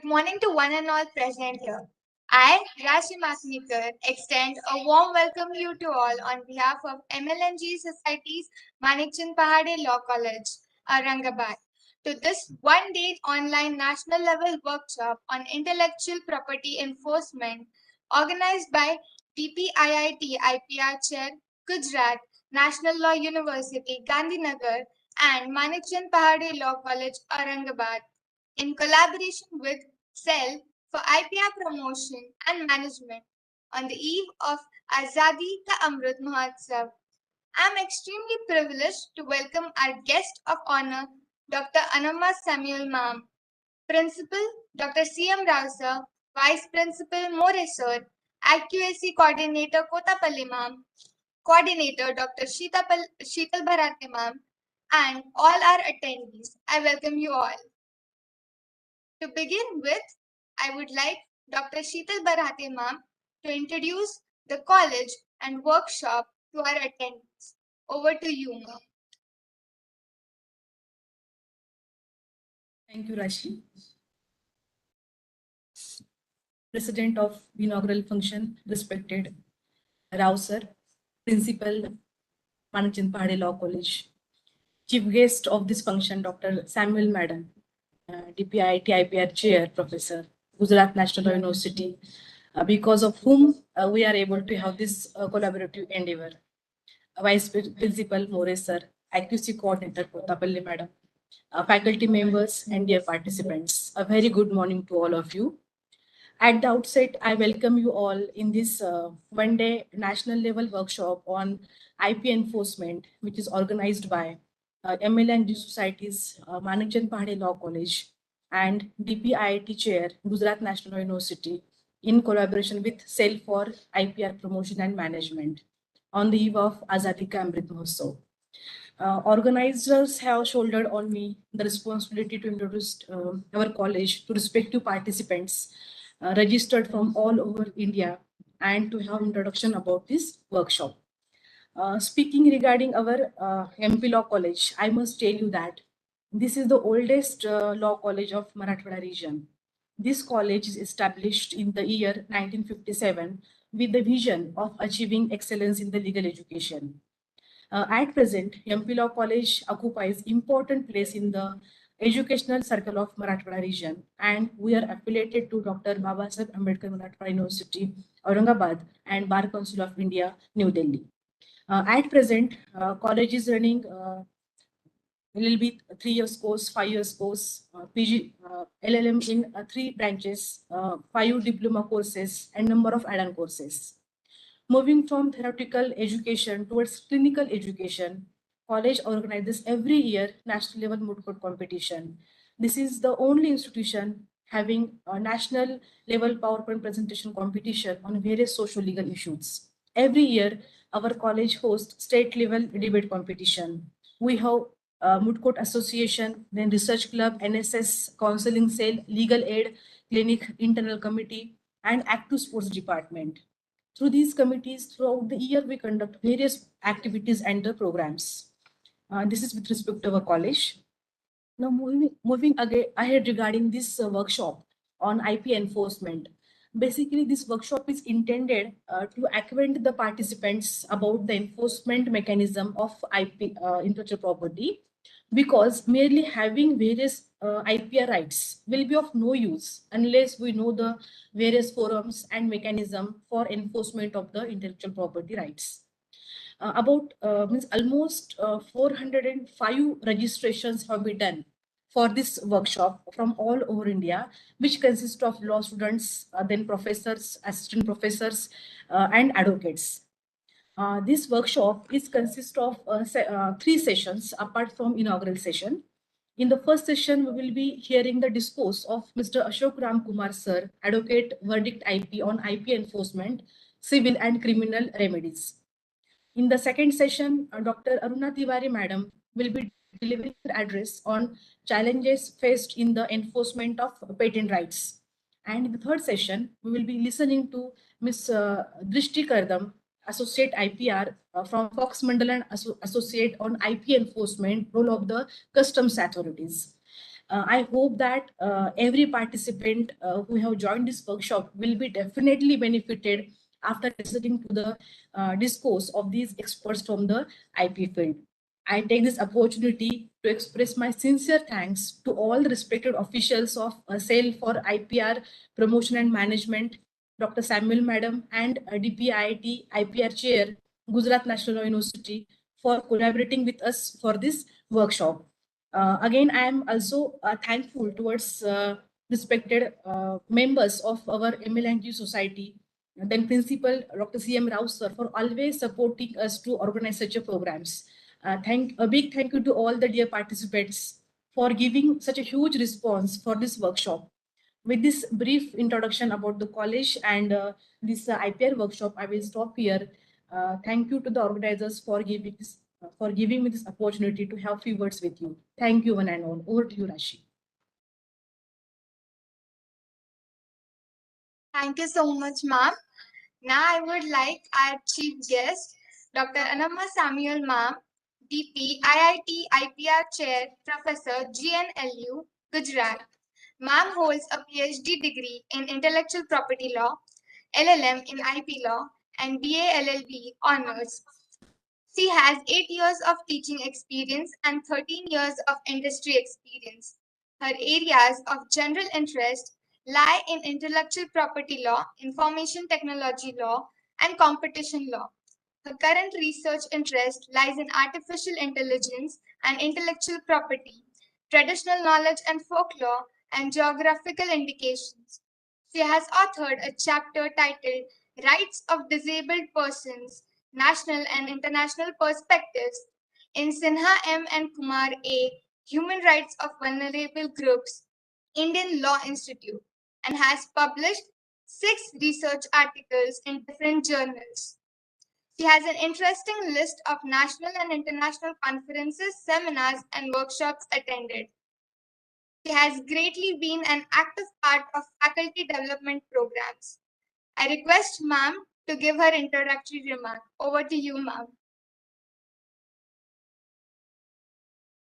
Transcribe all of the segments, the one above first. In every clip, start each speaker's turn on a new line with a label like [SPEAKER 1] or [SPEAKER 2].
[SPEAKER 1] morning to one and all present here. I, Rashi Maknikar, extend a warm welcome you to all on behalf of MLNG Society's Manikchand Pahade Law College, Aurangabad, to this one-day online national level workshop on intellectual property enforcement organized by DPIIT IPR Chair, Gujarat, National Law University, Gandhinagar, and Manikchand Pahade Law College, Aurangabad in collaboration with Cell for IPR promotion and management on the eve of Azadi Ka Amrit Mahotsav. I am extremely privileged to welcome our guest of honor, Dr. Anamma Samuel Ma'am, Principal Dr. C.M. Rao Sir, Vice Principal More Sir, Accuracy Coordinator Kotapalli Ma'am, Coordinator Dr. Sheetal Bharate Ma'am, and all our attendees. I welcome you all. To begin with, I would like Dr. Sheetal Bharate Ma'am to introduce the college and workshop to our attendees. Over to you, ma'am.
[SPEAKER 2] Thank you, Rashi. President of the inaugural function, respected Rao Sir, Principal, Manikchand Pahade Law College. Chief guest of this function, Dr. Samuel Madam, DPIIT IPR Chair, Professor, Gujarat National University, because of whom we are able to have this collaborative endeavor. Vice Principal More Sir, Accuracy Coordinator Kotapalli Madam, faculty members and dear participants, a very good morning to all of you. At the outset, I welcome you all in this one-day national level workshop on IP enforcement, which is organized by MLNG Society's Manikchand Pahade Law College and DPIIT Chair, Gujarat National University, in collaboration with Cell for IPR Promotion and Management on the eve of Azadi Ka Amrit Mahotsav. Organizers have shouldered on me the responsibility to introduce our college to respective participants registered from all over India and to have introduction about this workshop. Speaking regarding our MP Law College, I must tell you that this is the oldest law college of Marathwada region. This college is established in the year 1957 with the vision of achieving excellence in the legal education. At present, MP Law College occupies important place in the educational circle of Marathwada region, and we are affiliated to Dr. Babasaheb Ambedkar Marathwada University, Aurangabad, and Bar Council of India, New Delhi. At present, college is running LLB 3 years course, 5 years course, PG, LLM in 3 branches, 5 diploma courses, and number of add-on courses. Moving from theoretical education towards clinical education, college organizes every year national level moot court competition. This is the only institution having a national level PowerPoint presentation competition on various social legal issues. Every year, our college hosts state level debate competition. We have moot court association, then research club, NSS, counseling cell, legal aid, clinic, internal committee, and active sports department. Through these committees, throughout the year, we conduct various activities and the programs. This is with respect to our college. Now, moving ahead regarding this workshop on IP enforcement. Basically, this workshop is intended to acquaint the participants about the enforcement mechanism of IP intellectual property, because merely having various IPR rights will be of no use unless we know the various forums and mechanism for enforcement of the intellectual property rights. Almost 405 registrations have been done for this workshop from all over India, which consists of law students, then professors, assistant professors, and advocates. This workshop consists of 3 sessions apart from inaugural session. In the first session, we will be hearing the discourse of Mr. Ashok Ram Kumar Sir, Advocate Verdict IP on IP enforcement, civil and criminal remedies. In the second session, Dr. Aruna Tiwari Madam will be delivering an address on challenges faced in the enforcement of patent rights. And in the third session, we will be listening to Ms. Drishti Kardam, Associate IPR from Fox Mandalan Associate on IP enforcement, role of the customs authorities. I hope that every participant who have joined this workshop will be definitely benefited after listening to the discourse of these experts from the IP field. I take this opportunity to express my sincere thanks to all the respected officials of SAIL for IPR promotion and management, Dr. Samuel Madam and DPIIT IPR Chair, Gujarat National Law University, for collaborating with us for this workshop. Again, I am also thankful towards respected members of our MLNG society, then Principal Dr. C.M. Rao sir for always supporting us to organize such a programs. Thank a big thank you to all the dear participants for giving such a huge response for this workshop. With this brief introduction about the college and this IPR workshop, I will stop here. Thank you to the organizers for giving me this opportunity to have few words with you. Thank you, one and all. Over to you, Rashi.
[SPEAKER 1] Thank you so much, ma'am. Now I would like our chief guest, Dr. Anamma Samuel, ma'am, DP, IIT, IPR Chair, Professor, GNLU, Gujarat. Ma'am holds a PhD degree in Intellectual Property Law, LLM in IP Law, and BA LLB honors. She has 8 years of teaching experience and 13 years of industry experience. Her areas of general interest lie in intellectual property law, information technology law, and competition law. Her current research interest lies in artificial intelligence and intellectual property, traditional knowledge and folklore, and geographical indications. She has authored a chapter titled Rights of Disabled Persons, National and International Perspectives in Sinha M. and Kumar A. Human Rights of Vulnerable Groups, Indian Law Institute, and has published 6 research articles in different journals. She has an interesting list of national and international conferences, seminars, and workshops attended. She has greatly been an active part of faculty development programs. I request ma'am to give her introductory remark. Over to you, ma'am.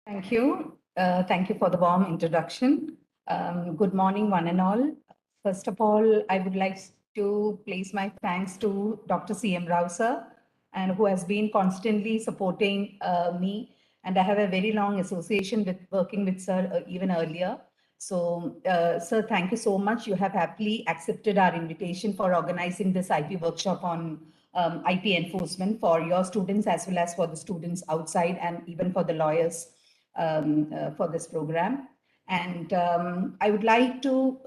[SPEAKER 3] Thank you. Thank you for the warm introduction. Good morning, one and all. First of all, I would like to place my thanks to Dr. C.M. Rao sir, and who has been constantly supporting me. And I have a very long association with working with sir even earlier. So, sir, thank you so much. You have happily accepted our invitation for organizing this IP workshop on IP enforcement for your students as well as for the students outside and even for the lawyers for this program. And I would like to,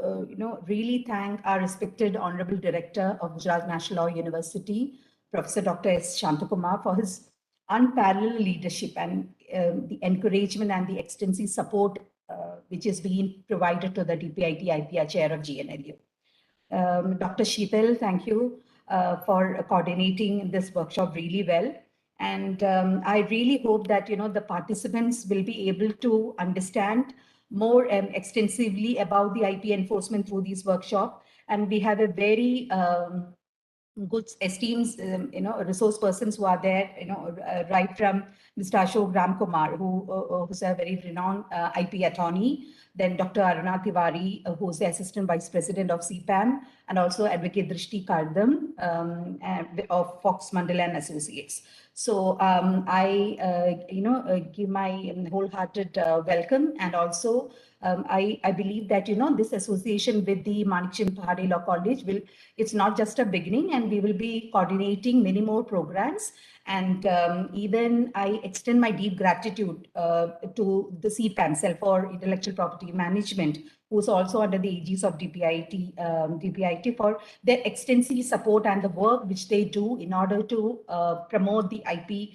[SPEAKER 3] really thank our respected Honorable Director of Gujarat National Law University, Professor Dr. S. Shantakumar, for his unparalleled leadership and the encouragement and the extensive support which is being provided to the DPIT IPR Chair of GNLU. Dr. Sheetal, thank you for coordinating this workshop really well. And I really hope that the participants will be able to understand more extensively about the IP enforcement through these workshops. And we have a very good esteemed resource persons who are there, right from Mr. Ashok Ramkumar, who's a very renowned IP attorney, then Dr. Aruna Tiwari, who's the Assistant Vice President of CPAM, and also Advocate Drishti Kardam of Fox Mandela and Associates. So I give my wholehearted welcome, and also I believe that this association with the Manikchand Pahade Law College it's not just a beginning, and we will be coordinating many more programs. And even I extend my deep gratitude to the CPAM, Cell for Intellectual Property Management, who's also under the aegis of DPIT for their extensive support and the work which they do in order to promote the IP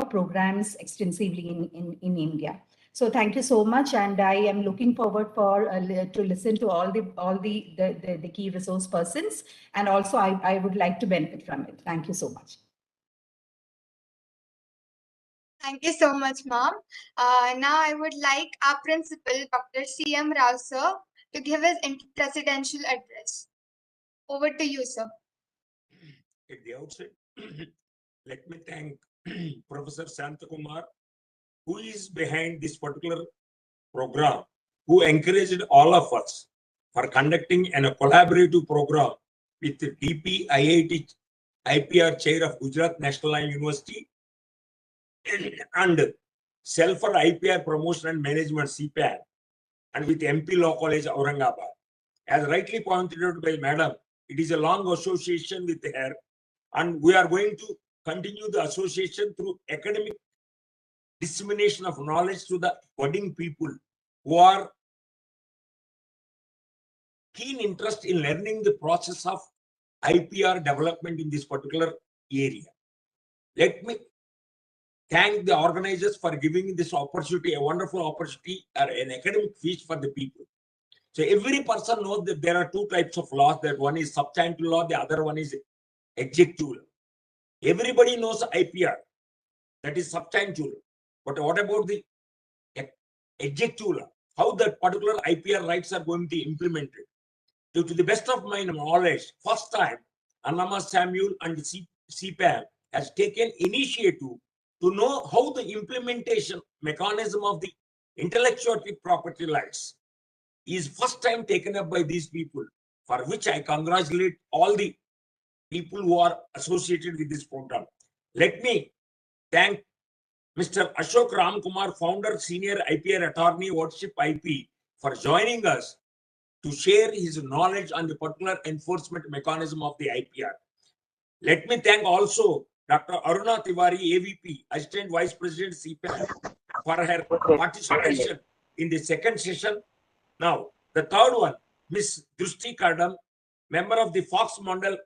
[SPEAKER 3] programs extensively in India. So thank you so much, and I am looking forward for to listen to all the key resource persons, and also I would like to benefit from it. Thank you so much.
[SPEAKER 1] Thank you so much, ma'am. Now I would like our principal, Dr. C.M. Rao sir, to give his presidential address. Over to you, sir.
[SPEAKER 4] At the outset, let me thank Professor Santakumar, who is behind this particular program who encouraged all of us for conducting a collaborative program with the DP IIT IPR Chair of Gujarat National University and Cell for IPR Promotion and Management CPAN and with MP Law College Aurangabad. As rightly pointed out by Madam, it is a long association with her, and we are going to continue the association through academic dissemination of knowledge to the budding people who are keen interest in learning the process of IPR development in this particular area. Let me thank the organizers for giving this opportunity, a wonderful opportunity, or an academic feast for the people. So every person knows that there are two types of laws. That one is substantive law, the other one is executive law. Everybody knows IPR, that is substantive law. But what about the executive law? How that particular IPR rights are going to be implemented? So to the best of my knowledge, first time Annama Samuel and CPAM has taken initiative to know how the implementation mechanism of the intellectual property rights is first time taken up by these people, for which I congratulate all the people who are associated with this program. Let me thank Mr. Ashok Ramkumar, founder, senior IPR attorney, Worship IP, for joining us to share his knowledge on the particular enforcement mechanism of the IPR. Let me thank also Dr. Aruna Tiwari, AVP, Assistant Vice President, CPAN, for her participation in the second session. Now, the third one, Ms. Drusti Kadam, member of the Fox Mondal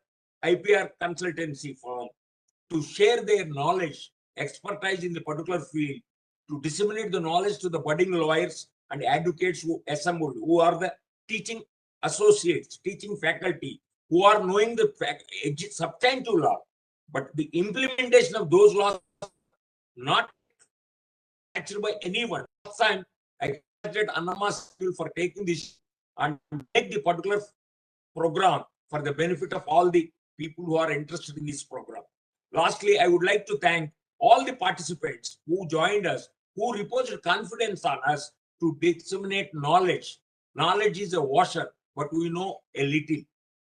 [SPEAKER 4] IPR consultancy firm, to share their knowledge, expertise in the particular field, to disseminate the knowledge to the budding lawyers and advocates who assembled, who are the teaching associates, teaching faculty, who are knowing the substantive law, but the implementation of those laws not actually by anyone. First time, I congratulate Annama for taking this and make the particular program for the benefit of all the people who are interested in this program. Lastly, I would like to thank all the participants who joined us, who reposed confidence on us to disseminate knowledge. Knowledge is a washer, but we know a little.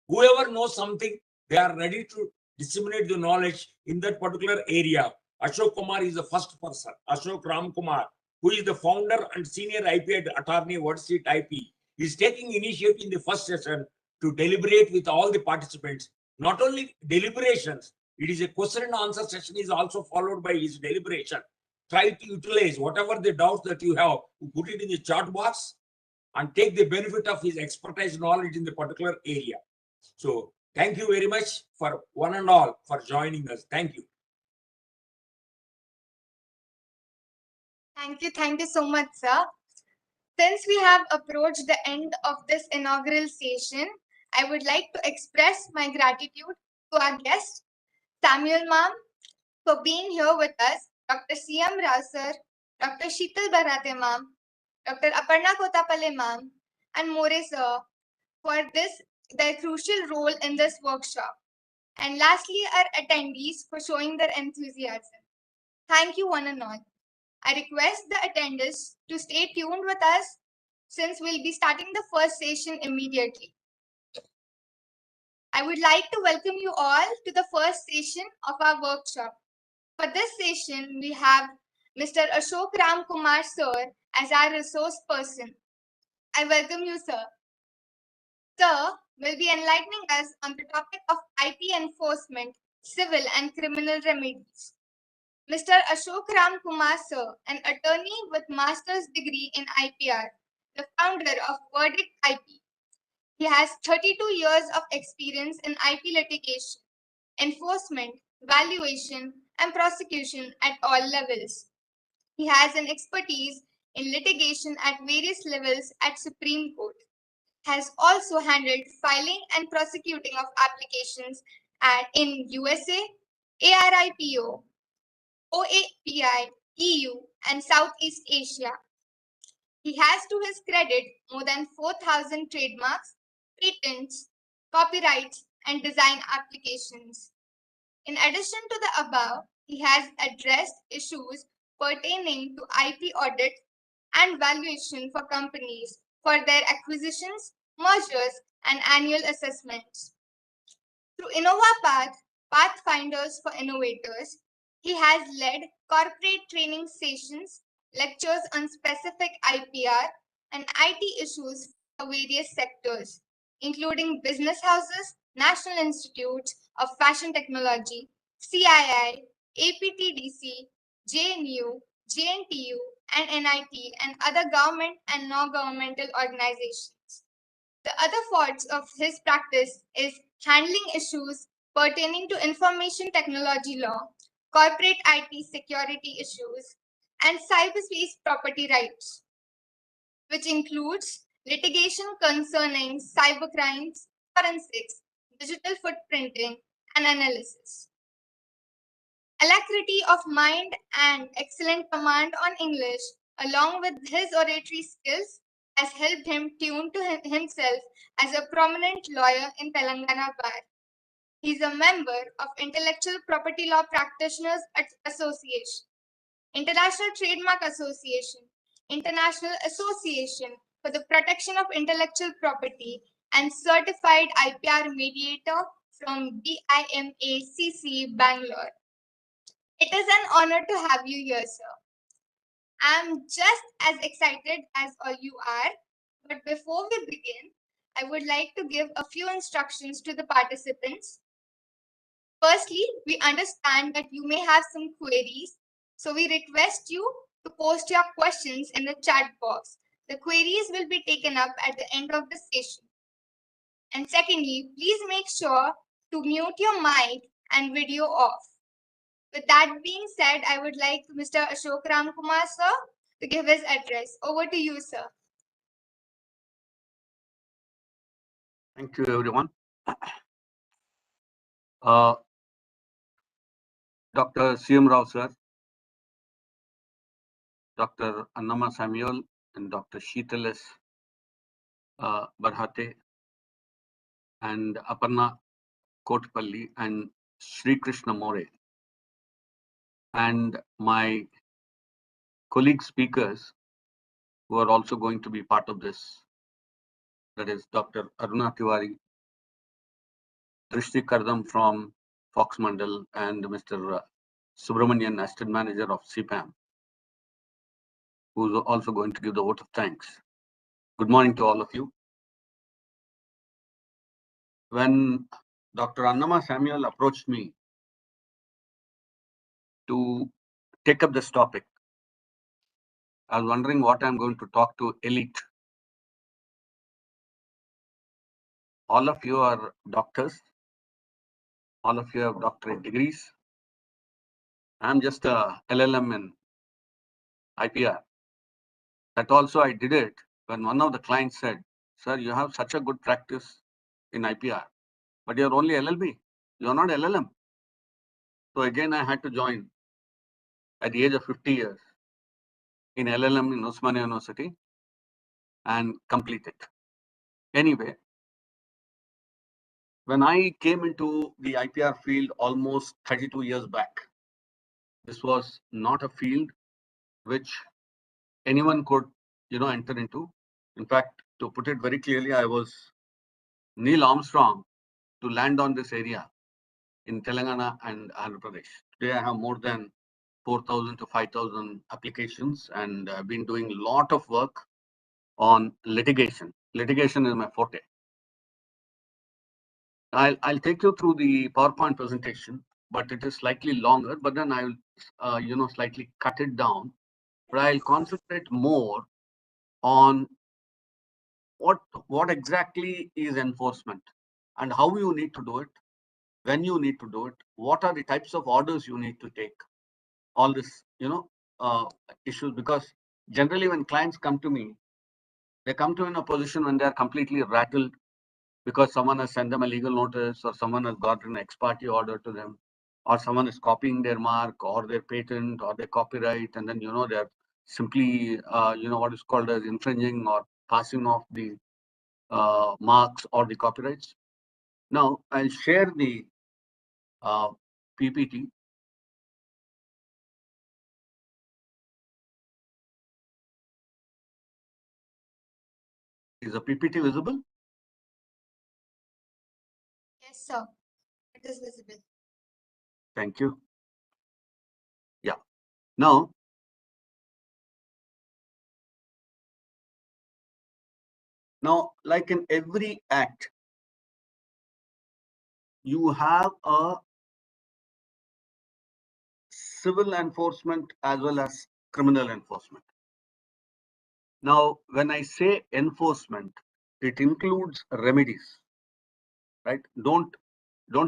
[SPEAKER 4] Whoever knows something, they are ready to disseminate the knowledge in that particular area. Ashok Kumar is the first person. Ashok Ram Kumar, who is the founder and senior IP attorney, Word Street IP, is taking initiative in the first session to deliberate with all the participants. Not only deliberations, it is a question and answer session is also followed by his deliberation. Try to utilize whatever the doubts that you have, put it in the chat box and take the benefit of his expertise knowledge in the particular area. So thank you very much for one and all for joining us. Thank you.
[SPEAKER 1] Thank you so much, sir. Since we have approached the end of this inaugural session, I would like to express my gratitude to our guest, Samuel Ma'am, for being here with us, Dr. C.M. Rao sir, Dr. Sheetal Bharate Ma'am, Dr. Aparna Kotapale Ma'am, and More sir, for their crucial role in this workshop. And lastly, our attendees for showing their enthusiasm. Thank you one and all. I request the attendees to stay tuned with us since we'll be starting the first session immediately. I would like to welcome you all to the first session of our workshop. For this session, we have Mr. Ashok Ram Kumar sir as our resource person. I welcome you, sir. Sir will be enlightening us on the topic of IP enforcement, civil and criminal remedies. Mr. Ashok Ram Kumar sir, an attorney with master's degree in IPR, the founder of Verdict IP. He has 32 years of experience in IP litigation, enforcement, valuation, and prosecution at all levels. He has an expertise in litigation at various levels at Supreme Court. Has also handled filing and prosecuting of applications in USA, ARIPO, OAPI, EU, and Southeast Asia. He has to his credit more than 4,000 trademarks, patents, copyrights, and design applications. In addition to the above, he has addressed issues pertaining to IP audit, and valuation for companies for their acquisitions, mergers, and annual assessments. Through InnovaPath, Pathfinders for Innovators, he has led corporate training sessions, lectures on specific IPR and IT issues for various sectors, including business houses, national institutes of fashion technology, CII, APTDC, JNU, JNTU, and NIT, and other government and non-governmental organizations. The other parts of his practice is handling issues pertaining to information technology law, corporate IT security issues, and cyberspace property rights, which includes litigation concerning cybercrimes, forensics, digital footprinting, and analysis. Alacrity of mind and excellent command on English, along with his oratory skills, has helped him tune to himself as a prominent lawyer in Telangana Bar. He is a member of Intellectual Property Law Practitioners Association, International Trademark Association, International Association for the Protection of Intellectual Property, and Certified IPR Mediator from BIMACC Bangalore. It is an honor to have you here, sir. I'm just as excited as all you are, but before we begin, I would like to give a few instructions to the participants. Firstly, we understand that you may have some queries, so we request you to post your questions in the chat box. The queries will be taken up at the end of the session. And secondly, please make sure to mute your mic and video off. With that being said, I would like Mr. Ashok Ramkumar, sir, to give his address. Over to you, sir.
[SPEAKER 5] Thank you, everyone. Dr. C.M. Rao, sir, Dr. Annama Samuel, and Dr. Sheetal S. Barhate, and Aparna Kotpalli, and Sri Krishna More, and my colleague speakers who are also going to be part of this. That is Dr. Aruna Tiwari, Drishti Kardam from Fox Mandal, and Mr. Subramanian, Assistant Manager of CPAM, who is also going to give the vote of thanks. Good morning to all of you. When Dr. Annama Samuel approached me to take up this topic, I was wondering what I'm going to talk to elite. All of you are doctors. All of you have doctorate degrees. I'm just a LLM in IPR. That also I did it when one of the clients said, "Sir, you have such a good practice in IPR, but you're only LLB. You're not LLM." So again, I had to join at the age of 50 years in LLM in Osmania University and complete it. Anyway, when I came into the IPR field almost 32 years back, this was not a field which anyone could, enter into. In fact, to put it very clearly, I was Neil Armstrong to land on this area in Telangana and Andhra Pradesh. Today, I have more than 4,000 to 5,000 applications, and I've been doing a lot of work on litigation. Litigation is my forte. I'll take you through the PowerPoint presentation, but it is slightly longer, but then I'll, slightly cut it down. But I'll concentrate more on what exactly is enforcement and how you need to do it, when you need to do it, what are the types of orders you need to take, all this, issues, because generally when clients come to me, they come to in a position when they are completely rattled because someone has sent them a legal notice or someone has got an ex parte order to them, or someone is copying their mark or their patent or their copyright, and then they're simply what is called as infringing or passing off the marks or the copyrights. Now I'll share the PPT. Is the PPT visible?
[SPEAKER 1] Yes, sir. It is visible.
[SPEAKER 5] Thank you. Yeah. Now, like in every act, you have a civil enforcement as well as criminal enforcement. Now, when I say enforcement, it includes remedies, right? Don't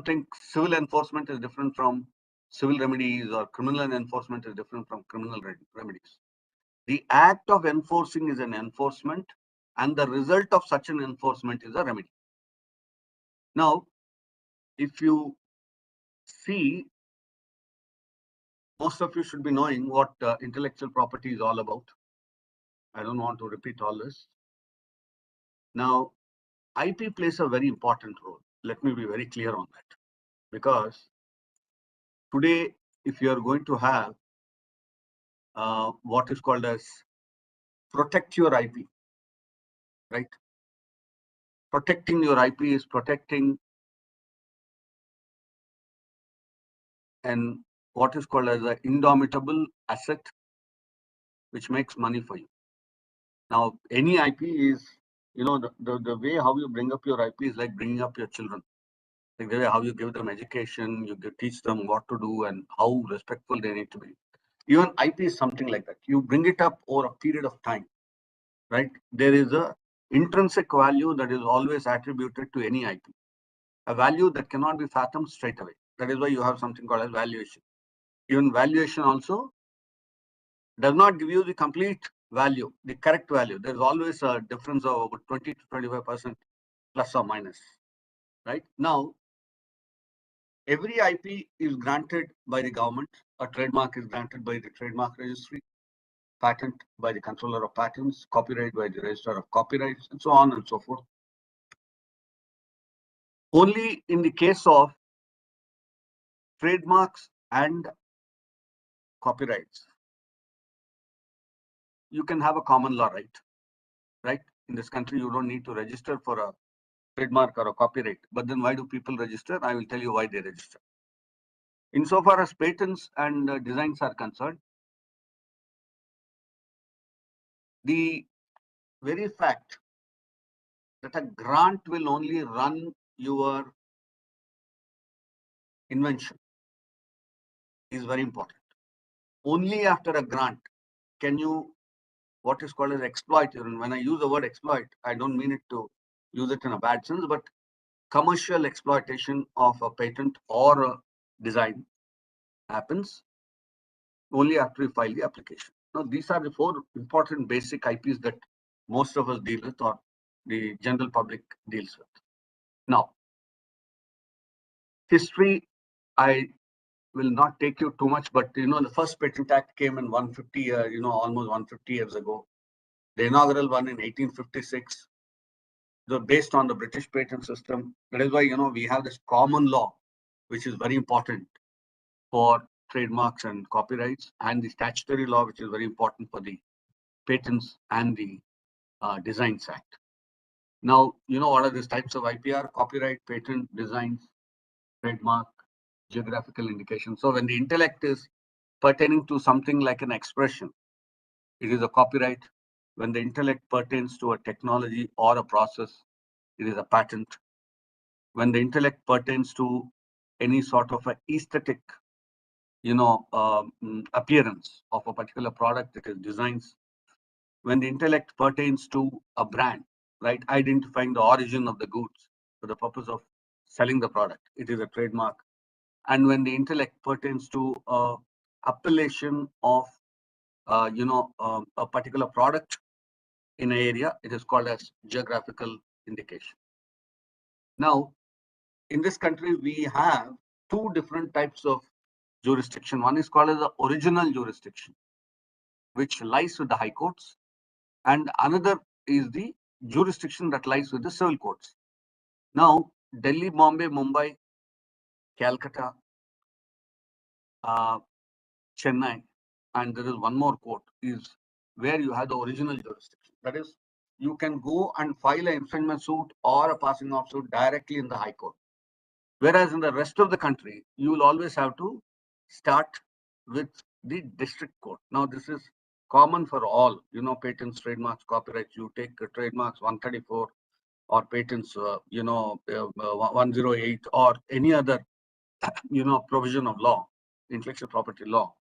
[SPEAKER 5] think civil enforcement is different from civil remedies or criminal enforcement is different from criminal remedies. The act of enforcing is an enforcement, and the result of such an enforcement is a remedy. Now, if you see, most of you should be knowing what intellectual property is all about. I don't want to repeat all this. Now, IP plays a very important role. Let me be very clear on that. Because today, if you are going to have what is called as protect your IP, right? Protecting your IP is protecting and what is called as an indomitable asset, which makes money for you. Now, any IP is, the way how you bring up your IP is like bringing up your children. Like the way how you give them education, you teach them what to do and how respectful they need to be. Even IP is something like that. You bring it up over a period of time, right? There is a intrinsic value that is always attributed to any IP, a value that cannot be fathomed straight away. That is why you have something called as valuation. Even valuation also does not give you the complete value, the correct value. There's always a difference of about 20 to 25% plus or minus, right? Now, every IP is granted by the government. A trademark is granted by the trademark registry, patent by the controller of patents, copyright by the registrar of copyrights, and so on and so forth. Only in the case of trademarks and copyrights, you can have a common law right? In this country, you don't need to register for a trademark or a copyright. But then why do people register? I will tell you why they register. Insofar as patents and designs are concerned, the very fact that a grant will only run your invention is very important. Only after a grant can you what is called as exploit. And when I use the word exploit, I don't mean it to use it in a bad sense, but commercial exploitation of a patent or a design happens only after you file the application. Now, these are the four important basic IPs that most of us deal with or the general public deals with. Now, history, I will not take you too much, but the first Patent Act came in 150, almost 150 years ago. The inaugural one in 1856, based on the British patent system. That is why, we have this common law, which is very important for trademarks and copyrights, and the statutory law, which is very important for the patents and the Designs Act. Now, what are these types of IPR? Copyright, patent, designs, trademark, geographical indication. So when the intellect is pertaining to something like an expression, it is a copyright. When the intellect pertains to a technology or a process, it is a patent. When the intellect pertains to any sort of a aesthetic, appearance of a particular product, it is designs. When the intellect pertains to a brand, right, identifying the origin of the goods for the purpose of selling the product, it is a trademark. And when the intellect pertains to appellation of, a particular product in an area, it is called as geographical indication. Now, in this country, we have two different types of jurisdiction. One is called as the original jurisdiction, which lies with the high courts, and another is the jurisdiction that lies with the civil courts. Now, Delhi, Bombay, Mumbai, Calcutta, Chennai, and there is one more court is where you have the original jurisdiction. That is, you can go and file an infringement suit or a passing off suit directly in the High Court. Whereas in the rest of the country, you will always have to start with the district court. Now, this is common for all, patents, trademarks, copyrights. You take trademarks 134 or patents, 108 or any other, provision of law, intellectual property law.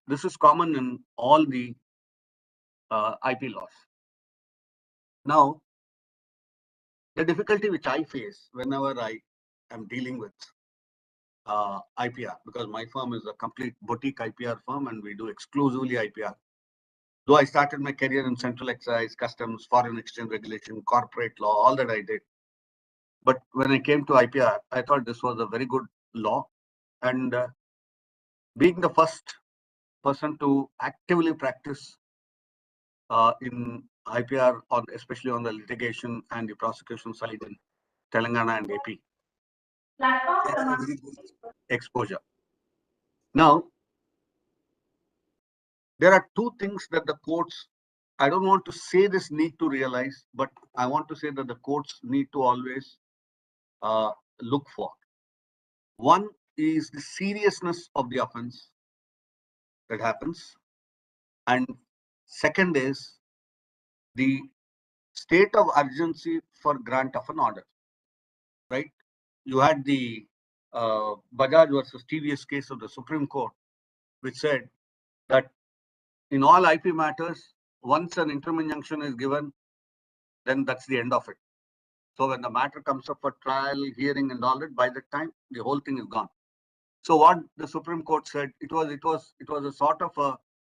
[SPEAKER 5] This is common in all the IP laws. Now, the difficulty which I face whenever I am dealing with IPR, because my firm is a complete boutique IPR firm and we do exclusively IPR. Though I started my career in central excise, customs, foreign exchange regulation, corporate law, all that I did. But when I came to IPR, I thought this was a very good law. And being the first person to actively practice in IPR, especially on the litigation and the prosecution side in Telangana and AP, I had a very good exposure. Now, there are two things that the courts, I don't want to say this need to realize, but I want to say that the courts need to always look for. One is the seriousness of the offense that happens. And second is the state of urgency for grant of an order, right? You had the Bajaj versus TVS case of the Supreme Court, which said that in all IP matters, once an interim injunction is given, then that's the end of it. So when the matter comes up for trial, hearing, and all that, by that time the whole thing is gone. So what the Supreme Court said, it was a sort of a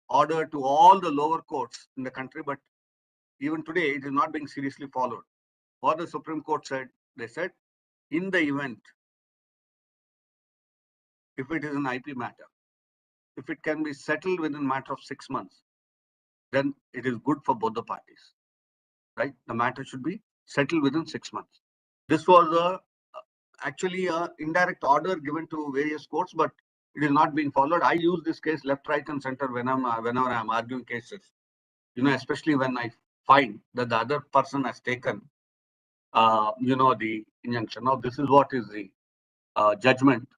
[SPEAKER 5] order to all the lower courts in the country, but even today it is not being seriously followed. What the Supreme Court said, they said, in the event, if it is an IP matter, if it can be settled within a matter of 6 months, then it is good for both the parties, right? The matter should be settled within 6 months. This was actually a indirect order given to various courts, but it is not being followed. I use this case left, right, and center whenever I'm arguing cases. Especially when I find that the other person has taken, the injunction. Now, this is what is the judgment.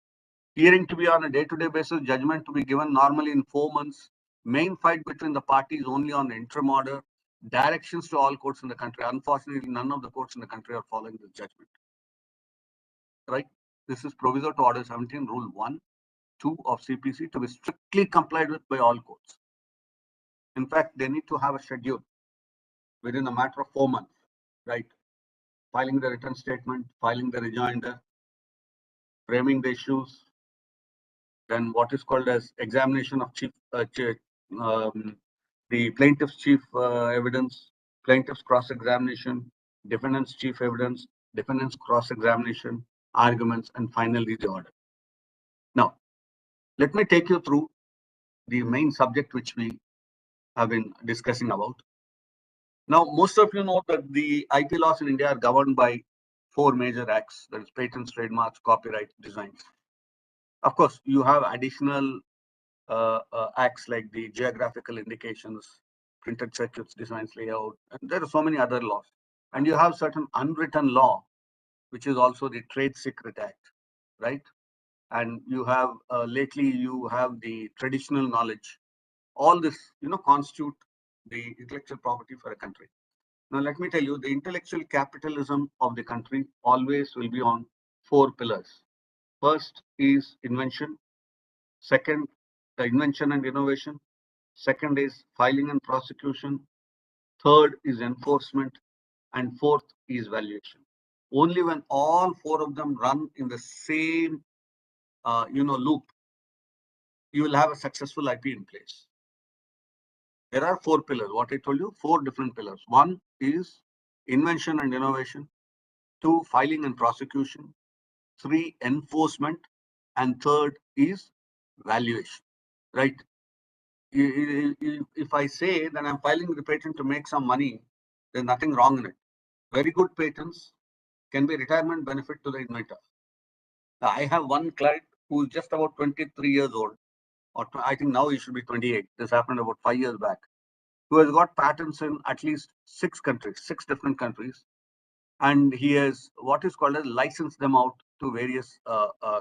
[SPEAKER 5] Hearing to be on a day-to-day basis, judgment to be given normally in 4 months. Main fight between the parties only on the interim order. Directions to all courts in the country. Unfortunately, none of the courts in the country are following this judgment. Right? This is proviso to Order 17, Rule 1, 2 of CPC to be strictly complied with by all courts. In fact, they need to have a schedule within a matter of 4 months, right? Filing the written statement, filing the rejoinder, framing the issues, then what is called as examination of the plaintiff's chief evidence, plaintiff's cross-examination, defendant's chief evidence, defendant's cross-examination, arguments, and finally the order. Now, let me take you through the main subject which we have been discussing about. Now, most of you know that the IP laws in India are governed by 4 major acts, that is patents, trademarks, copyright, designs. Of course, you have additional acts like the geographical indications, printed circuits, designs, layout, and there are so many other laws. And you have certain unwritten law, which is also the Trade Secret Act, right? And you have lately you have the traditional knowledge. All this, constitute the intellectual property for a country. Now, let me tell you, the intellectual capitalism of the country always will be on 4 pillars. First is invention. Second, the invention and innovation. Second is filing and prosecution. Third is enforcement. And fourth is valuation. Only when all 4 of them run in the same, loop, you will have a successful IP in place. There are 4 pillars. What I told you, 4 different pillars. One is invention and innovation. 2, filing and prosecution. 3, enforcement. And third is valuation, right? If I say that I'm filing the patent to make some money, there's nothing wrong in it. Very good patents can be retirement benefit to the inventor. I have one client who is just about 23 years old, or I think now he should be 28. This happened about 5 years back. who has got patents in at least 6 countries, 6 different countries, and he has what is called as licensed them out to various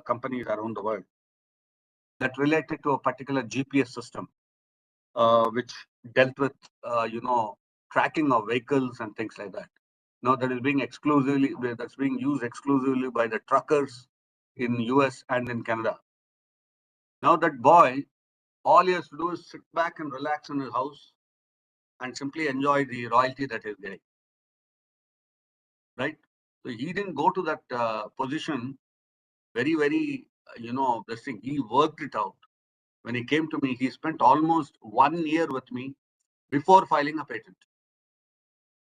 [SPEAKER 5] companies around the world that related to a particular GPS system, which dealt with tracking of vehicles and things like that. Now that is being that's being used exclusively by the truckers in US and in Canada. Now that boy, all he has to do is sit back and relax in his house and simply enjoy the royalty that he's getting. Right? So he didn't go to that position very, this thing. He worked it out. When he came to me, he spent almost 1 year with me before filing a patent.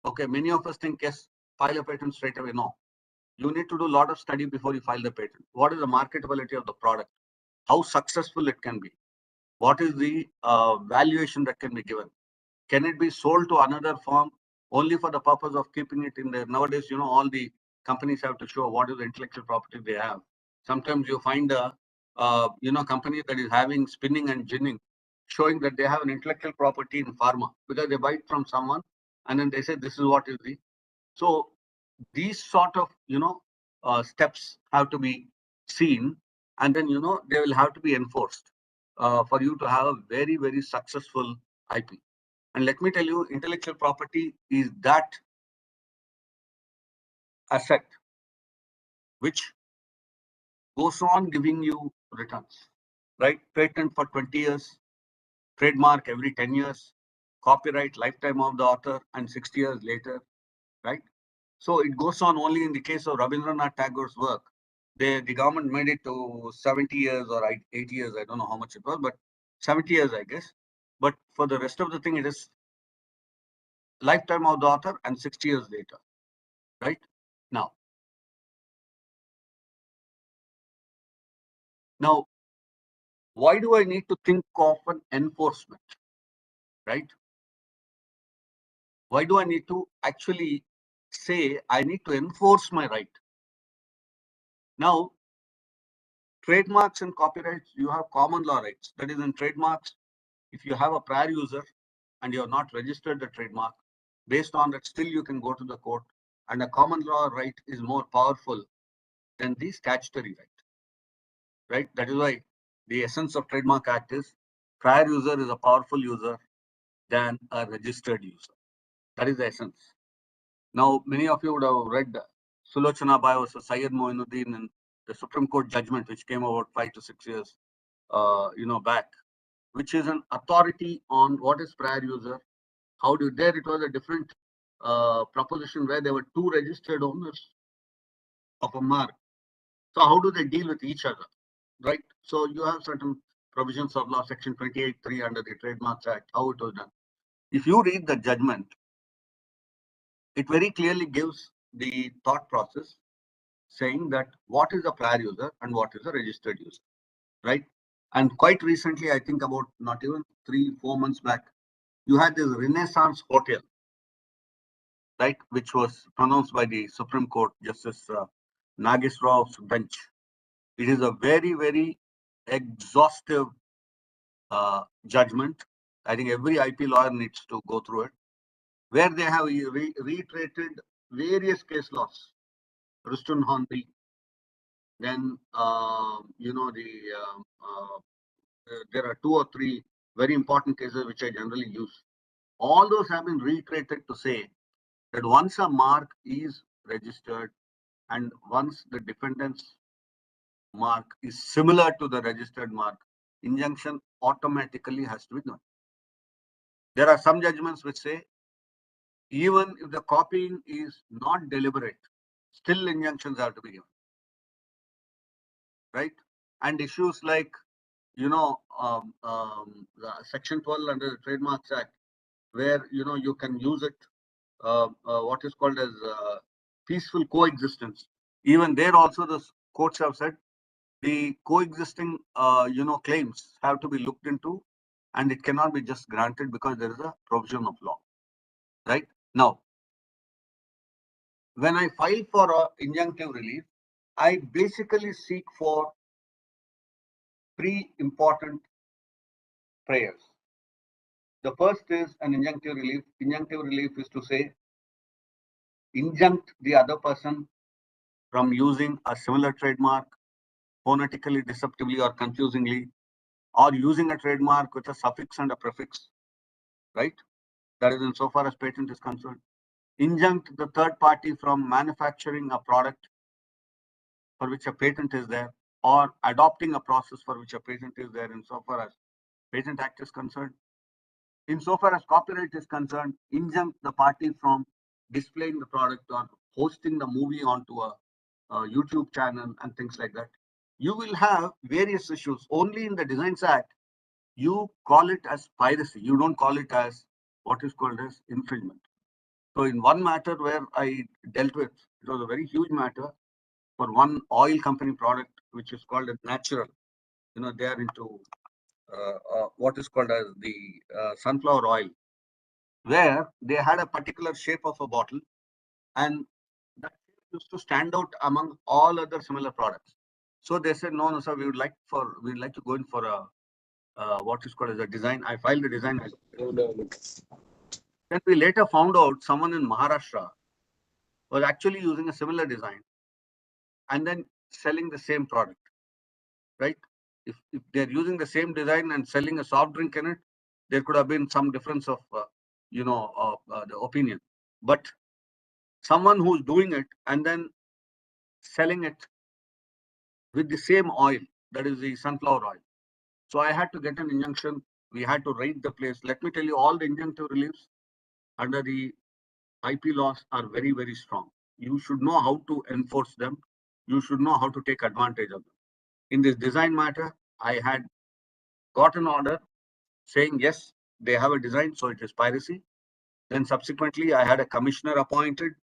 [SPEAKER 5] Okay, many of us think, yes, file a patent straight away. No. You need to do a lot of study before you file the patent. What is the marketability of the product? How successful it can be? What is the valuation that can be given? Can it be sold to another firm only for the purpose of keeping it in there? Nowadays, all the companies have to show what is the intellectual property they have. Sometimes you find a company that is having spinning and ginning, showing that they have an intellectual property in pharma because they buy it from someone and then they say this is what is the. So these sort of steps have to be seen, and then they will have to be enforced for you to have a very successful IP. And let me tell you, intellectual property is that asset which goes on giving you returns, right? Patent for 20 years, trademark every 10 years, copyright lifetime of the author and 60 years later, right? So it goes on only in the case of Rabindranath Tagore's work. The government made it to 70 years or 80 years, I don't know how much it was, but 70 years, I guess. But for the rest of the thing, it is lifetime of the author and 60 years later, right? Now, why do I need to think of an enforcement, right? Why do I need to actually say I need to enforce my right? Now, trademarks and copyrights, you have common law rights. That is, in trademarks, if you have a prior user and you have not registered the trademark, based on that, still you can go to the court. And a common law right is more powerful than the statutory right? That is why the essence of Trademark Act is prior user is a powerful user than a registered user. That is the essence. Now, many of you would have read Sulochana Bai versus Syed Moinuddin in the Supreme Court judgment, which came about 5 to 6 years, back, which is an authority on what is prior user. How do there? It was a different proposition where there were two registered owners of a mark. So how do they deal with each other, right? So you have certain provisions of law, section 28(3) under the Trademarks Act, how it was done. If you read the judgment, it very clearly gives the thought process saying that what is a prior user and what is a registered user, right? And quite recently, I think about not even 3-4 months back, you had this Renaissance Hotel, right, which was pronounced by the Supreme Court Justice Nageswaraw's bench. It is a very exhaustive judgment. I think every IP lawyer needs to go through it, where they have reiterated various case laws. Ruston Hornby, then there are 2 or 3 very important cases which I generally use. All those have been reiterated to say that once a mark is registered and once the defendant's mark is similar to the registered mark, injunction automatically has to be done. There are some judgments which say even if the copying is not deliberate, still injunctions have to be given, right? And issues like, Section 12 under the Trademarks Act, where, you can use it, what is called as peaceful coexistence. Even there also the courts have said the coexisting, claims have to be looked into, and it cannot be just granted because there is a provision of law, right? Now, when I file for injunctive relief, I basically seek for 3 important prayers. The first is an injunctive relief. Injunctive relief is to say, injunct the other person from using a similar trademark phonetically, deceptively, or confusingly, or using a trademark with a suffix and a prefix, right? That is insofar as patent is concerned. Injunct the third party from manufacturing a product for which a patent is there, or adopting a process for which a patent is there, insofar as Patent Act is concerned. Insofar as copyright is concerned, injunct the party from displaying the product or hosting the movie onto a YouTube channel and things like that. You will have various issues. Only in the Designs Act, you call it as piracy. You don't call it as what is called as infringement. So in one matter where I dealt with, it was a very huge matter for one oil company product, which is called a natural. They are into what is called as the sunflower oil, where they had a particular shape of a bottle, and that shape used to stand out among all other similar products. So they said, no, sir, we'd like to go in for a what is called as a design. I filed a design. Then we later found out someone in Maharashtra was actually using a similar design and then selling the same product, right? If they're using the same design and selling a soft drink in it, there could have been some difference of, the opinion. But someone who's doing it and then selling it with the same oil, that is the sunflower oil. So I had to get an injunction. We had to raid the place. Let me tell you, all the injunctive reliefs under the IP laws are very, very strong. You should know how to enforce them. You should know how to take advantage of them. In this design matter, I had got an order saying, yes, they have a design, so it is piracy. Then subsequently, I had a commissioner appointed.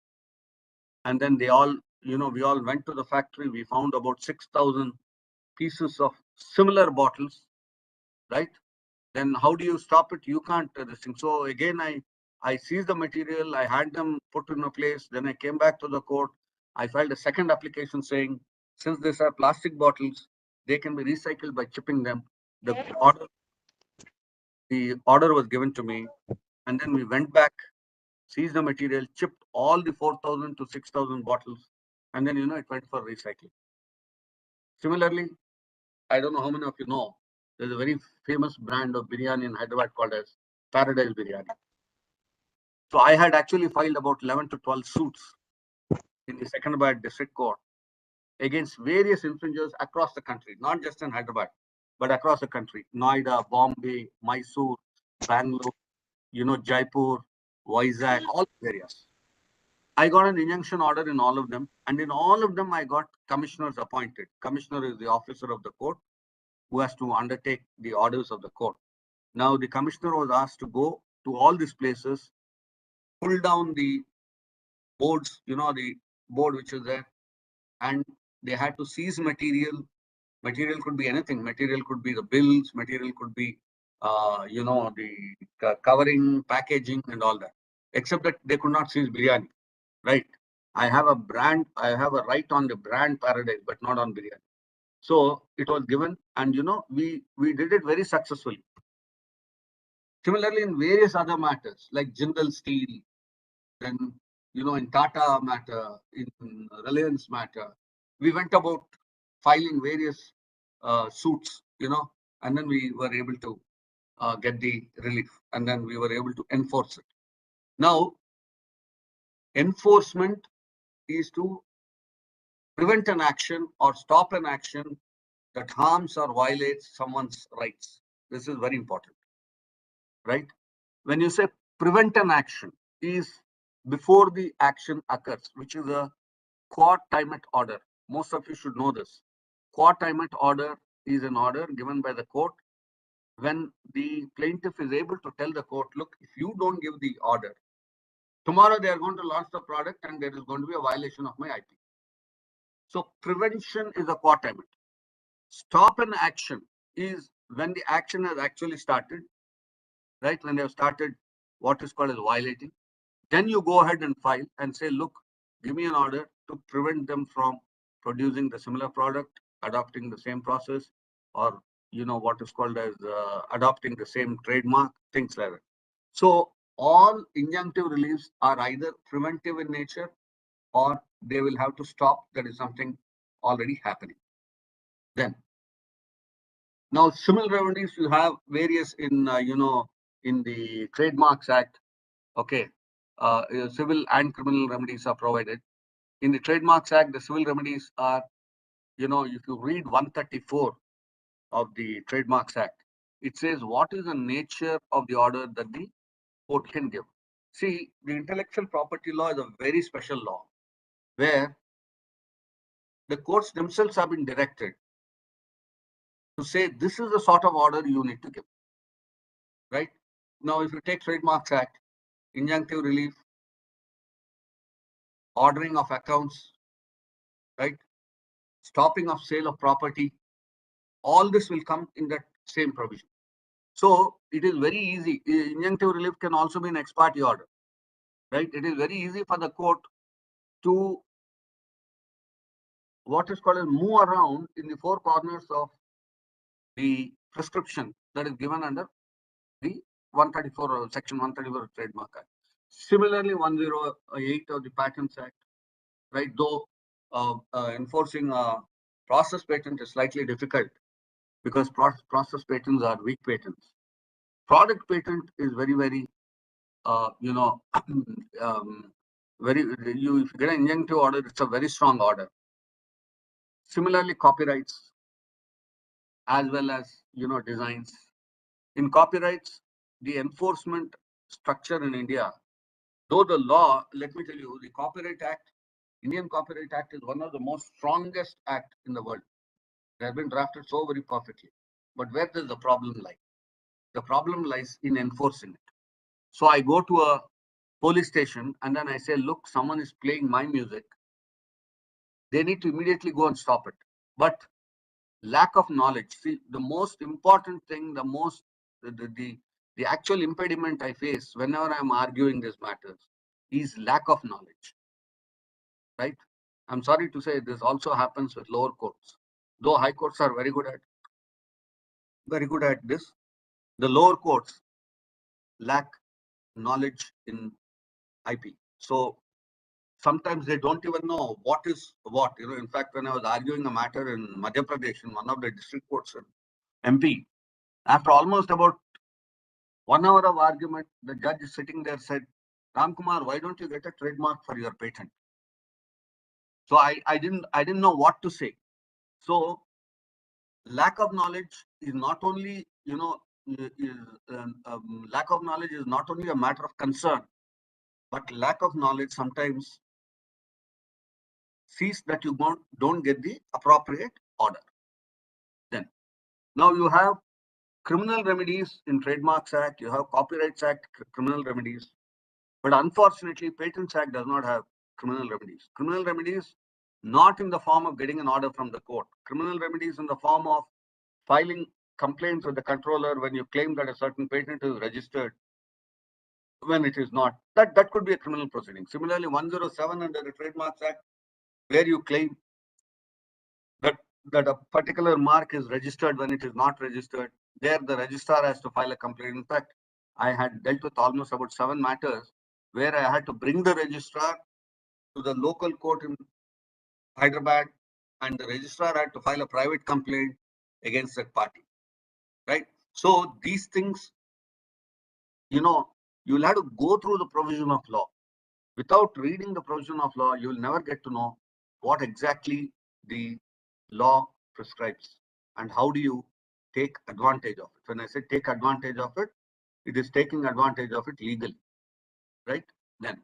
[SPEAKER 5] And then we all went to the factory. We found about 6,000 pieces of similar bottles, right? Then how do you stop it? You can't this thing. So again, I seized the material. I had them put in a place. Then I came back to the court. I filed a second application saying, since these are plastic bottles, they can be recycled by chipping them. The order was given to me, and then we went back, seized the material, chipped all the 4,000 to 6,000 bottles, and then it went for recycling. Similarly, I don't know how many of you know, there's a very famous brand of biryani in Hyderabad called as Paradise Biryani. So I had actually filed about 11 to 12 suits in the Secunderabad District Court against various infringers across the country, not just in Hyderabad, but across the country. Noida, Bombay, Mysore, Bangalore, Jaipur, Vizag, all areas. I got an injunction order in all of them, and in all of them I got commissioners appointed. Commissioner is the officer of the court who has to undertake the orders of the court. Now the commissioner was asked to go to all these places, pull down the boards, the board which is there, and they had to seize material. Material could be anything. Material could be the bills. Material could be, the covering, packaging, and all that. Except that they could not seize biryani, right? I have a right on the brand Paradise, but not on biryani. So it was given, and we did it very successfully. Similarly, in various other matters like Jindal Steel, then in Tata matter, in Reliance matter, we went about filing various suits, and then we were able to get the relief, and then we were able to enforce it. Now, enforcement is to prevent an action or stop an action that harms or violates someone's rights. This is very important, right? When you say prevent an action, is before the action occurs, which is a quod timet order. Most of you should know this. Quod timet order is an order given by the court when the plaintiff is able to tell the court, look, if you don't give the order, tomorrow they are going to launch the product and there is going to be a violation of my IP. So prevention is a quod timet. Stop an action is when the action has actually started, right? When they have started what is called as violating. Then you go ahead and file and say, look, give me an order to prevent them from producing the similar product, adopting the same process, or what is called as adopting the same trademark, things like that. So all injunctive reliefs are either preventive in nature or they will have to stop. That is something already happening. Then now civil remedies you have various in in the Trademarks Act. Okay, civil and criminal remedies are provided. In the Trademarks Act, the civil remedies are, if you read 134 of the Trademarks Act, it says what is the nature of the order that the court can give. See, the intellectual property law is a very special law where the courts themselves have been directed to say this is the sort of order you need to give. Right? Now, if you take Trademarks Act, injunctive relief, ordering of accounts, right? Stopping of sale of property, all this will come in that same provision. So it is very easy. Injunctive relief can also be an ex parte order, right? It is very easy for the court to what is called as move around in the four corners of the prescription that is given under the 134 section 134 of Trademark Act. Similarly, 108 of the Patents Act, right? Though enforcing a process patent is slightly difficult because process patents are weak patents. Product patent is very, very, very, if you get an injunctive order, it's a very strong order. Similarly, copyrights as well as, designs. In copyrights, the enforcement structure in India, though the law, let me tell you, the Copyright Act, Indian Copyright Act is one of the most strongest act in the world. They have been drafted so very perfectly. But where does the problem lie? The problem lies in enforcing it. So I go to a police station and then I say, look, someone is playing my music. They need to immediately go and stop it. But lack of knowledge. See, the most important thing, the actual impediment I face whenever I'm arguing these matters is lack of knowledge. Right? I'm sorry to say this also happens with lower courts. Though high courts are very good at this, the lower courts lack knowledge in IP. So sometimes they don't even know what is what. In fact, when I was arguing a matter in Madhya Pradesh in one of the district courts in MP, after almost about 1 hour of argument, the judge sitting there said, Ramkumar, why don't you get a trademark for your patent? So I didn't know what to say. So lack of knowledge is not only, lack of knowledge is not only a matter of concern, but lack of knowledge sometimes sees that you don't get the appropriate order. Then, now you have criminal remedies in Trademarks Act, you have Copyrights Act criminal remedies, but unfortunately, Patents Act does not have criminal remedies. Criminal remedies not in the form of getting an order from the court. Criminal remedies in the form of filing complaints with the controller when you claim that a certain patent is registered when it is not. That could be a criminal proceeding. Similarly, 107 under the Trademarks Act, where you claim that a particular mark is registered when it is not registered, there the registrar has to file a complaint. In fact, I had dealt with almost about 7 matters where I had to bring the registrar to the local court in Hyderabad, and the registrar had to file a private complaint against that party. Right? So these things, you'll have to go through the provision of law. Without reading the provision of law, you will never get to know what exactly the law prescribes and how do you take advantage of it. When I say take advantage of it, it is taking advantage of it legally, right? Then,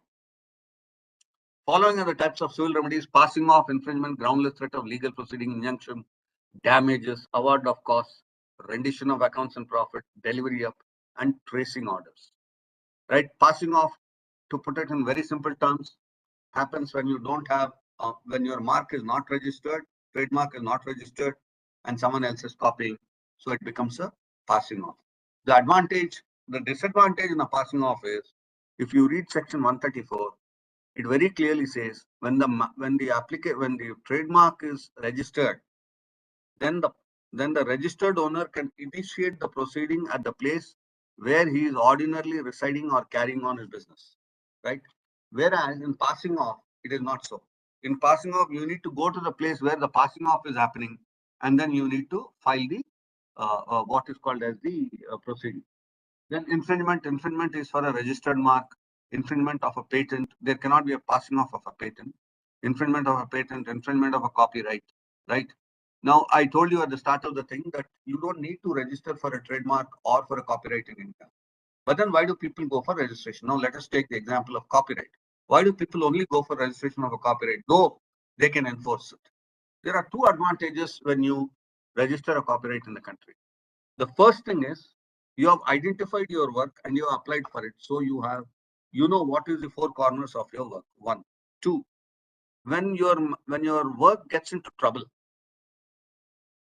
[SPEAKER 5] following are the types of civil remedies: passing off infringement, groundless threat of legal proceeding, injunction, damages, award of costs, rendition of accounts and profit, delivery up, and tracing orders. Right? Passing off, to put it in very simple terms, happens when you don't have, when your mark is not registered, trademark is not registered, and someone else is copying. So it becomes a passing off. The disadvantage in a passing off is, if you read section 134, it very clearly says when the trademark is registered, then the registered owner can initiate the proceeding at the place where he is ordinarily residing or carrying on his business, right? Whereas in passing off, it is not so. In passing off, you need to go to the place where the passing off is happening, and then you need to file the what is called as the proceeding. Then infringement is for a registered mark, infringement of a patent. There cannot be a passing off of a patent, infringement of a patent, infringement of a copyright, right? Now, I told you at the start of the thing that you don't need to register for a trademark or for a copyright in India. But then why do people go for registration? Now, let us take the example of copyright. Why do people only go for registration of a copyright, though they can enforce it? There are two advantages when you register a copyright in the country. The first thing is you have identified your work and you have applied for it. So you know what is the four corners of your work. One. Two, when your work gets into trouble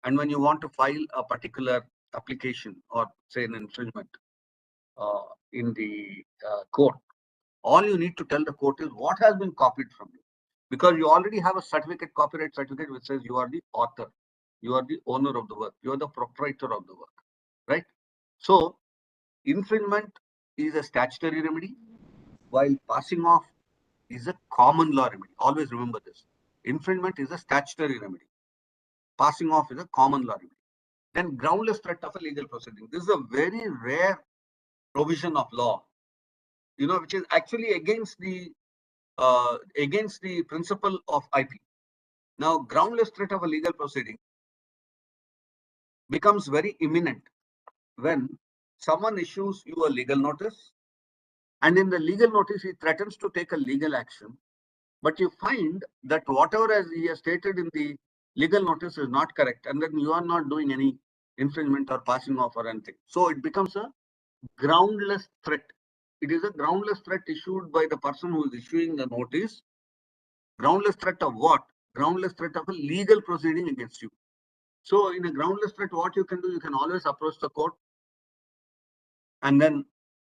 [SPEAKER 5] and when you want to file a particular application or say an infringement in the court, all you need to tell the court is what has been copied from you, because you already have a certificate, copyright certificate, which says you are the author, you are the owner of the work, you are the proprietor of the work, right? So infringement is a statutory remedy, while passing off is a common law remedy. Always remember this. Infringement is a statutory remedy. Passing off is a common law remedy. Then groundless threat of a legal proceeding. This is a very rare provision of law, which is actually against the principle of IP. Now, groundless threat of a legal proceeding becomes very imminent when someone issues you a legal notice, and in the legal notice, he threatens to take a legal action. But you find that whatever as he has stated in the legal notice is not correct, and then you are not doing any infringement or passing off or anything. So it becomes a groundless threat. It is a groundless threat issued by the person who is issuing the notice. Groundless threat of what? Groundless threat of a legal proceeding against you. So in a groundless threat, what you can do, you can always approach the court, and then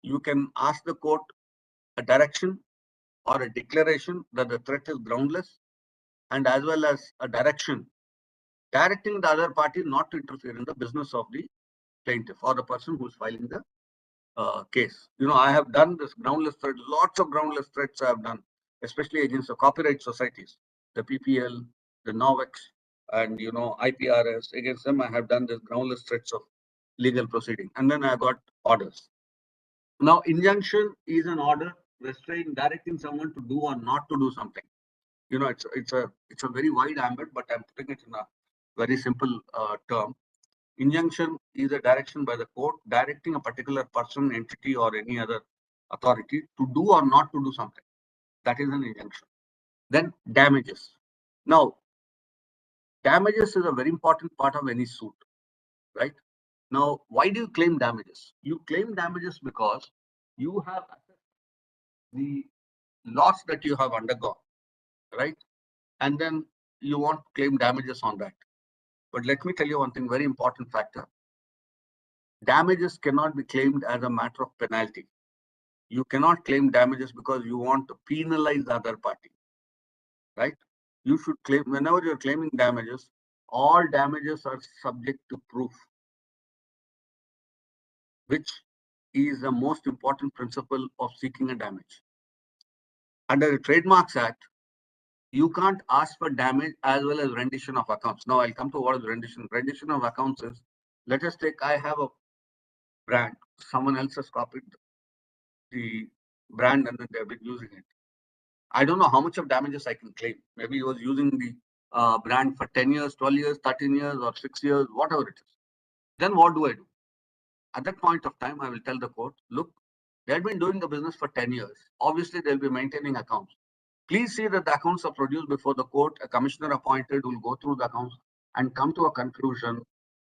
[SPEAKER 5] you can ask the court a direction or a declaration that the threat is groundless, and as well as a direction directing the other party not to interfere in the business of the plaintiff or the person who is filing the case. I have done this groundless threat, lots of groundless threats I have done, especially against the copyright societies, the PPL, the NOVEX, and IPRS. Against them, I have done this groundless threats of legal proceeding, and then I got orders. Now, injunction is an order restraining, directing someone to do or not to do something. It's a very wide ambit, but I'm putting it in a very simple term. Injunction is a direction by the court directing a particular person, entity, or any other authority to do or not to do something. That is an injunction. Then damages. Now, damages is a very important part of any suit, right? Now, why do you claim damages? You claim damages because you have the loss that you have undergone, right? And then you want to claim damages on that. But let me tell you one thing, very important factor. Damages cannot be claimed as a matter of penalty. You cannot claim damages because you want to penalize the other party, right? You should claim, whenever you're claiming damages, all damages are subject to proof, which is the most important principle of seeking a damage. Under the Trademarks Act, you can't ask for damage as well as rendition of accounts. Now I'll come to what is rendition. Rendition of accounts is, let us take, I have a brand, someone else has copied the brand and then they've been using it. I don't know how much of damages I can claim. Maybe he was using the brand for 10 years, 12 years, 13 years, or 6 years, whatever it is. Then what do I do? At that point of time, I will tell the court, look, they have been doing the business for 10 years. Obviously, they'll be maintaining accounts. Please see that the accounts are produced before the court. A commissioner appointed will go through the accounts and come to a conclusion.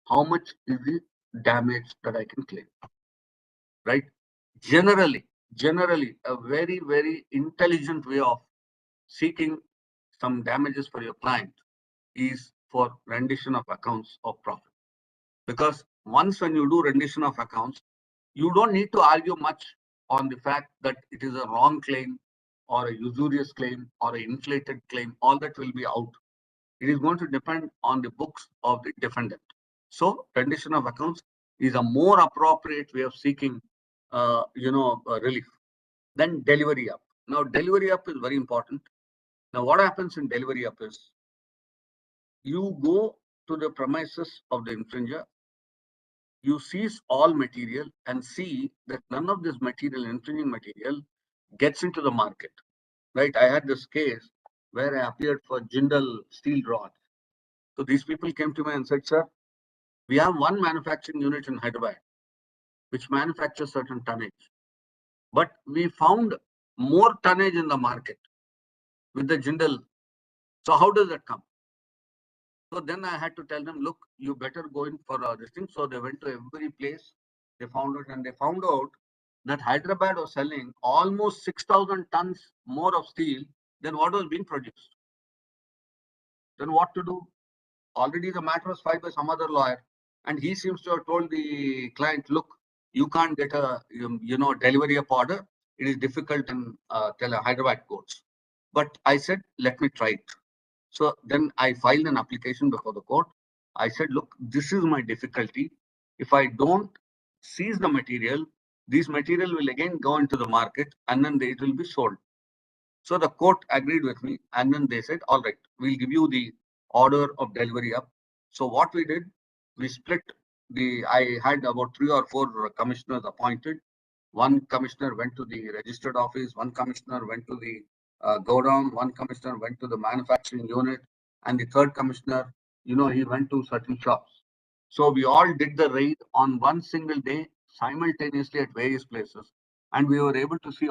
[SPEAKER 5] How much is the damage that I can claim? Right? Generally, a very, very intelligent way of seeking some damages for your client is for rendition of accounts of profit. Because once when you do rendition of accounts, you don't need to argue much on the fact that it is a wrong claim or a usurious claim or an inflated claim. All that will be out. It is going to depend on the books of the defendant. So rendition of accounts is a more appropriate way of seeking, relief. Then delivery up. Now, delivery up is very important. Now, what happens in delivery up is you go to the premises of the infringer, you seize all material and see that none of this material, infringing material, gets into the market. Right? I had this case where I appeared for Jindal steel rod. So these people came to me and said, sir, we have one manufacturing unit in Hyderabad which manufactures certain tonnage, but we found more tonnage in the market with the Jindal. So how does that come? So then I had to tell them, look, you better go in for this thing. So they went to every place, they found it, and they found out that Hyderabad was selling almost 6,000 tons more of steel than what was being produced. Then what to do? Already the matter was filed by some other lawyer, and he seems to have told the client, look, you can't get a delivery of order. It is difficult in Hyderabad courts. But I said, let me try it. So then I filed an application before the court. I said, look, this is my difficulty. If I don't seize the material, this material will again go into the market and then it will be sold. So the court agreed with me, and then they said, all right, we'll give you the order of delivery up. So what we did, we split I had about 3 or 4 commissioners appointed. One commissioner went to the registered office, one commissioner went to the godown, one commissioner went to the manufacturing unit, and the third commissioner, he went to certain shops. So we all did the raid on one single day simultaneously at various places, and we were able to see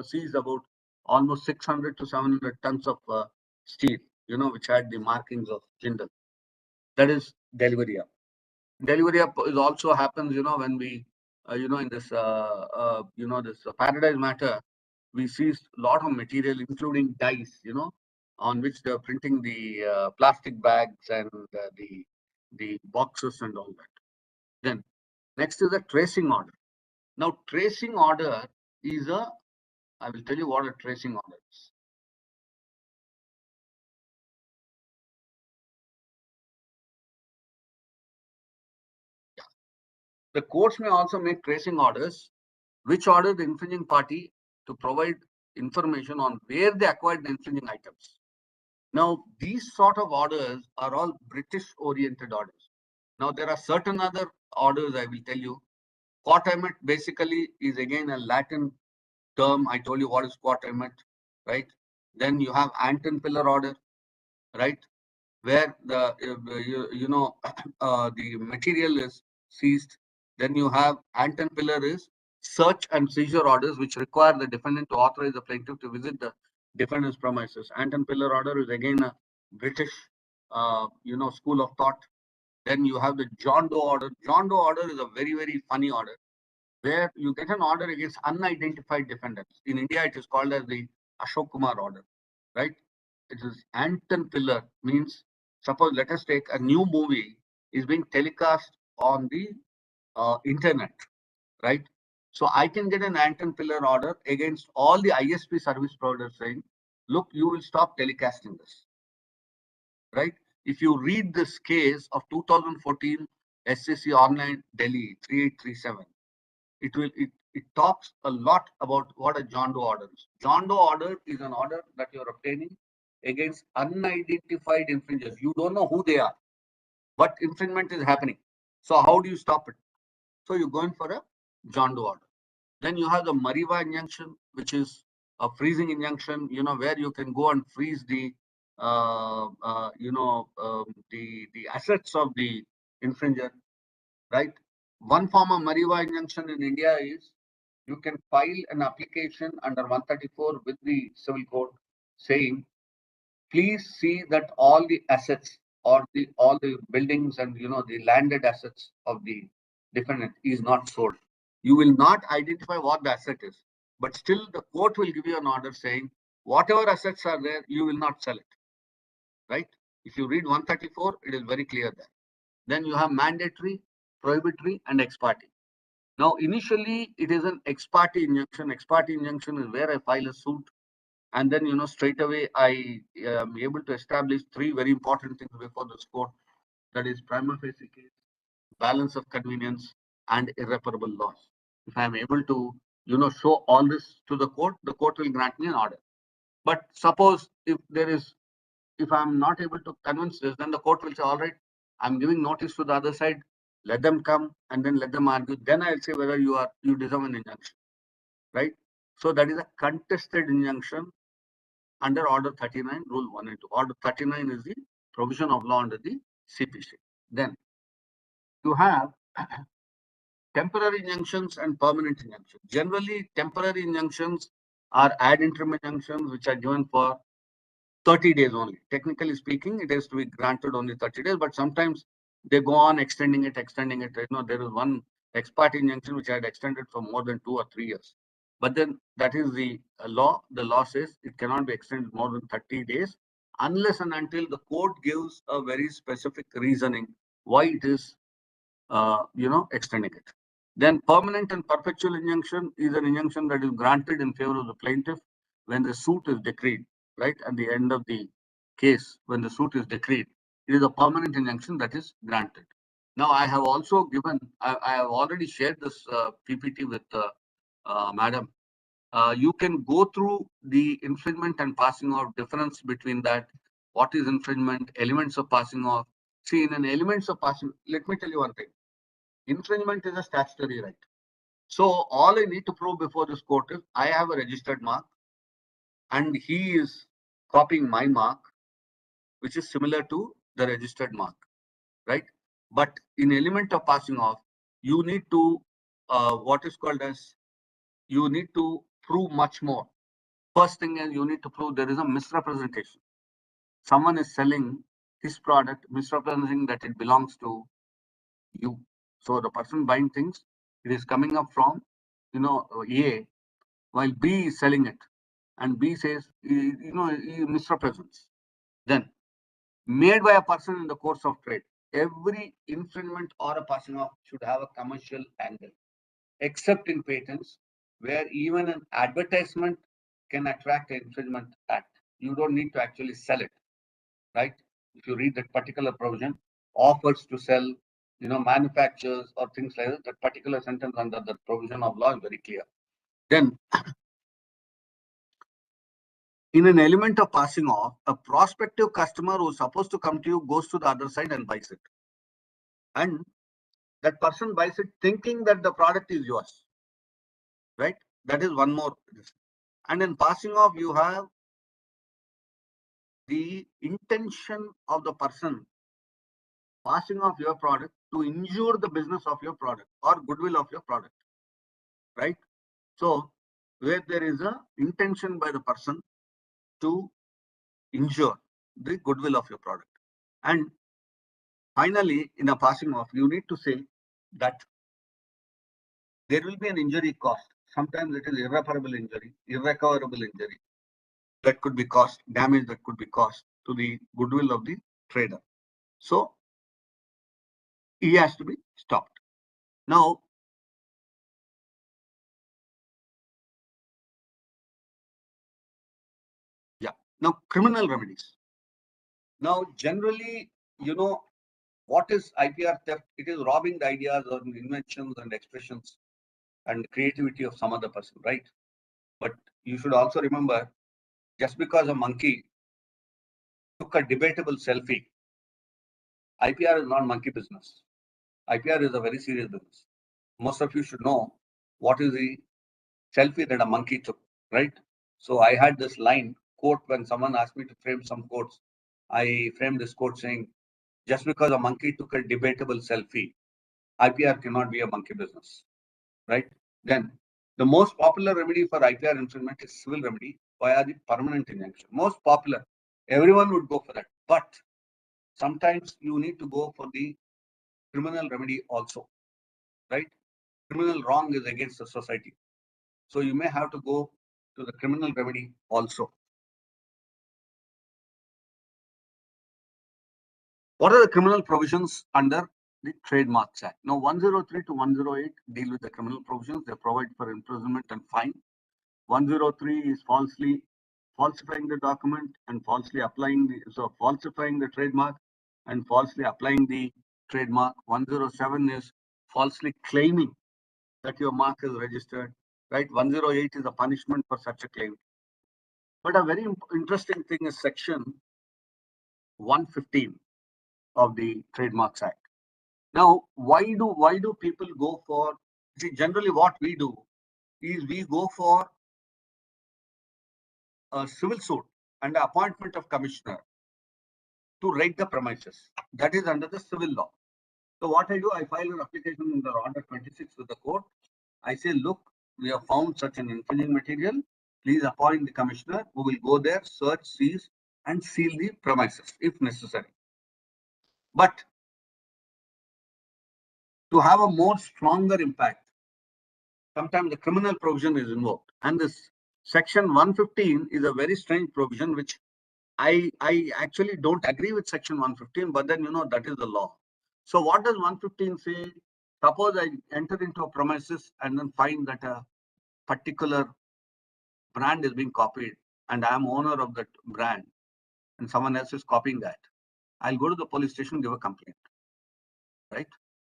[SPEAKER 5] seize about almost 600 to 700 tons of steel, which had the markings of Jindal. That is delivery up. Delivery up is also happens, when we, in this, this Paradise matter, we seized a lot of material, including dies, on which they're printing the plastic bags and the boxes and all that. Then next is a tracing order. Now, tracing order is I will tell you what a tracing order is. The courts may also make tracing orders, which order the infringing party to provide information on where they acquired the infringing items. Now, these sort of orders are all British-oriented orders. Now, there are certain other orders I will tell you. Quaterment basically is again a Latin term. I told you what is quaterment, right? Then you have Anton pillar order, right? Where the the material is seized. Then you have Anton pillar is search and seizure orders, which require the defendant to authorize the plaintiff to visit the defendant's premises. Anton pillar order is again a British, school of thought. Then you have the John Doe order. John Doe order is a very, very funny order where you get an order against unidentified defendants. In India, it is called as the Ashok Kumar order, right? It is Anton pillar, means suppose let us take a new movie is being telecast on the internet, right? So I can get an Anton pillar order against all the ISP service providers saying, look, you will stop telecasting this, right? If you read this case of 2014 SCC Online Delhi 3837, it talks a lot about what a John Doe order is. John Doe order is an order that you're obtaining against unidentified infringers. You don't know who they are, but infringement is happening. So how do you stop it? So you're going for a John Doe order. Then you have the Mariva injunction, which is a freezing injunction, where you can go and freeze the the assets of the infringer, right? One form of Mariva injunction in India is you can file an application under 134 with the civil code saying, please see that all the assets or all the buildings and the landed assets of the defendant is not sold. You will not identify what the asset is, but still the court will give you an order saying whatever assets are there, you will not sell it, right? If you read 134, it is very clear there. Then you have mandatory, prohibitory, and ex parte. Now, initially, it is an ex parte injunction. Ex parte injunction is where I file a suit, and then straight away I am able to establish 3 very important things before this court. That is prima facie case, balance of convenience, and irreparable loss. If I am able to, show all this to the court will grant me an order. But suppose if I'm not able to convince this, then the court will say, all right, I'm giving notice to the other side, let them come and then let them argue. Then I'll say whether you deserve an injunction, right? So that is a contested injunction under Order 39, Rule 1 and 2. Order 39 is the provision of law under the CPC. Then you have temporary injunctions and permanent injunctions. Generally, temporary injunctions are ad interim injunctions which are given for 30 days only. Technically speaking, it has to be granted only 30 days, but sometimes they go on extending it. There is one ex parte injunction which I had extended for more than 2 or 3 years. But then that is the law. The law says it cannot be extended more than 30 days unless and until the court gives a very specific reasoning why it is, extending it. Then permanent and perpetual injunction is an injunction that is granted in favor of the plaintiff when the suit is decreed, right? At the end of the case, when the suit is decreed, it is a permanent injunction that is granted. Now, I have also given, I have already shared this PPT with Madam. You can go through the infringement and passing off difference between that. What is infringement? Elements of passing off. See, in an elements of passing, let me tell you one thing. Infringement is a statutory right. So all I need to prove before this court is I have a registered mark and he is copying my mark, which is similar to the registered mark, right? But in element of passing off, you need to, what is called as, you need to prove much more. First thing is you need to prove there is a misrepresentation. Someone is selling his product, misrepresenting that it belongs to you. So the person buying things, it is coming up from, A, while B is selling it. And B says, he misrepresents. Then, made by a person in the course of trade, every infringement or a passing off should have a commercial angle, except in patents, where even an advertisement can attract an infringement act. You don't need to actually sell it, right? If you read that particular provision, offers to sell, manufactures or things like that, that particular sentence under the provision of law is very clear. Then, in an element of passing off, a prospective customer who's supposed to come to you goes to the other side and buys it. And that person buys it thinking that the product is yours, right? That is one more. And in passing off, you have the intention of the person passing off your product to injure the business of your product or goodwill of your product, right? So where there is a intention by the person to injure the goodwill of your product. And finally, in a passing off, you need to say that there will be an injury cost. Sometimes it is irreparable injury, irrecoverable injury that could be caused, damage that could be caused to the goodwill of the trader. So he has to be stopped. Now, now criminal remedies. Now, generally, what is IPR theft? It is robbing the ideas or inventions and expressions and creativity of some other person, right? But you should also remember, just because a monkey took a debatable selfie, IPR is not monkey business. IPR is a very serious business. Most of you should know what is the selfie that a monkey took, right? So I had this line quote when someone asked me to frame some quotes. I framed this quote saying, just because a monkey took a debatable selfie, IPR cannot be a monkey business, right? Then the most popular remedy for IPR infringement is civil remedy via the permanent injunction. Most popular, everyone would go for that. But sometimes you need to go for the criminal remedy also, right? Criminal wrong is against the society. So you may have to go to the criminal remedy also. What are the criminal provisions under the Trademarks Act? Now, 103 to 108 deal with the criminal provisions. They provide for imprisonment and fine. 103 is falsifying the document and falsifying the trademark and falsely applying the trademark. 107 is falsely claiming that your mark is registered, right? 108 is a punishment for such a claim. But a very interesting thing is section 115 of the Trademarks Act. Now, why do people go for? See, generally what we do is we go for a civil suit and the appointment of commissioner to rate the premises. That is under the civil law. So what I do, I file an application in the order 26 with the court. I say, look, we have found such an infringing material. Please appoint the commissioner who will go there, search, seize, and seal the premises if necessary. But to have a more stronger impact, sometimes the criminal provision is invoked. And this section 115 is a very strange provision, which I actually don't agree with section 115, but then, that is the law. So what does 115 say? Suppose I enter into a premises and then find that a particular brand is being copied and I am owner of that brand and someone else is copying that. I'll go to the police station, give a complaint, right?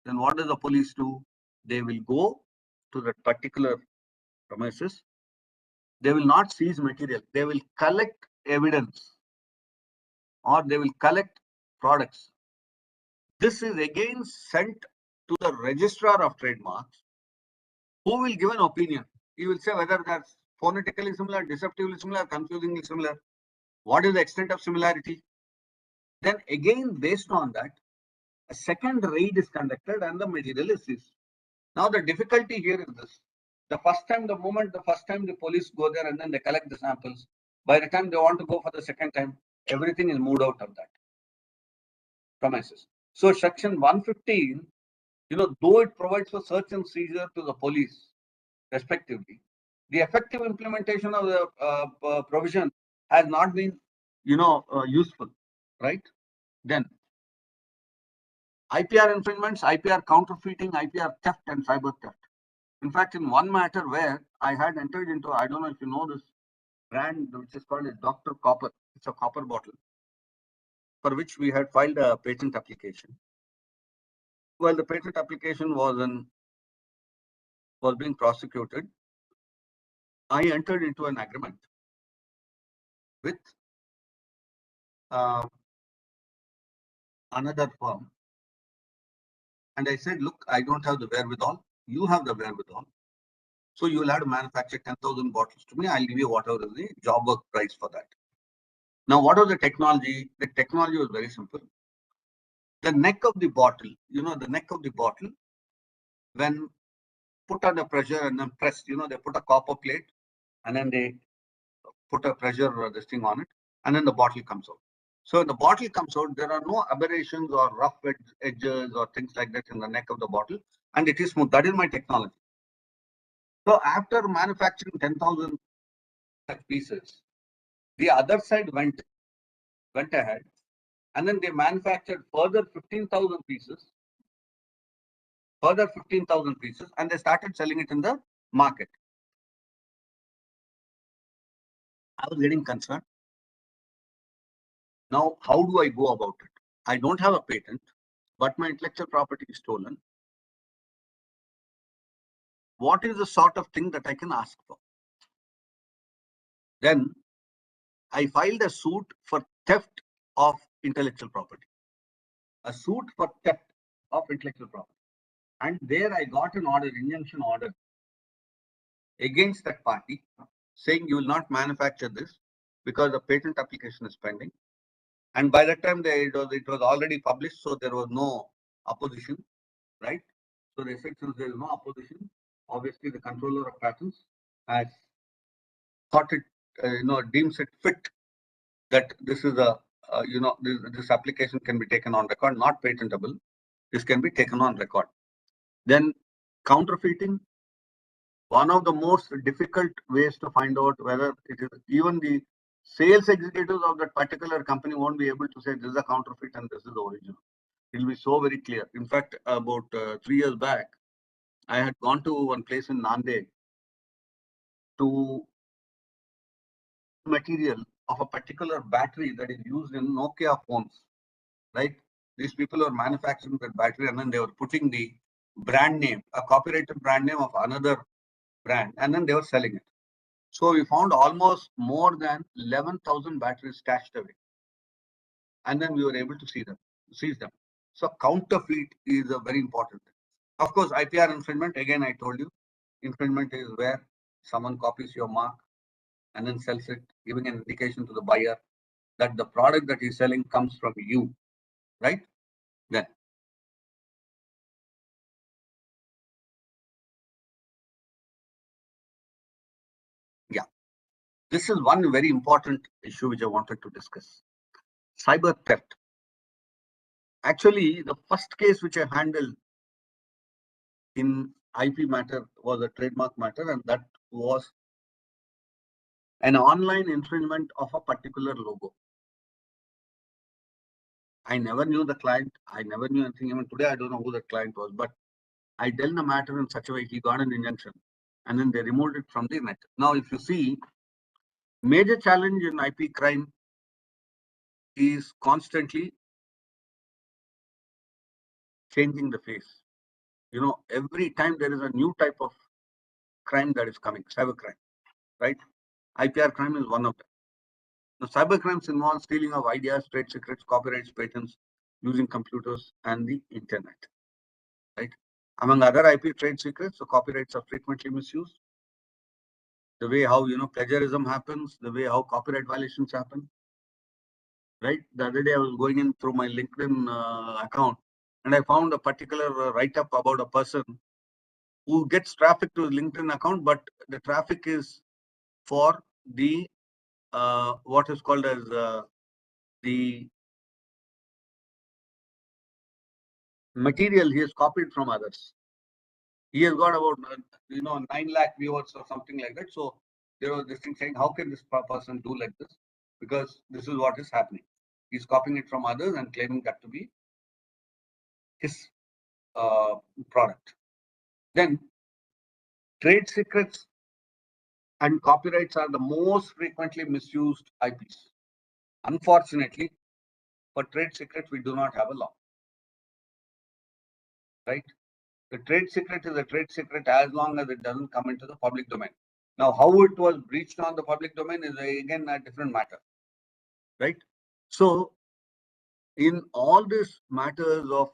[SPEAKER 5] Then what does the police do? They will go to that particular premises. They will not seize material. They will collect evidence or they will collect products. This is again sent to the registrar of trademarks, who will give an opinion. He will say whether that's phonetically similar, deceptively similar, confusingly similar. What is the extent of similarity? Then again, based on that, a second raid is conducted and the material is seized. Now the difficulty here is this. The first time the police go there and then they collect the samples, by the time they want to go for the second time, everything is moved out of that premises. So section 115, though it provides for search and seizure to the police, respectively, the effective implementation of the provision has not been, useful, right? Then IPR infringements, IPR counterfeiting, IPR theft, and cyber theft. In fact, in one matter where I had entered into, I don't know if you know this brand, which is called Dr. Copper. It's a copper bottle for which we had filed a patent application. While the patent application was being prosecuted, I entered into an agreement with another firm. And I said, look, I don't have the wherewithal. You have the wherewithal. So you will have to manufacture 10,000 bottles to me. I'll give you whatever is the job work price for that. Now, what was the technology? The technology was very simple. The neck of the bottle, when put under pressure and then pressed, they put a copper plate and then they put a pressure this thing on it, and then the bottle comes out. So when the bottle comes out, there are no aberrations or rough edges or things like that in the neck of the bottle, and it is smooth. That is my technology. So after manufacturing 10,000 such pieces, the other side went ahead, and then they manufactured further 15,000 pieces, and they started selling it in the market. I was getting concerned. Now, how do I go about it? I don't have a patent, but my intellectual property is stolen. What is the sort of thing that I can ask for? Then I filed a suit for theft of intellectual property. A suit for theft of intellectual property. And there I got an order, injunction order against that party, saying you will not manufacture this because the patent application is pending. And by that time it was already published, so there was no opposition, right? So they said since there is no opposition, obviously the controller of patents has thought it, deems it fit that this is this application can be taken on record, not patentable. This can be taken on record. Then counterfeiting, one of the most difficult ways to find out whether it is, even the sales executives of that particular company won't be able to say this is a counterfeit and this is the original. It will be so very clear. In fact, about 3 years back, I had gone to one place in Nanded to material of a particular battery that is used in Nokia phones, right? these people are manufacturing that battery and then they were putting the brand name, a copyrighted brand name of another brand, and then they were selling it. So we found almost more than 11,000 batteries stashed away. And then we were able to seize them. So counterfeit is a very important thing. Of course, IPR infringement, again, I told you, infringement is where someone copies your mark and then sells it, giving an indication to the buyer that the product that he's selling comes from you, right? Then yeah, this is one very important issue which I wanted to discuss. Cyber theft. Actually, the first case which I handled in IP matter was a trademark matter, and that was an online infringement of a particular logo. I never knew the client. I never knew anything. Even today, I don't know who the client was, but I dealt the matter in such a way he got an injunction and then they removed it from the net. Now, if you see, major challenge in IP crime is constantly changing the face. You know, every time there is a new type of crime that is coming, cyber crime, right? IPR crime is one of them. Now, cyber crimes involve stealing of ideas, trade secrets, copyrights, patents, using computers and the internet, right? Among other IP trade secrets, the copyrights are frequently misused. The way how, you know, plagiarism happens, the way how copyright violations happen, right? The other day I was going in through my LinkedIn account and I found a particular write-up about a person who gets traffic to his LinkedIn account, but the traffic is for the what is called as the material he has copied from others. He has got about 9 lakh viewers or something like that. So there was this thing saying, how can this person do like this? Because this is what is happening. He's copying it from others and claiming that to be his product. Then trade secrets and copyrights are the most frequently misused IPs. Unfortunately, for trade secrets, we do not have a law, right? The trade secret is a trade secret as long as it doesn't come into the public domain. Now, how it was breached on the public domain is again a different matter, right? So, in all these matters of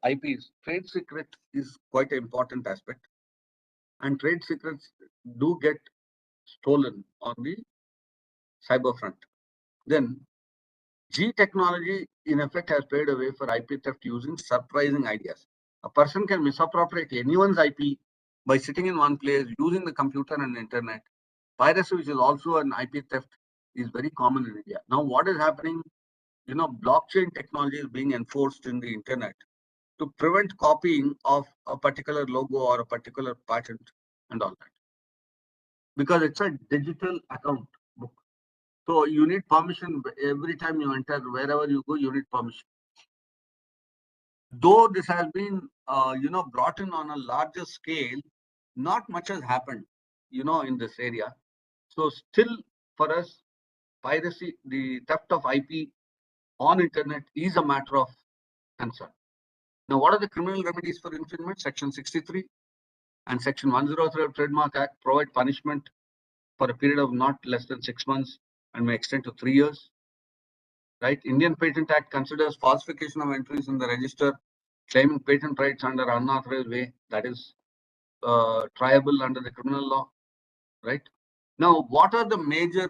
[SPEAKER 5] IPs, trade secret is quite an important aspect, and trade secrets do get stolen on the cyber front. Then G technology in effect has paved a way for IP theft using surprising ideas. A person can misappropriate anyone's IP by sitting in one place using the computer and internet. Piracy, which is also an IP theft, is very common in India. Now, what is happening? Blockchain technology is being enforced in the internet to prevent copying of a particular logo or a particular patent and all that. Because it's a digital account book. So you need permission every time you enter, wherever you go, you need permission. Though this has been, brought in on a larger scale, not much has happened, in this area. So still for us, piracy, the theft of IP on internet is a matter of concern. Now, what are the criminal remedies for infringement? Section 63 and Section 103 of Trademark Act provide punishment for a period of not less than 6 months and may extend to 3 years. Right? Indian Patent Act considers falsification of entries in the register, claiming patent rights under unauthorized way, that is triable under the criminal law. Right? Now, what are the major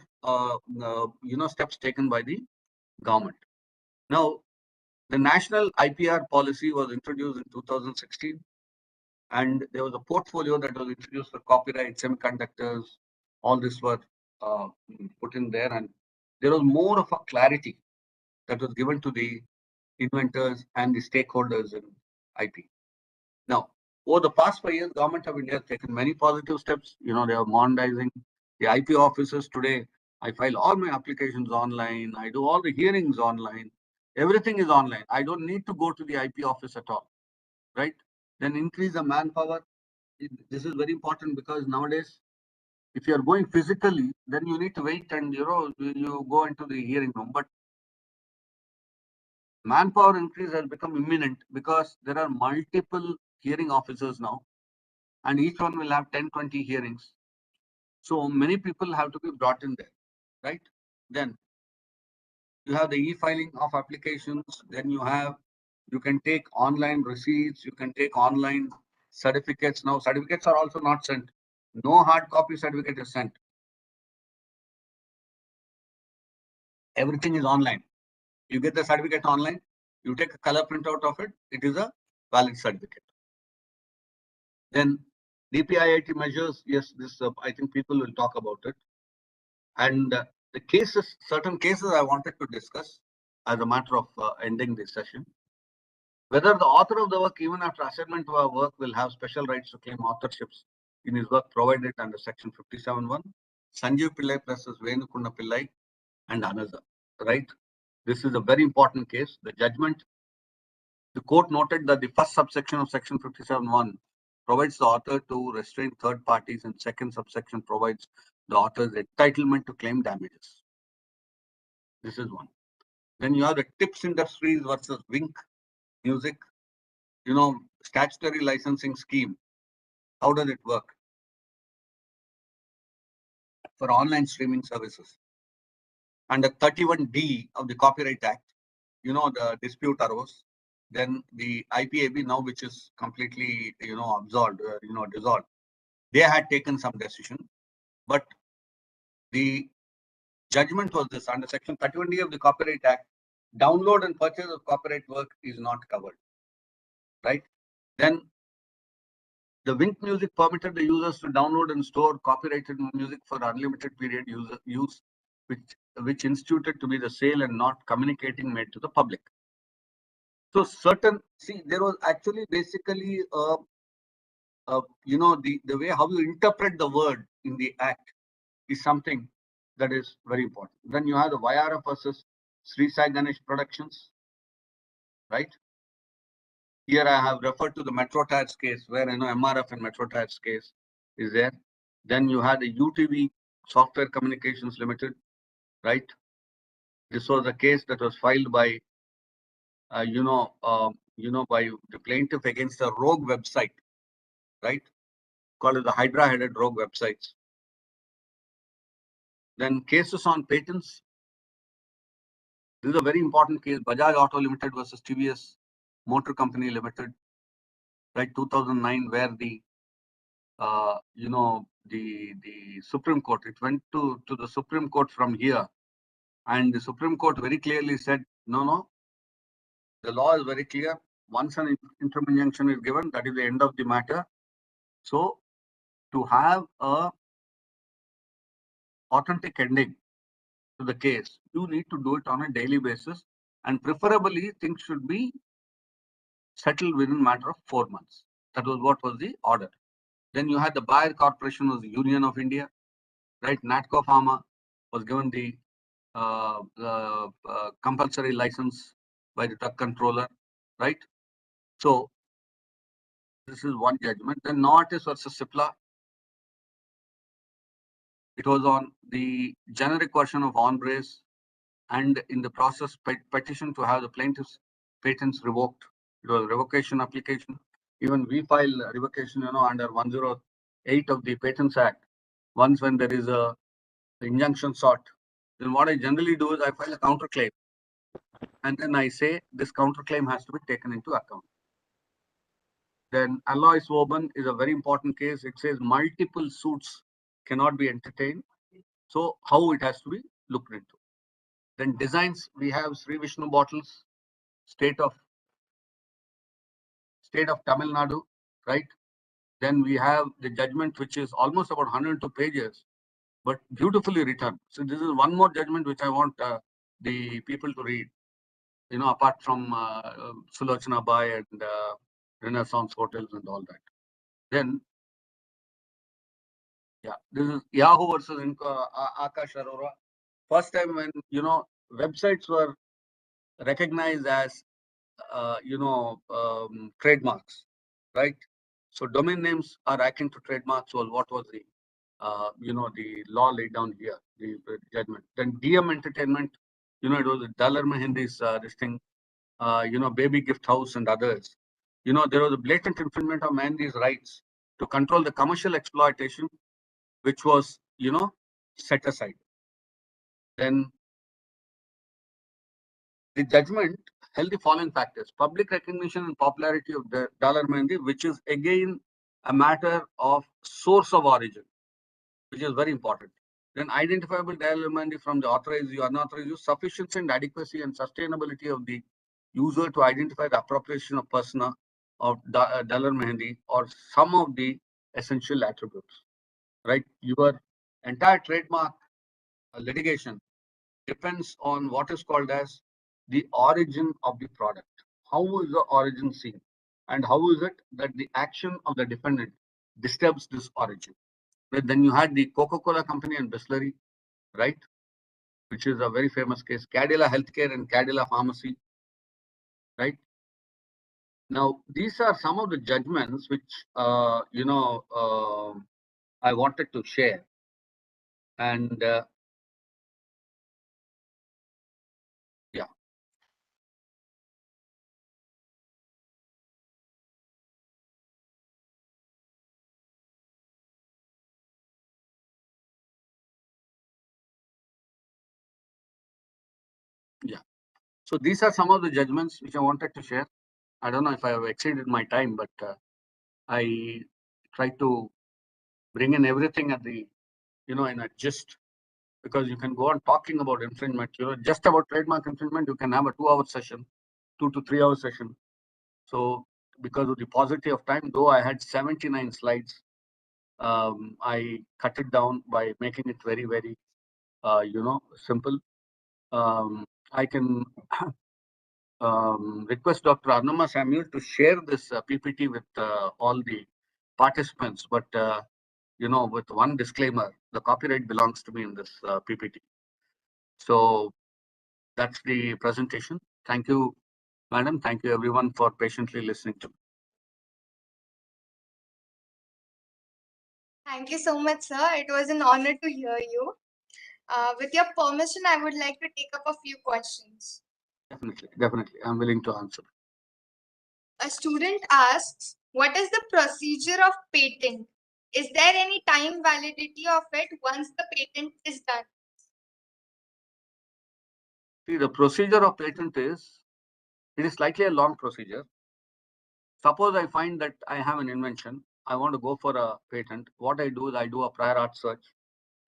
[SPEAKER 5] steps taken by the government? Now, the national IPR policy was introduced in 2016, and there was a portfolio that was introduced for copyright, semiconductors. All this were put in there, and there was more of a clarity that was given to the inventors and the stakeholders in IP. Now, over the past 5 years, Government of India has taken many positive steps. They are modernizing the IP offices today. I file all my applications online. I do all the hearings online. Everything is online. I don't need to go to the IP office at all, right? Then increase the manpower. This is very important because nowadays, if you are going physically, then you need to wait and you go into the hearing room. But Manpower increase has become imminent because there are multiple hearing officers now, and each one will have 10, 20 hearings. So many people have to be brought in there, right? Then you have the e-filing of applications. Then you can take online receipts. You can take online certificates. Now certificates are also not sent. No hard copy certificate is sent. Everything is online. You get the certificate online. You take a color printout of it. It is a valid certificate. Then DPIIT measures. Yes, this I think people will talk about it. And the cases, certain cases I wanted to discuss as a matter of ending this session. Whether the author of the work, even after assignment of our work, will have special rights to claim authorships in his work provided under Section 57.1, Sanjeev Pillai versus Venukunda Pillai and another, right? This is a very important case. The judgment, the court noted that the first subsection of Section 57.1 provides the author to restrain third parties, and second subsection provides the author's entitlement to claim damages. This is one. Then you have the tips industries versus Wink Music. Statutory licensing scheme. How does it work for online streaming services? Under 31D of the Copyright Act, the dispute arose. Then the IPAB now, which is completely, absolved, dissolved. They had taken some decision, but the judgment was this: under Section 31D of the Copyright Act, download and purchase of copyright work is not covered, right? Then the Wink Music permitted the users to download and store copyrighted music for unlimited period use, which instituted to be the sale and not communicating made to the public. So there was actually basically, the way how you interpret the word in the act is something that is very important. Then you have the YRF versus Sri Sai Ganesh Productions, right? Here I have referred to the Metro Tires case, where MRF and Metro Tires case is there. Then you had the UTV Software Communications Limited, right? This was a case that was filed by, by the plaintiff against a rogue website, right? Called it the Hydra-headed rogue websites. Then cases on patents. This is a very important case. Bajaj Auto Limited versus TVS Motor Company Limited, right? 2009, where the Supreme Court, it went to the Supreme Court from here, and the Supreme Court very clearly said, no, the law is very clear. Once an interim injunction is given, that is the end of the matter. So to have a authentic ending to the case, you need to do it on a daily basis, and preferably things should be settled within a matter of 4 months. That was what was the order. Then you had the Bayer Corporation was the Union of India, right? Natco Pharma was given the compulsory license by the drug controller, right? So this is one judgment. Then Novartis versus Cipla. It was on the generic version of Onbrace, and in the process petition to have the plaintiff's patents revoked. It was a revocation application. Even we file revocation, under 108 of the Patents Act. Once when there is a injunction sought, then what I generally do is I file a counterclaim, and then I say this counterclaim has to be taken into account. Then Alloys Woban is a very important case. It says multiple suits cannot be entertained. So how it has to be looked into. Then designs, we have Sri Vishnu Bottles, state of Tamil Nadu, right? Then we have the judgment, which is almost about 102 pages, but beautifully written. So this is one more judgment which I want the people to read. Apart from Sulochana Bai and Renaissance Hotels and all that. Then, this is Yahoo versus Akash Arora. First time when, websites were recognized as, trademarks, right? So domain names are akin to trademarks. Was what was the, the law laid down here, the judgment. Then DM Entertainment, it was Dalar Mehendi's this thing. Baby Gift House and others. There was a blatant infringement of Mehendi's rights to control the commercial exploitation, which was, set aside. Then the judgment held the following factors: public recognition and popularity of the dollar Mehendi, which is again a matter of source of origin, which is very important. Then identifiable dollar Mehendi from the authorized use, unauthorized use, sufficiency and adequacy and sustainability of the user to identify the appropriation of persona of dollar Mehendi or some of the essential attributes. Right? Your entire trademark litigation depends on what is called as the origin of the product. How is the origin seen? And how is it that the action of the defendant disturbs this origin? But then you had the Coca-Cola company and Bisleri, right? Which is a very famous case. Cadila Healthcare and Cadila Pharmacy, right? Now, these are some of the judgments which, I wanted to share. And yeah. Yeah. So these are some of the judgments which I wanted to share. I don't know if I have exceeded my time, but I try to bring in everything at the, in a gist, because you can go on talking about infringement, just about trademark infringement, you can have a 2-hour session, 2 to 3 hour session. So because of the paucity of time, though I had 79 slides, I cut it down by making it very, very, simple. I can request Dr. Arnama Samuel to share this PPT with all the participants, but with one disclaimer: the copyright belongs to me in this PPT. So that's the presentation. Thank you, madam. Thank you, everyone, for patiently listening to me.
[SPEAKER 1] Thank you so much, sir. It was an honor to hear you. With your permission, I would like to take up a few questions.
[SPEAKER 5] Definitely, definitely. I'm willing to answer.
[SPEAKER 1] A student asks, what is the procedure of patent? Is there any time validity of it once the patent is done?
[SPEAKER 5] See, the procedure of patent is, it is slightly a long procedure. Suppose I find that I have an invention, I want to go for a patent. What I do is I do a prior art search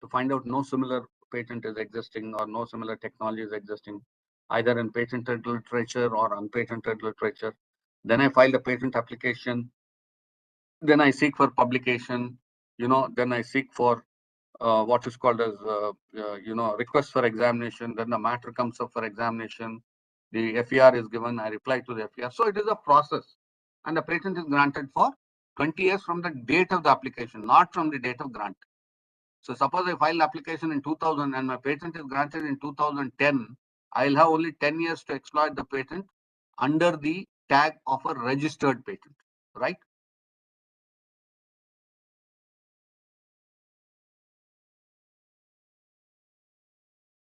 [SPEAKER 5] to find out no similar patent is existing or no similar technology is existing, either in patented literature or unpatented literature. Then I file the patent application. Then I seek for publication. Then I seek for what is called as request for examination. Then the matter comes up for examination. The FER is given. I reply to the FER. So it is a process, and the patent is granted for 20 years from the date of the application, not from the date of grant. So suppose I file application in 2000 and my patent is granted in 2010, I'll have only 10 years to exploit the patent under the tag of a registered patent, right?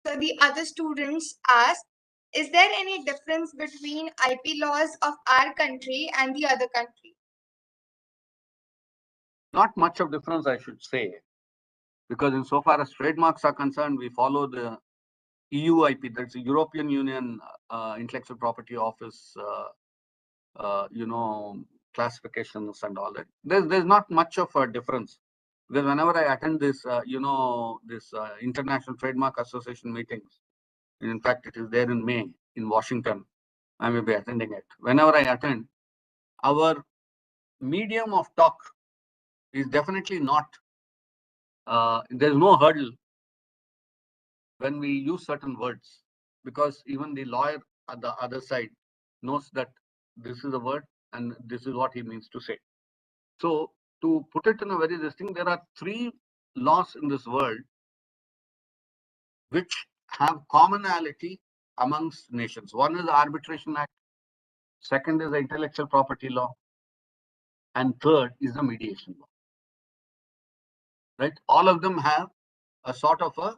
[SPEAKER 1] So the other students ask, is there any difference between IP laws of our country and the other country?
[SPEAKER 5] Not much of difference, I should say, because insofar as trademarks are concerned, we follow the EU IP, that's the European Union Intellectual Property Office, classifications and all that. There's not much of a difference, because whenever I attend this, this International Trademark Association meetings, in fact, it is there in May in Washington, I may be attending it. Whenever I attend, our medium of talk is definitely not, there's no hurdle when we use certain words, because even the lawyer at the other side knows that this is a word and this is what he means to say. So to put it in a very distinct, there are 3 laws in this world which have commonality amongst nations. One is the Arbitration Act, second is the Intellectual Property Law, and third is the Mediation Law. Right? All of them have a sort of a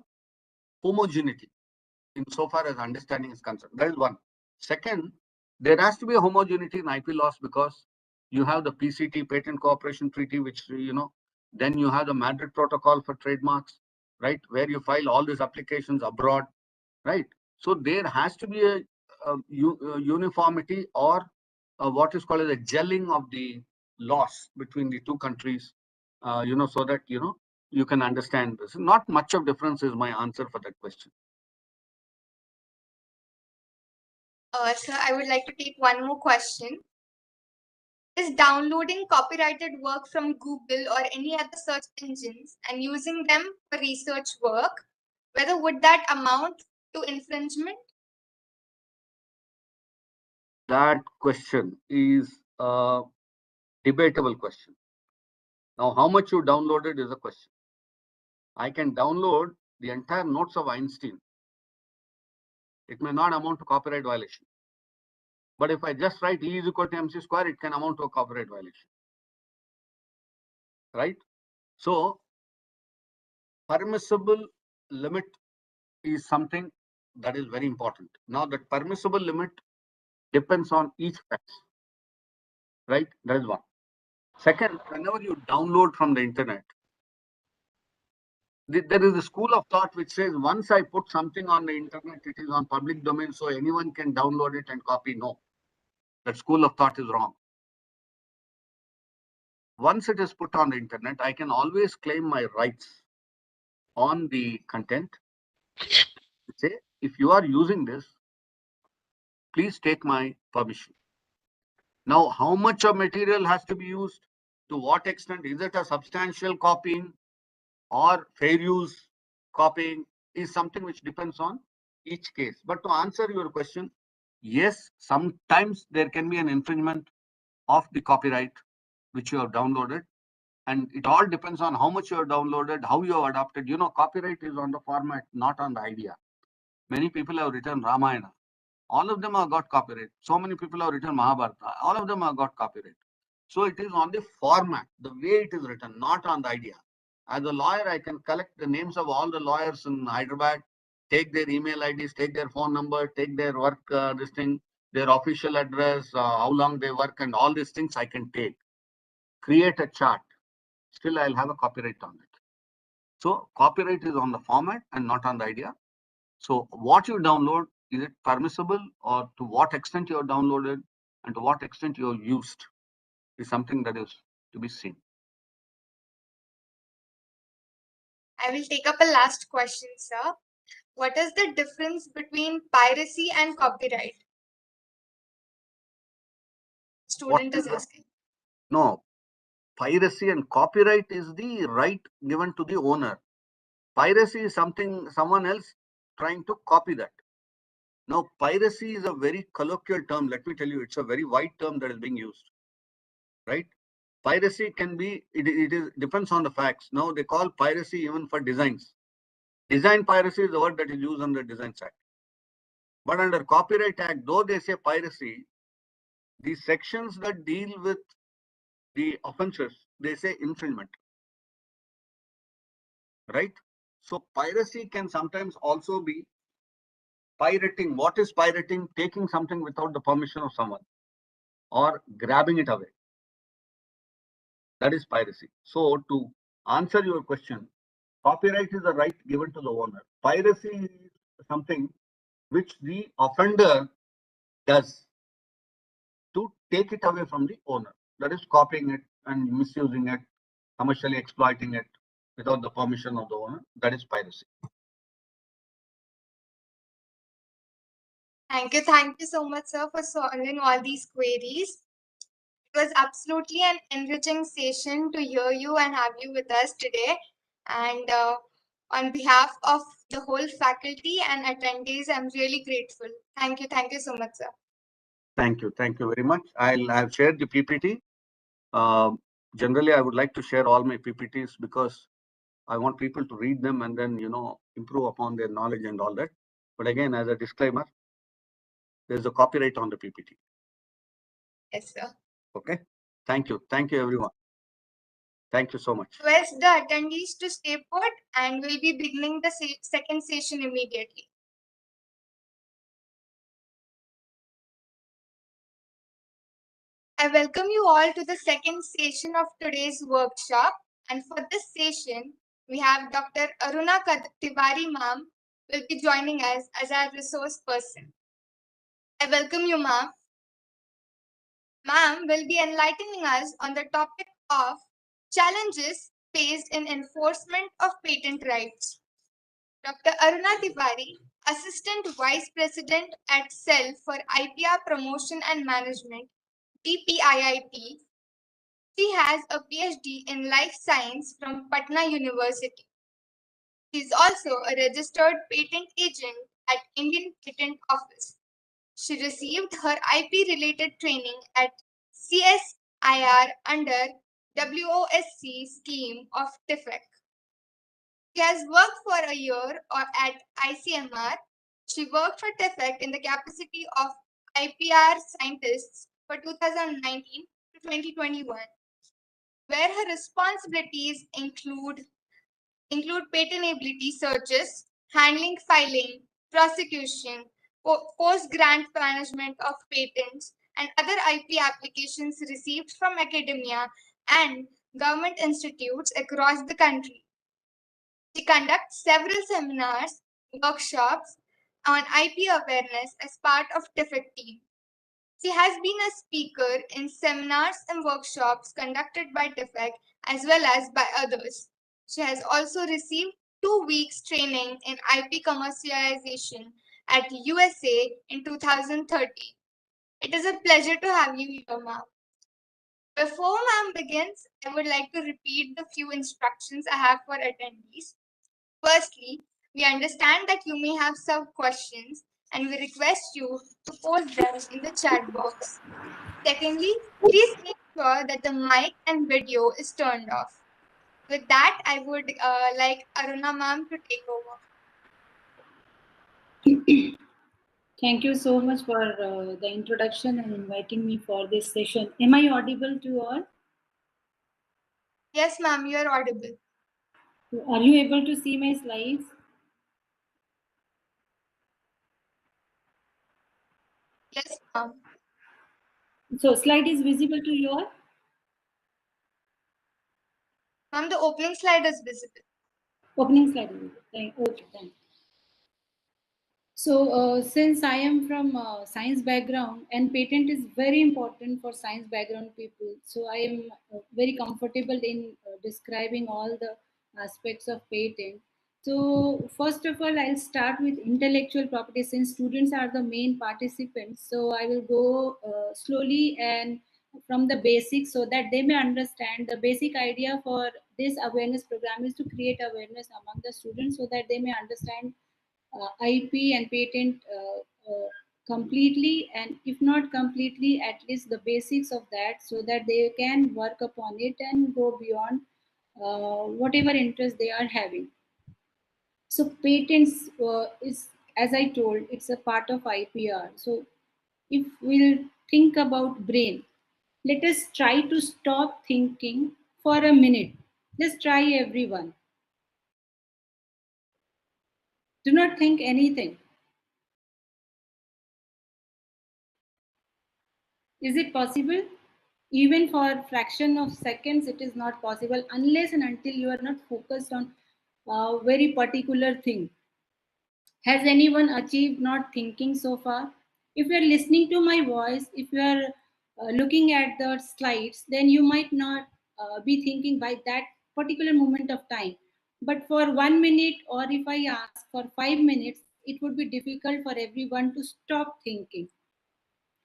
[SPEAKER 5] homogeneity insofar as understanding is concerned. That is one. Second, There has to be a homogeneity in IP laws because you have the PCT, Patent Cooperation Treaty, which, then you have the Madrid Protocol for trademarks, right, where you file all these applications abroad, right? So there has to be a uniformity or what is called as a gelling of the laws between the two countries, so that, you can understand this. Not much of difference is my answer for that question.
[SPEAKER 1] Sir, I would like to take one more question. Is downloading copyrighted work from Google or any other search engines and using them for research work, whether would that amount to infringement?
[SPEAKER 5] That question is a debatable question. Now, how much you downloaded is a question. I can download the entire notes of Einstein. It may not amount to copyright violation. But if I just write E is equal to MC square, it can amount to a copyright violation. Right? So, permissible limit is something that is very important. Now, that permissible limit depends on each fact. Right? That is one. Second, whenever you download from the internet, there is a school of thought which says once I put something on the internet, it is on public domain, so anyone can download it and copy. No, that school of thought is wrong. Once it is put on the internet, I can always claim my rights on the content. Say, if you are using this, please take my permission. Now, how much of material has to be used? To what extent? Is it a substantial copying or fair use copying? Is something which depends on each case. But to answer your question, yes, sometimes there can be an infringement of the copyright which you have downloaded. And it all depends on how much you have downloaded, how you have adopted. Copyright is on the format, not on the idea. Many people have written Ramayana. All of them have got copyright. So many people have written Mahabharata. All of them have got copyright. So it is on the format, the way it is written, not on the idea. As a lawyer, I can collect the names of all the lawyers in Hyderabad, take their email IDs, take their phone number, take their work, their official address, how long they work, and all these things I can take. Create a chart. Still, I'll have a copyright on it. So copyright is on the format and not on the idea. So what you download, is it permissible, or to what extent you have downloaded and to what extent you have used is something that is to be seen.
[SPEAKER 1] I will take up a last question, sir. What is the difference between piracy and copyright? Student is asking.
[SPEAKER 5] No, piracy and copyright is the right given to the owner. Piracy is someone else trying to copy that. Now, piracy is a very colloquial term. Let me tell you, it's a very wide term that is being used. Right? Piracy can be, it depends on the facts. Now, they call piracy even for designs. Design piracy is the word that is used under Designs Act. But under Copyright Act, though they say piracy, the sections that deal with the offenses, they say infringement. Right? So piracy can sometimes also be pirating. What is pirating? Taking something without the permission of someone or grabbing it away. That is piracy. So to answer your question, copyright is a right given to the owner. Piracy is something which the offender does to take it away from the owner. That is copying it and misusing it, commercially exploiting it without the permission of the owner. That is piracy.
[SPEAKER 1] Thank you so much, sir, for solving all these queries. It was absolutely an enriching session to hear you and have you with us today. And on behalf of the whole faculty and attendees, I'm really grateful. Thank you so much, sir.
[SPEAKER 5] Thank you very much. I've shared the PPT. Generally, I would like to share all my PPTs because I want people to read them and then improve upon their knowledge and all that. But again, as a disclaimer, there's a copyright on the PPT.
[SPEAKER 1] Yes, sir.
[SPEAKER 5] Okay. Thank you everyone. Thank you so much.
[SPEAKER 1] Request the attendees to stay put, and we'll be beginning the second session immediately. I welcome you all to the second session of today's workshop. And for this session, we have Dr. Aruna Tiwari ma'am will be joining us as our resource person. I welcome you, ma'am. Ma'am will be enlightening us on the topic of challenges faced in enforcement of patent rights. Dr. Aruna Tiwari, Assistant Vice President at Cell for IPR Promotion and Management, DPIIT. She has a PhD in Life Science from Patna University. She is also a registered patent agent at Indian Patent Office. She received her IP-related training at CSIR under WOSC scheme of TIFEC. She has worked for a year at ICMR. She worked for TIFEC in the capacity of IPR scientists for 2019 to 2021, where her responsibilities include patentability searches, handling filing, prosecution, post-grant management of patents, and other IP applications received from academia and government institutes across the country. She conducts several seminars, workshops on IP awareness as part of TIFIC team. She has been a speaker in seminars and workshops conducted by TIFEC as well as by others. She has also received 2 weeks training in IP commercialization at USA in 2013. It is a pleasure to have you here, ma'am. Before ma'am begins, I would like to repeat the few instructions I have for attendees. Firstly, we understand that you may have some questions and we request you to post them in the chat box. Secondly, please make sure that the mic and video is turned off. With that, I would like Aruna ma'am to take over.
[SPEAKER 6] Thank you so much for the introduction and inviting me for this session. Am I audible to all?
[SPEAKER 1] Yes, ma'am, you are audible.
[SPEAKER 6] Are you able to see my slides?
[SPEAKER 1] Yes, ma'am.
[SPEAKER 6] So slide is visible to you all?
[SPEAKER 1] Ma'am, the opening slide is visible.
[SPEAKER 6] Opening slide is visible. Okay, thanks. So since I am from science background and patent is very important for science background people, so I am very comfortable in describing all the aspects of patent. So first of all, I'll start with intellectual property since students are the main participants. So I will go slowly and from the basics so that they may understand the basic idea for this awareness program is to create awareness among the students so that they may understand IP and patent completely, and if not completely, at least the basics of that, so that they can work upon it and go beyond whatever interest they are having. So patents is, as I told, it's a part of IPR. So if we'll think about brain, let us try to stop thinking for a minute. Just try, everyone. Do not think anything. Is it possible? Even for a fraction of seconds, it is not possible unless and until you are not focused on a very particular thing. Has anyone achieved not thinking so far? If you are listening to my voice, if you are looking at the slides, then you might not be thinking by that particular moment of time. But for 1 minute, or if I ask for 5 minutes, it would be difficult for everyone to stop thinking.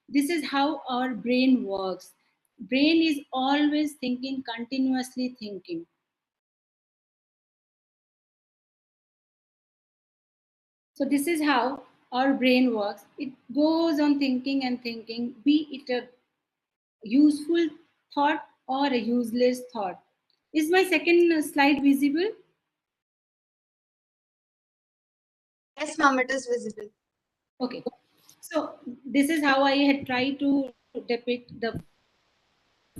[SPEAKER 6] This is how our brain works. Brain is always thinking, continuously thinking. So this is how our brain works. It goes on thinking and thinking, be it a useful thought or a useless thought. Is my second slide visible?
[SPEAKER 1] Yes, ma'am, it is visible.
[SPEAKER 6] Okay. So this is how I had tried to depict the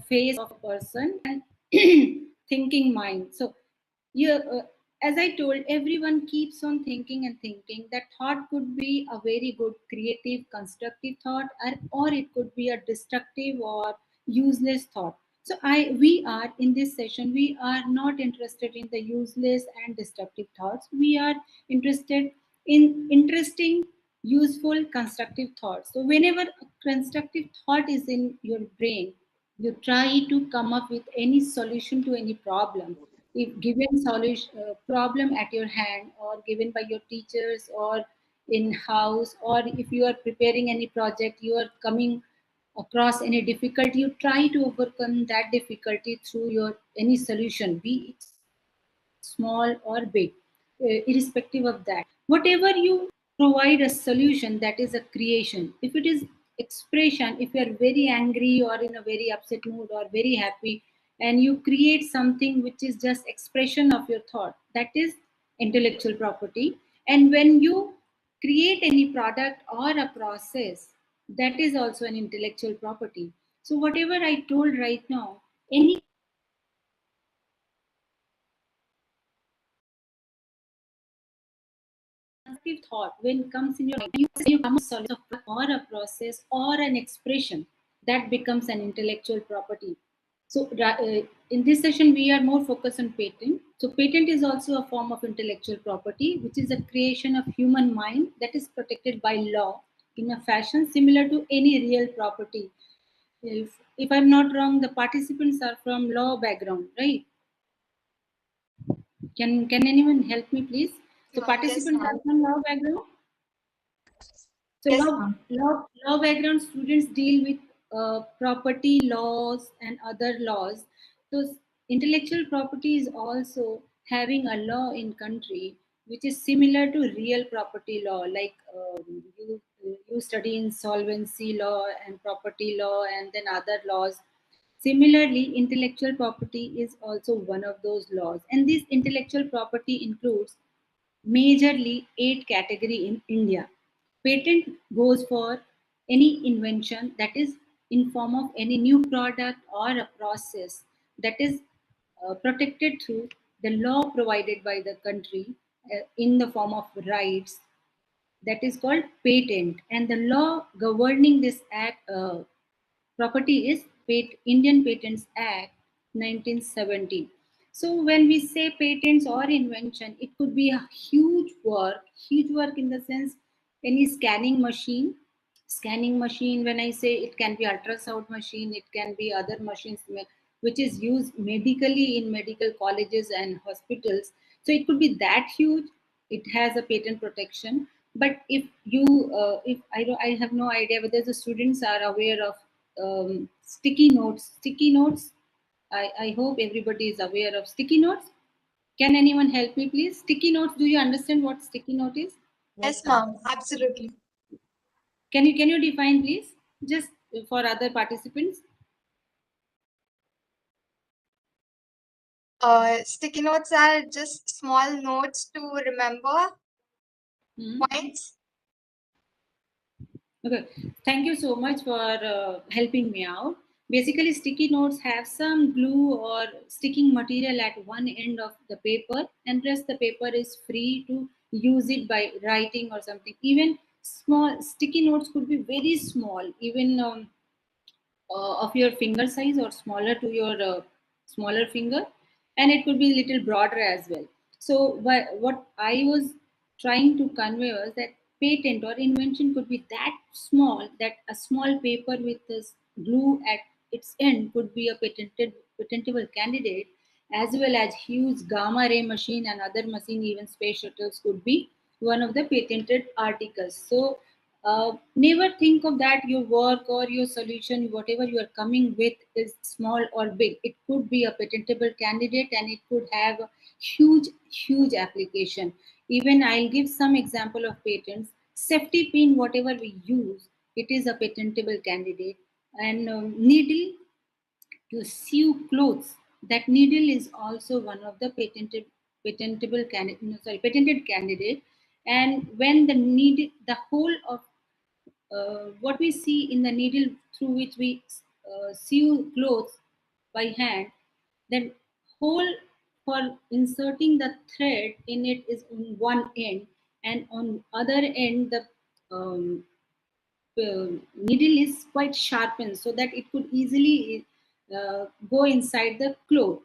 [SPEAKER 6] face of a person and thinking mind. So you, as I told, everyone keeps on thinking and thinking. That thought could be a very good, creative, constructive thought, or it could be a destructive or useless thought. So we are in this session, we are not interested in the useless and destructive thoughts. We are interested in interesting, useful, constructive thoughts. So whenever a constructive thought is in your brain, you try to come up with any solution to any problem. If given solution problem at your hand, or given by your teachers, or in house, or if you are preparing any project, you are coming across any difficulty, you try to overcome that difficulty through your any solution, be it small or big, irrespective of that. Whatever you provide a solution, that is a creation. If it is expression, if you are very angry or in a very upset mood or very happy, and you create something which is just expression of your thought, that is intellectual property. And when you create any product or a process, that is also an intellectual property. So whatever I told right now, any constructive thought, when it comes in your mind, you come a solution or a process or an expression, that becomes an intellectual property. So in this session, we are more focused on patent. So patent is also a form of intellectual property, which is a creation of human mind that is protected by law in a fashion similar to any real property. If I'm not wrong, the participants are from law background, right? Can anyone help me, please? So
[SPEAKER 1] Yes,
[SPEAKER 6] participants
[SPEAKER 1] ma'am.
[SPEAKER 6] are from law background. So
[SPEAKER 1] Yes,
[SPEAKER 6] law background students deal with property laws and other laws. So intellectual property is also having a law in country which is similar to real property law. Like you study insolvency law and property law and then other laws. Similarly, intellectual property is also one of those laws, and this intellectual property includes majorly 8 category in India. Patent goes for any invention that is in form of any new product or a process that is protected through the law provided by the country in the form of rights, that is called patent. And the law governing this act property is Indian Patents Act 1970. So when we say patents or invention, it could be a huge work in the sense any scanning machine. When I say, it can be ultrasound machine, it can be other machines which is used medically in medical colleges and hospitals. So it could be that huge. It has a patent protection. But if you if I have no idea whether the students are aware of sticky notes. Sticky notes, I hope everybody is aware of sticky notes. Can anyone help me, please? Sticky notes, do you understand what sticky note is?
[SPEAKER 1] yes, ma'am. Absolutely.
[SPEAKER 6] Can you define, please? Just for other participants.
[SPEAKER 1] Sticky notes are just small notes to remember
[SPEAKER 6] Hmm.
[SPEAKER 1] points.
[SPEAKER 6] Okay, thank you so much for helping me out. Basically, sticky notes have some glue or sticking material at one end of the paper, and rest the paper is free to use it by writing or something. Even small sticky notes could be very small, even of your finger size or smaller to your smaller finger, and it could be a little broader as well. So what I was trying to convey was that patent or invention could be that small that a small paper with this glue at its end could be a patentable candidate, as well as huge gamma ray machine and other machine, even space shuttles, could be one of the patented articles. So never think of that your work or your solution, whatever you are coming with, is small or big. It could be a patentable candidate and it could have a huge application. Even I'll give some example of patents. Safety pin, whatever we use, it is a patentable candidate. And needle to sew clothes, that needle is also one of the patentable candidate, no, sorry, patented candidate. And when the needle, the whole of what we see in the needle through which we sew clothes by hand, then hole for inserting the thread in it is on one end, and on other end the needle is quite sharpened so that it could easily go inside the cloth.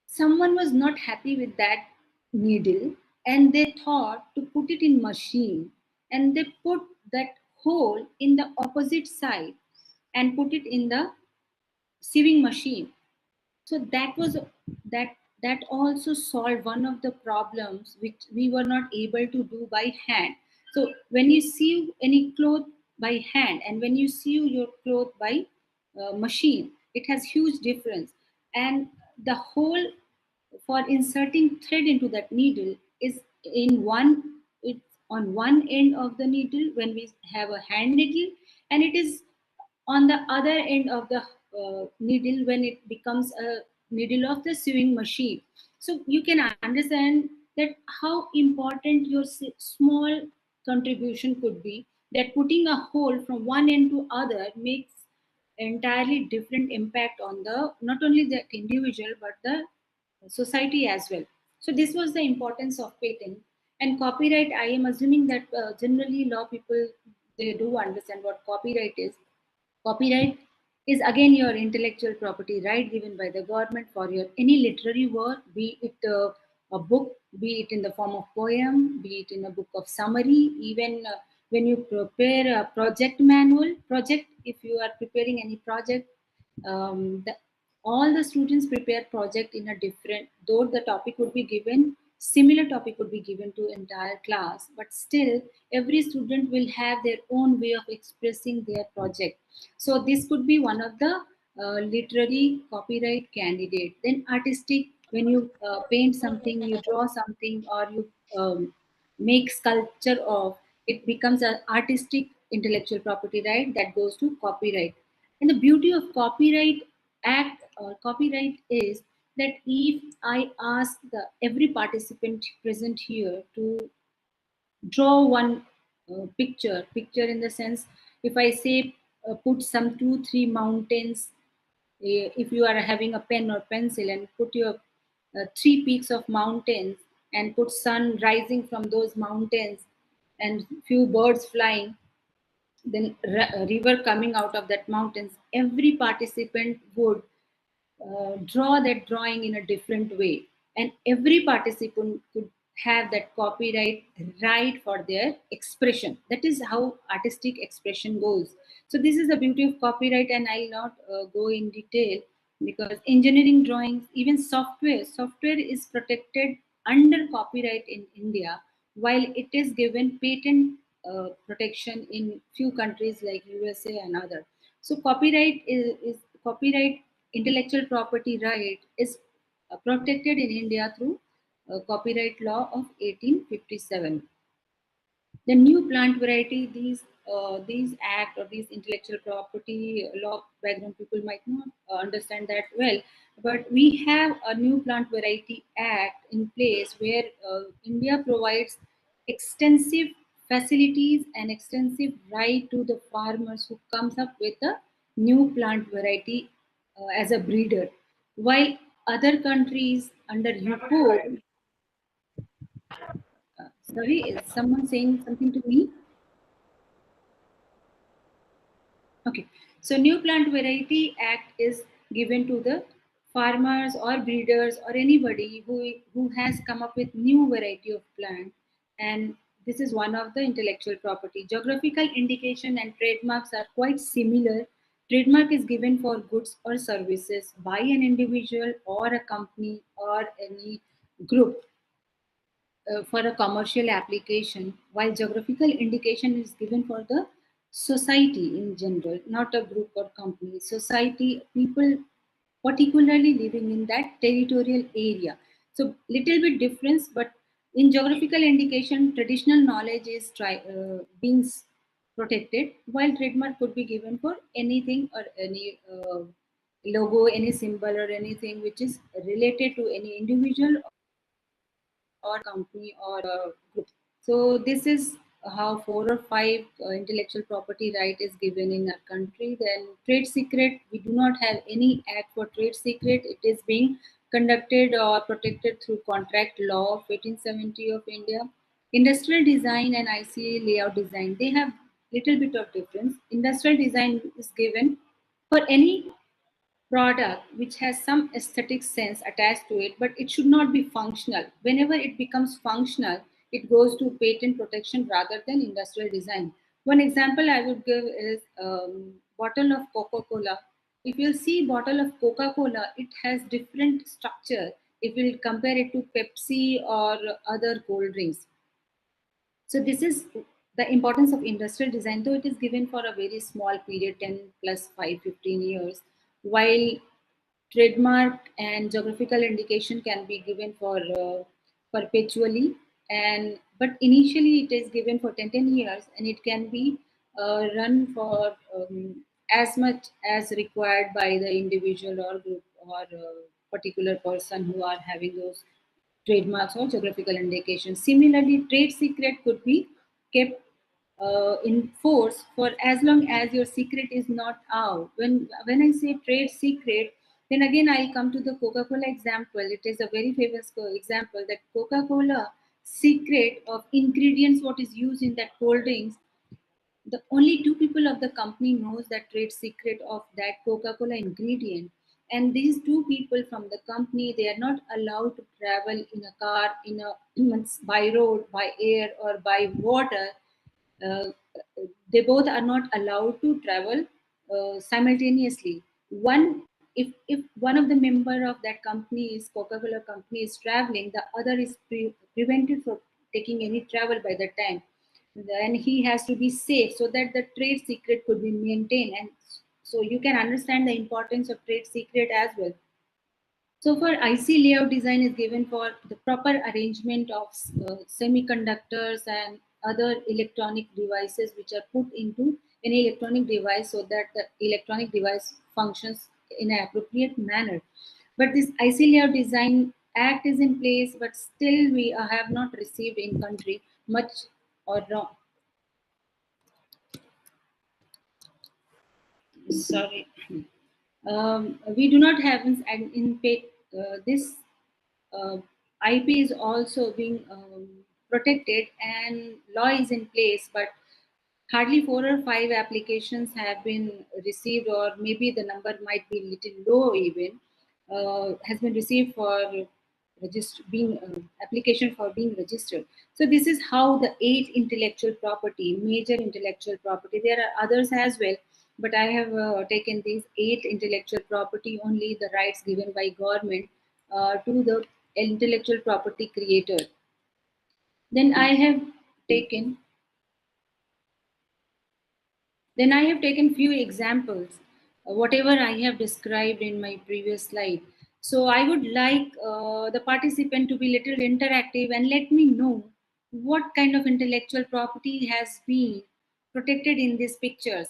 [SPEAKER 6] Someone was not happy with that needle and they thought to put it in machine, and they put that hole in the opposite side and put it in the sewing machine. So that was that also solved one of the problems which we were not able to do by hand. So when you sew any cloth by hand and when you sew your cloth by machine, it has huge difference. And the hole for inserting thread into that needle is it's on one end of the needle when we have a hand needle, and it is on the other end of the needle when it becomes a needle of the sewing machine. So you can understand that how important your small contribution could be, that putting a hole from one end to other makes entirely different impact on the not only the individual but the society as well. So this was the importance of patent and copyright. I am assuming that generally law people, they do understand what copyright is. Copyright is again your intellectual property right given by the government for your any literary work, be it a book, be it in the form of poem, be it in a book of summary, even when you prepare a project manual project, if you are preparing any project, all the students prepare project in a different, though the topic would be given, similar topic would be given to entire class, but still every student will have their own way of expressing their project. So this could be one of the literary copyright candidate. Then artistic, when you paint something, you draw something, or you make sculpture of, it becomes an artistic intellectual property right that goes to copyright. And the beauty of copyright act or copyright is that if I ask the every participant present here to draw one picture in the sense, if I say put some 2-3 mountains, if you are having a pen or pencil and put your 3 peaks of mountains and put sun rising from those mountains and few birds flying, then a river coming out of that mountains, every participant would draw that drawing in a different way, and every participant could have that copyright right for their expression. That is how artistic expression goes. So this is the beauty of copyright, and I'll not go in detail because engineering drawings, even software is protected under copyright in India, while it is given patent protection in few countries like USA and other. So copyright is copyright intellectual property right is protected in India through copyright law of 1857. The new plant variety, these act or these intellectual property law background people might not understand that well, but we have a new plant variety act in place where India provides extensive facilities and extensive right to the farmers who comes up with a new plant variety as a breeder, while other countries under UPO. Sorry, is someone saying something to me? Okay, so new plant variety act is given to the farmers or breeders or anybody who has come up with new variety of plant, and this is one of the intellectual property. Geographical indication and trademarks are quite similar. Trademark is given for goods or services by an individual or a company or any group for a commercial application, while geographical indication is given for the society in general, not a group or company. Society, people particularly living in that territorial area. So little bit difference, but in geographical indication, traditional knowledge is being protected, while trademark could be given for anything or any logo, any symbol or anything which is related to any individual or company or a group. So this is how 4 or 5 intellectual property right is given in our country. Then trade secret, we do not have any act for trade secret. It is being conducted or protected through contract law of 1870 of India. Industrial design and ICA layout design, they have little bit of difference. Industrial design is given for any product which has some aesthetic sense attached to it, but it should not be functional. Whenever it becomes functional, it goes to patent protection rather than industrial design. One example I would give is bottle of Coca-Cola. If you'll see bottle of Coca-Cola, it has different structure if we'll compare it to Pepsi or other cold drinks. So this is the importance of industrial design, though it is given for a very small period, 10 plus 5, 15 years, while trademark and geographical indication can be given for perpetually, and but initially it is given for 10 years, and it can be run for as much as required by the individual or group or particular person who are having those trademarks or geographical indications. Similarly, trade secret could be kept in force for as long as your secret is not out. When I say trade secret, then again I'll come to the Coca-Cola example. It is a very famous example that Coca-Cola secret of ingredients, what is used in that cold drinks, the only two people of the company knows that trade secret of that Coca-Cola ingredient, and these two people from the company, they are not allowed to travel in a car, in a by road, by air, or by water. uh, they both are not allowed to travel simultaneously. One, if one of the member of that company is Coca-Cola company is traveling, the other is prevented from taking any travel by that time. Then he has to be safe so that the trade secret could be maintained, and so you can understand the importance of trade secret as well. So for IC layout design is given for the proper arrangement of semiconductors and other electronic devices which are put into any electronic device so that the electronic device functions in an appropriate manner. But this IC layout design act is in place, but still we have not received in country much or wrong. Sorry. We do not have this uh, IP is also being protected and law is in place, but hardly 4 or 5 applications have been received, or maybe the number might be little low even, has been received for being application for being registered. So this is how the 8 intellectual property, major intellectual property. There are others as well, but I have taken these 8 intellectual property, only the rights given by government to the intellectual property creator. Then I have taken few examples, whatever I have described in my previous slide. So I would like the participant to be little interactive and let me know what kind of intellectual property has been protected in these pictures.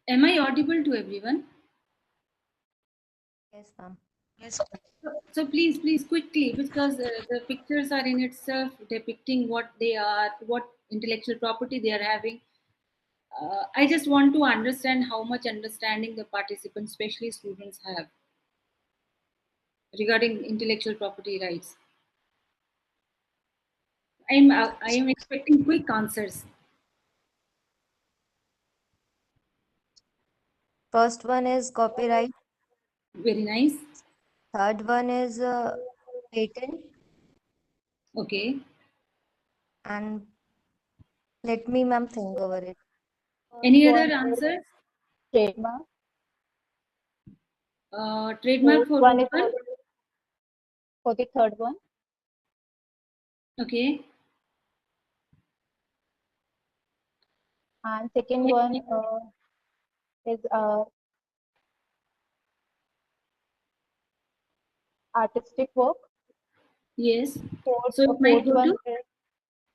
[SPEAKER 6] Am I audible to everyone?
[SPEAKER 7] Yes, ma'am.
[SPEAKER 6] So please quickly, because the pictures are in itself depicting what they are, what intellectual property they are having. I just want to understand how much understanding the participants, especially students, have regarding intellectual property rights. I am expecting quick answers.
[SPEAKER 7] First one is copyright.
[SPEAKER 6] Very nice.
[SPEAKER 7] Third one is patent.
[SPEAKER 6] Okay.
[SPEAKER 7] And let me, ma'am, think over it.
[SPEAKER 6] Any
[SPEAKER 7] First
[SPEAKER 6] other
[SPEAKER 7] one is
[SPEAKER 6] answers?
[SPEAKER 7] trademark.
[SPEAKER 6] Trademark
[SPEAKER 7] Fourth
[SPEAKER 6] for
[SPEAKER 7] one
[SPEAKER 6] which
[SPEAKER 7] is
[SPEAKER 6] one?
[SPEAKER 7] for the third one.
[SPEAKER 6] Okay.
[SPEAKER 7] And second one is artistic work.
[SPEAKER 6] Yes.
[SPEAKER 7] Fourth,
[SPEAKER 6] So it might
[SPEAKER 7] fourth
[SPEAKER 6] go
[SPEAKER 7] one
[SPEAKER 6] to.
[SPEAKER 7] is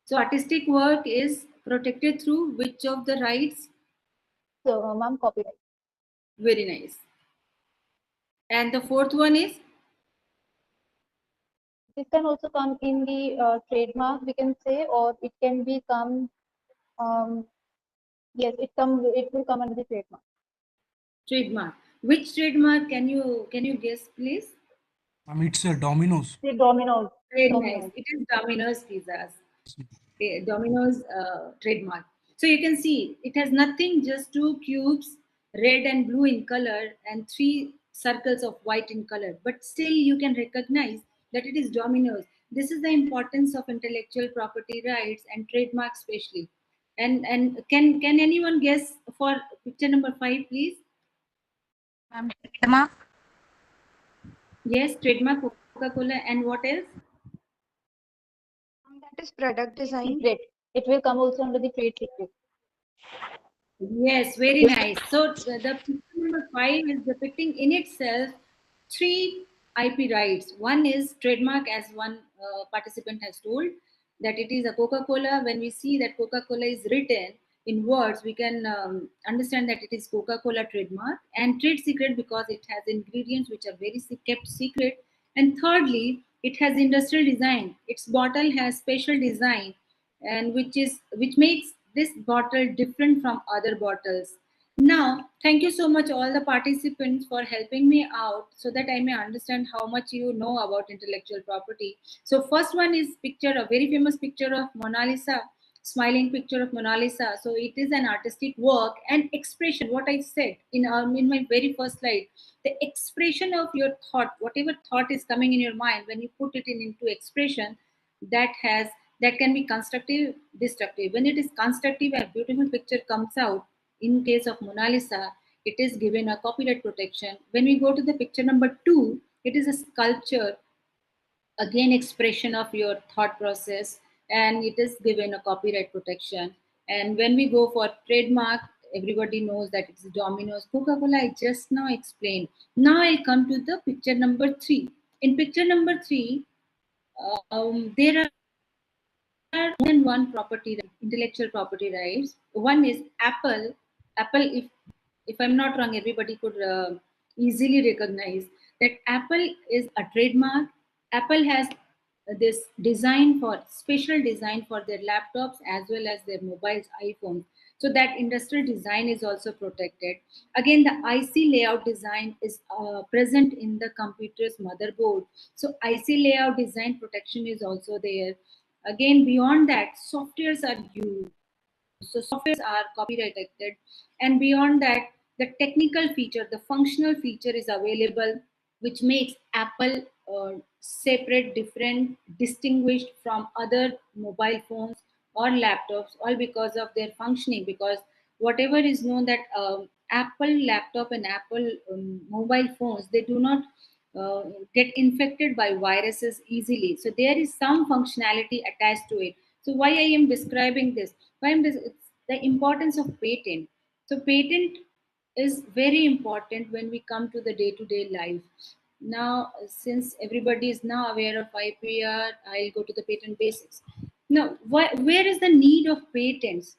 [SPEAKER 6] So artistic work is protected through which of the rights?
[SPEAKER 7] ma'am, copyright.
[SPEAKER 6] Very nice. And the fourth one is?
[SPEAKER 7] This can also come in the trademark, we can say, or it can be come. Yes, it will come under the trademark.
[SPEAKER 6] Trademark. Which trademark can you guess, please?
[SPEAKER 8] It's Domino's.
[SPEAKER 7] The Domino's.
[SPEAKER 6] Very nice.
[SPEAKER 7] Domino's.
[SPEAKER 6] It is Domino's pizzas. Domino's trademark. So you can see it has nothing, just two cubes, red and blue in color, and three circles of white in color. But still, you can recognize that it is Domino's. This is the importance of intellectual property rights and trademarks, especially. And can anyone guess for picture number 5, please?
[SPEAKER 9] Trademark.
[SPEAKER 6] Yes, trademark Coca-Cola, and what else?
[SPEAKER 9] That is product design.
[SPEAKER 7] Secret. It will come also under the trade secret.
[SPEAKER 6] Yes, very nice. So the picture number 5 is depicting in itself three IP rights. One is trademark, as one participant has told, that it is a Coca-Cola. When we see that Coca-Cola is written in words, we can understand that it is Coca-Cola trademark, and trade secret because it has ingredients which are very kept secret. And thirdly, it has industrial design. Its bottle has special design, and which makes this bottle different from other bottles. Now, thank you so much all the participants for helping me out so that I may understand how much you know about intellectual property. So first one is picture, a very famous picture of Mona Lisa, smiling picture of Mona Lisa. So it is an artistic work and expression, what I said in my very first slide, the expression of your thought, whatever thought is coming in your mind, when you put it into expression, that can be constructive, destructive. When it is constructive, a beautiful picture comes out. In case of Mona Lisa, it is given a copyright protection. When we go to the picture number 2, it is a sculpture, again expression of your thought process, and it is given a copyright protection. And when we go for trademark, everybody knows that it's Domino's, Coca-Cola. I just now explained. Now I'll come to the picture number 3. In picture number 3, there are more than one property, intellectual property rights. One is Apple. Apple, if I'm not wrong, everybody could easily recognize that Apple is a trademark. Apple has this design for special design for their laptops as well as their mobiles, iPhones. So that industrial design is also protected. Again, the IC layout design is present in the computer's motherboard. So IC layout design protection is also there. Again, beyond that, softwares are used. So softwares are copyrighted. And beyond that, the technical feature, the functional feature is available, which makes Apple separate, different, distinguished from other mobile phones or laptops, all because of their functioning. Because whatever is known that Apple laptop and Apple mobile phones, they do not get infected by viruses easily. So there is some functionality attached to it. So why I am describing this? It's the importance of patent. So patent is very important when we come to the day-to-day life. Now, since everybody is now aware of IPR, I'll go to the patent basics. Now, where is the need of patents?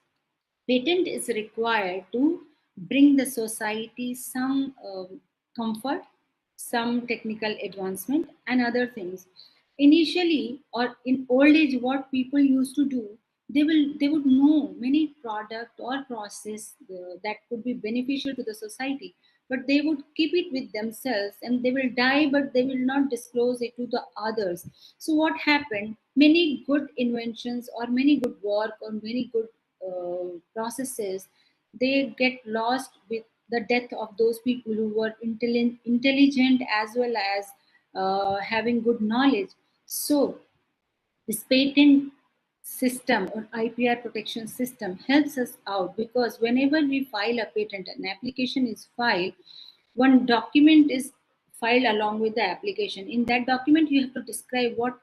[SPEAKER 6] Patent is required to bring the society some comfort, some technical advancement, and other things. Initially, or in old age, what people used to do, they would know many product or process that could be beneficial to the society, but they would keep it with themselves and they will die, but they will not disclose it to the others. So what happened? Many good inventions or many good work or many good processes, they get lost with the death of those people who were intelligent as well as having good knowledge. So this patent system or IPR protection system helps us out, because whenever we file a patent, an application is filed, one document is filed along with the application. In that document, you have to describe what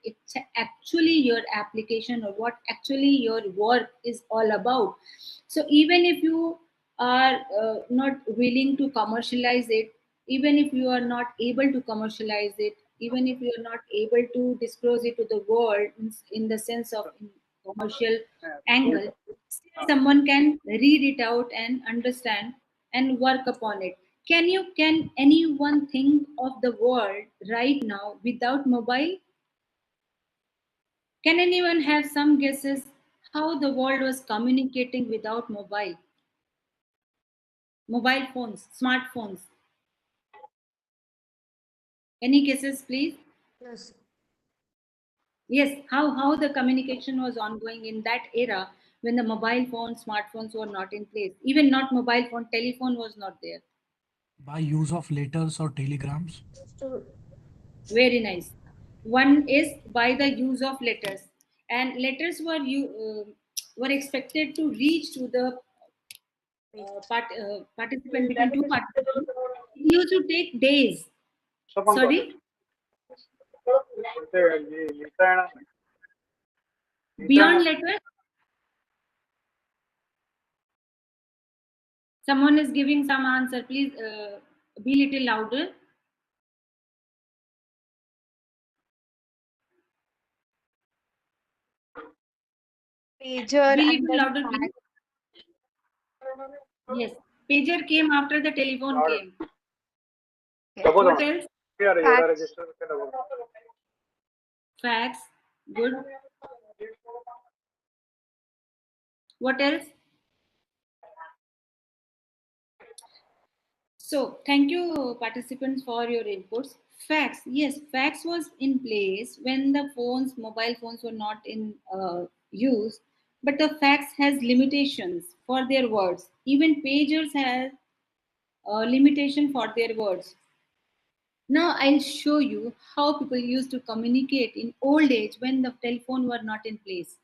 [SPEAKER 6] it's actually your application or what actually your work is all about. So even if you are not willing to commercialize it, even if you are not able to commercialize it, even if you are not able to disclose it to the world in the sense of in commercial angle, still someone can read it out and understand and work upon it. Can anyone think of the world right now without mobile? Can anyone have some guesses how the world was communicating without mobile phones, smartphones? Any cases, please?
[SPEAKER 1] Yes.
[SPEAKER 6] Yes, how the communication was ongoing in that era when the mobile phones, smartphones were not in place. Even not mobile phone, telephone was not there.
[SPEAKER 8] By use of letters or telegrams?
[SPEAKER 6] Very nice. One is by the use of letters, and letters were expected to reach to the participant between two participants. It used to take days. Sorry, beyond letters. Someone is giving some answer. Please be little louder.
[SPEAKER 1] Pager
[SPEAKER 6] Be
[SPEAKER 1] and
[SPEAKER 6] little
[SPEAKER 1] then
[SPEAKER 6] louder, please.
[SPEAKER 1] fax.
[SPEAKER 6] Yes, pager came after the telephone came.
[SPEAKER 1] Okay.
[SPEAKER 6] What else?
[SPEAKER 1] Fax.
[SPEAKER 6] Fax. Good. What else? So, thank you, participants, for your inputs. Fax, yes, fax was in place when the phones, mobile phones, were not in use. But the fax has limitations for their words. Even pagers have a limitation for their words. Now, I'll show you how people used to communicate in old age when the telephone were not in place.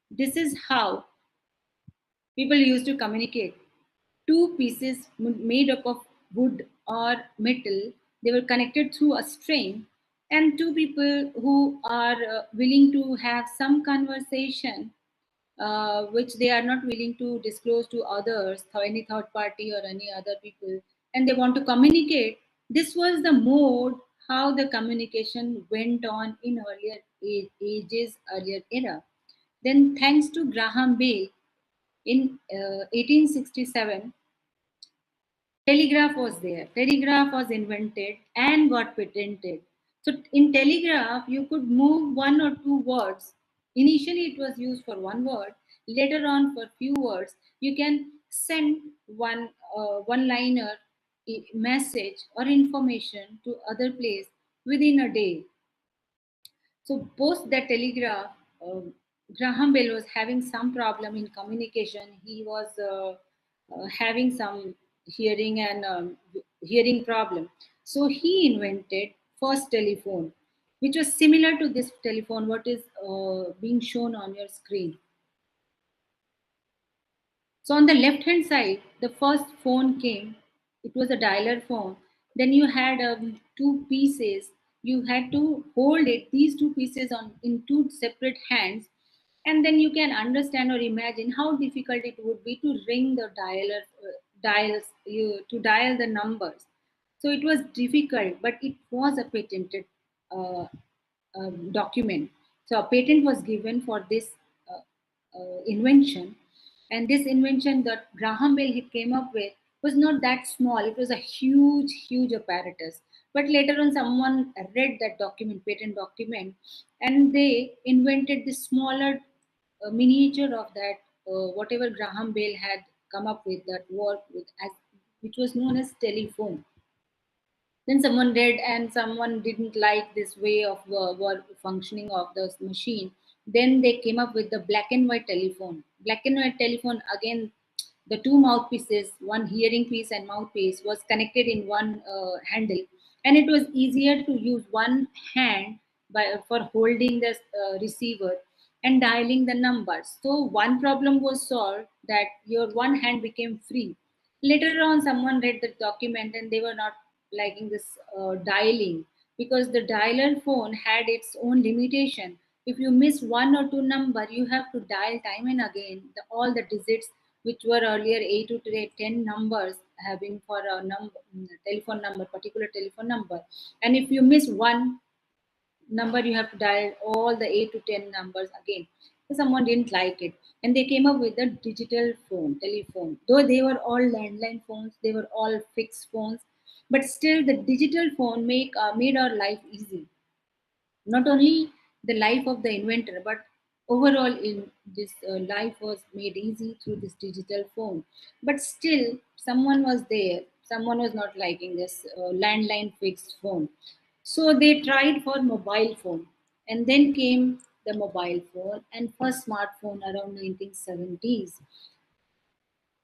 [SPEAKER 6] This is how people used to communicate. Two pieces made up of wood or metal, they were connected through a string, and two people who are willing to have some conversation which they are not willing to disclose to others, or any third party or any other people, and they want to communicate. This was the mode how the communication went on in earlier ages, earlier era. Then, thanks to Graham Bell, in 1867, telegraph was there. Telegraph was invented and got patented. So in telegraph, you could move one or two words. Initially, it was used for one word. Later on, for few words, you can send one liner message or information to other place within a day. So post that telegraph, Graham Bell was having some problem in communication. He was having some hearing problem. So he invented first telephone, which was similar to this telephone, what is being shown on your screen. So on the left hand side, the first phone came. It was a dialer phone. Then you had two pieces. You had to hold it, these two pieces on in two separate hands, and then you can understand or imagine how difficult it would be to ring the dials you to dial the numbers. So it was difficult, but it was a patented uh, document. So a patent was given for this invention, and this invention that Graham Bell he came up with was not that small. It was a huge, huge apparatus. But later on, someone read that document, patent document, and they invented this smaller miniature of that whatever Graham Bell had come up with that worked with as which was known as telephone. Then someone read and someone didn't like this way of functioning of the machine. Then they came up with the black and white telephone. Black and white telephone, again, the two mouthpieces, one hearing piece and mouthpiece, was connected in one handle, and it was easier to use one hand for holding the receiver and dialing the numbers. So one problem was solved, that your one hand became free. Later on, someone read the document and they were not liking this dialing, because the dialer phone had its own limitation. If you miss one or two number, you have to dial time and again all the digits, which were earlier 8 to 10 numbers, having for a telephone number, particular telephone number. And if you miss one number, you have to dial all the 8 to 10 numbers again. So someone didn't like it, and they came up with a digital phone, telephone. Though they were all landline phones, they were all fixed phones, but still the digital phone made our life easy. Not only the life of the inventor, but overall in this life was made easy through this digital phone. But still, someone was there, Someone was not liking this landline fixed phone. So they tried for mobile phone, and then came the mobile phone and first smartphone around 1970s.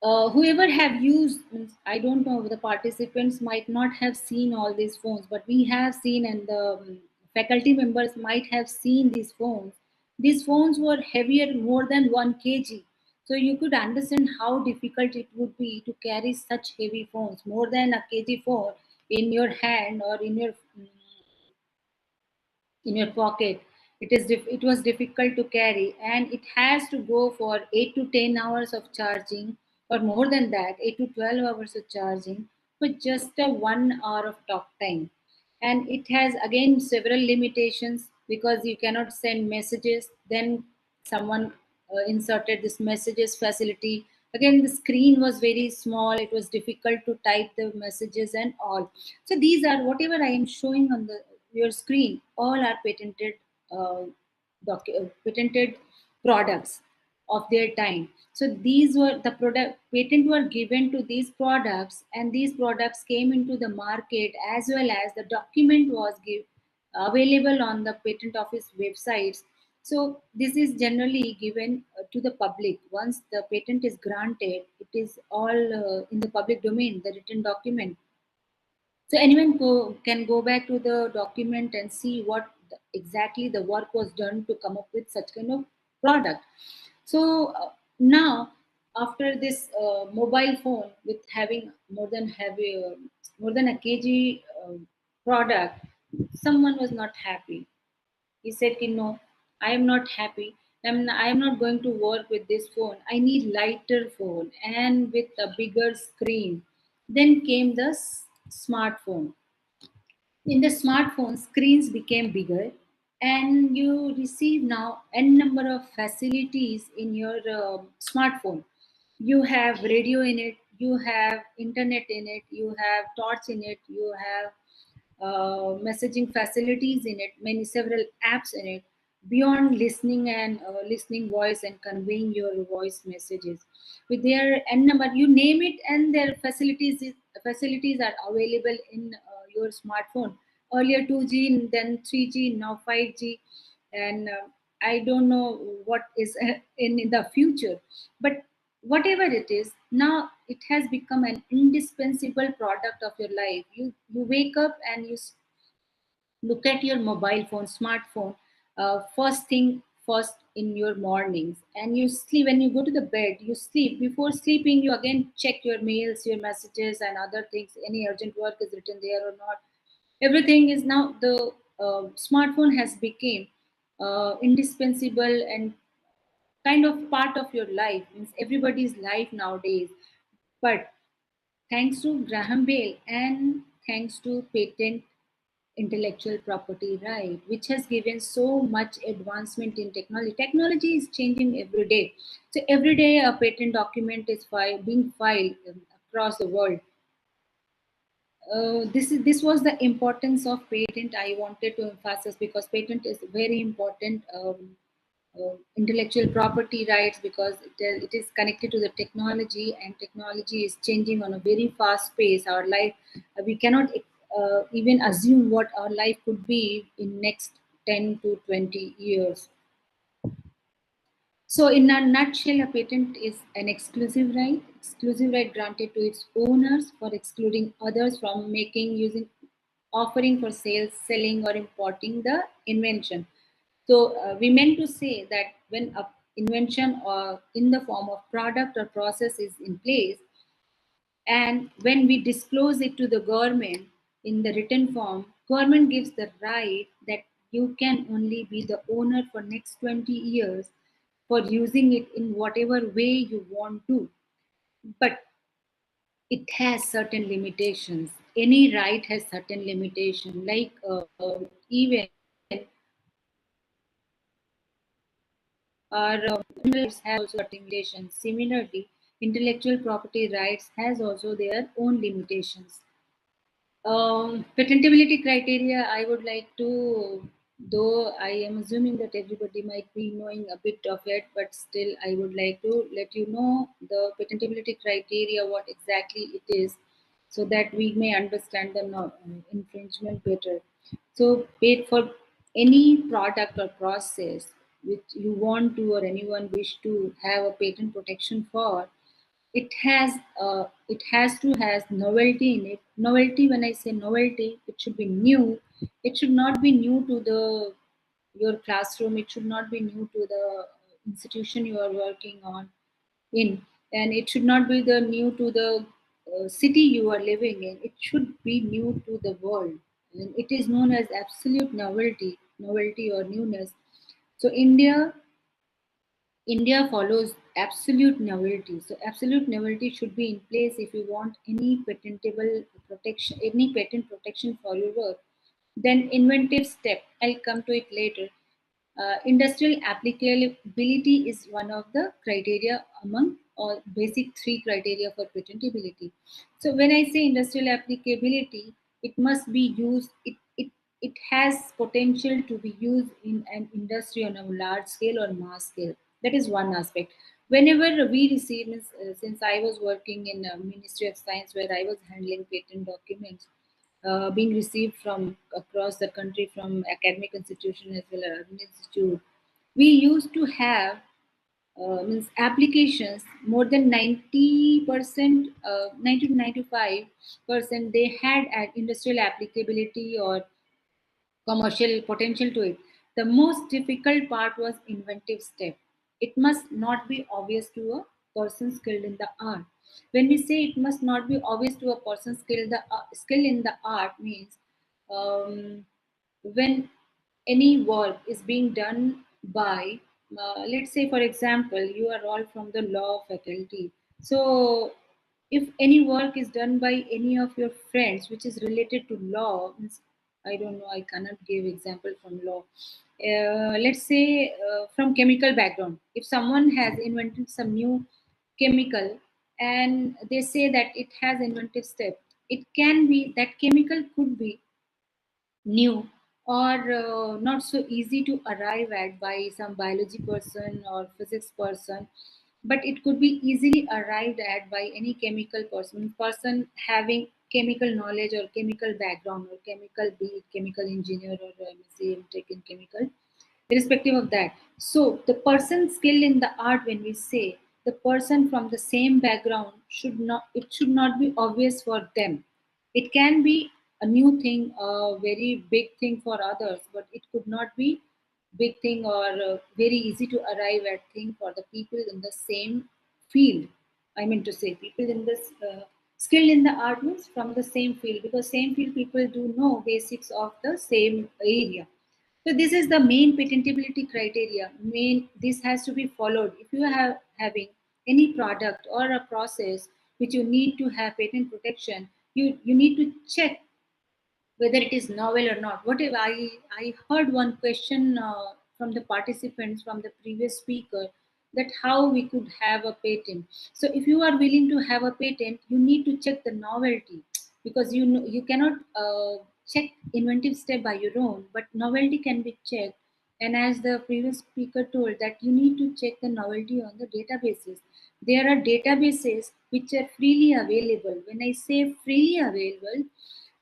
[SPEAKER 6] Whoever have used, I don't know, the participants might not have seen all these phones, but we have seen, and the faculty members might have seen these phones. These phones were heavier, more than 1 kg. So you could understand how difficult it would be to carry such heavy phones, more than a kg phone in your hand or in your pocket. It was difficult to carry, and it has to go for 8 to 10 hours of charging, or more than that, 8 to 12 hours of charging for just a 1 hour of talk time. And it has again several limitations, because you cannot send messages. Then someone inserted this messages facility. Again, the screen was very small, it was difficult to type the messages and all. So these are whatever I am showing on the your screen, all are uh, patented products of their time. So these were the product patent were given to these products, and these products came into the market, as well as the document was available on the patent office websites. So this is generally given to the public. Once the patent is granted, it is all in the public domain, the written document. So anyone can go back to the document and see what exactly the work was done to come up with such kind of product. So now, after this mobile phone with having more than a kg product, someone was not happy. He said, "No, I am not happy. I am not going to work with this phone. I need lighter phone and with a bigger screen." Then came the smartphone. In the smartphone, screens became bigger, and you receive now n number of facilities in your smartphone. You have radio in it, you have internet in it, you have torch in it, you have messaging facilities in it, many several apps in it, beyond listening and listening voice and conveying your voice messages. With their n number, you name it, and their facilities are available in your smartphone. Earlier 2G, then 3G, now 5G, and I don't know what is in the future. But whatever it is, now it has become an indispensable product of your life. You wake up and you look at your mobile phone, smartphone, first thing first in your mornings, and you sleep. When you go to the bed, you sleep. Before sleeping, you again check your mails, your messages, and other things. Any urgent work is written there or not. Everything is now the smartphone has become indispensable and kind of part of your life. Means everybody's life nowadays. But thanks to Graham Bell and thanks to patent intellectual property right, which has given so much advancement in technology. Technology is changing every day. So every day a patent document is being filed across the world. This was the importance of patent I wanted to emphasize, because patent is very important. Intellectual property rights, because it is connected to the technology, and technology is changing on a very fast pace. Our life, we cannot even assume what our life could be in next 10 to 20 years. So in a nutshell, a patent is an exclusive right granted to its owners for excluding others from making, using, offering for sales, selling, or importing the invention. So we meant to say that when a invention or in the form of product or process is in place, and when we disclose it to the government in the written form, government gives the right that you can only be the owner for next 20 years for using it in whatever way you want to. But it has certain limitations. Any right has certain limitation, like even our rights have also certain limitations. Similarly, intellectual property rights has also their own limitations. Patentability criteria, I would like to, though I am assuming that everybody might be knowing a bit of it, but still I would like to let you know the patentability criteria, what exactly it is. so that we may understand the infringement better. So, for any product or process which you want to or anyone wish to have a patent protection for, it has to has novelty in it. Novelty, when I say novelty, it should be new. It should not be new to the your classroom. It should not be new to the institution you are working on in, and it should not be the new to the city you are living in. It should be new to the world, and it is known as absolute novelty or newness. So India follows absolute novelty. So absolute novelty should be in place if you want any patentable protection, any patent protection for your work. Then inventive step, I'll come to it later. Industrial applicability is one of the criteria among all basic three criteria for patentability. So when I say industrial applicability, it must be used, it has potential to be used in an industry on a large scale or mass scale. That is one aspect. Whenever we receive, since I was working in a Ministry of Science where I was handling patent documents, being received from across the country from academic institution as well as urban institute, we used to have means applications more than 90%, 90 to 95%, they had an industrial applicability or commercial potential to it. The most difficult part was inventive step. It must not be obvious to a person skilled in the art. When we say it must not be obvious to a person skill in the art means when any work is being done by, let's say for example, you are all from the law faculty. So if any work is done by any of your friends which is related to law, means I don't know, I cannot give example from law. Let's say from chemical background, if someone has invented some new chemical and they say that it has inventive step, it can be that chemical could be new or not so easy to arrive at by some biology person or physics person, but it could be easily arrived at by any chemical person having chemical knowledge or chemical background or chemical engineer or MSc tech in chemical, irrespective of that. So the person skilled in the art, when we say the person from the same background, it should not be obvious for them. It can be a new thing, a very big thing for others, but it could not be big thing or very easy to arrive at thing for the people in the same field. I mean to say people in this skill in the art means from the same field, because same field people do know basics of the same area. So this is the main patentability criteria. This has to be followed. If you are having any product or a process which you need to have patent protection, you need to check whether it is novel or not. What if I heard one question from the participants from the previous speaker, that how we could have a patent. So if you are willing to have a patent, you need to check the novelty, because you cannot check inventive step by your own, but novelty can be checked. And as the previous speaker told, that you need to check the novelty on the databases. There are databases which are freely available. When I say freely available,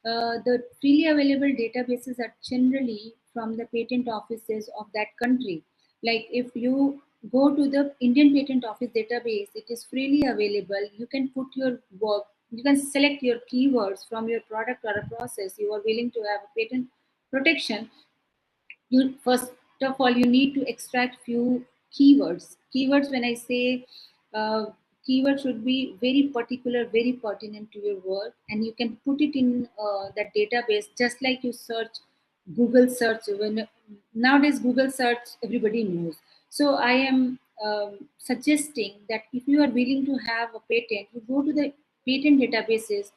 [SPEAKER 6] the freely available databases are generally from the patent offices of that country. Like if you go to the Indian Patent Office database, it is freely available. You can put your work, you can select your keywords from your product or a process you are willing to have a patent protection. You first of all, you need to extract few keywords. When I say keyword should be very particular, very pertinent to your work, and you can put it in that database, just like you search Google search. When nowadays Google search everybody knows. So I am suggesting that if you are willing to have a patent, you go to the patent databases.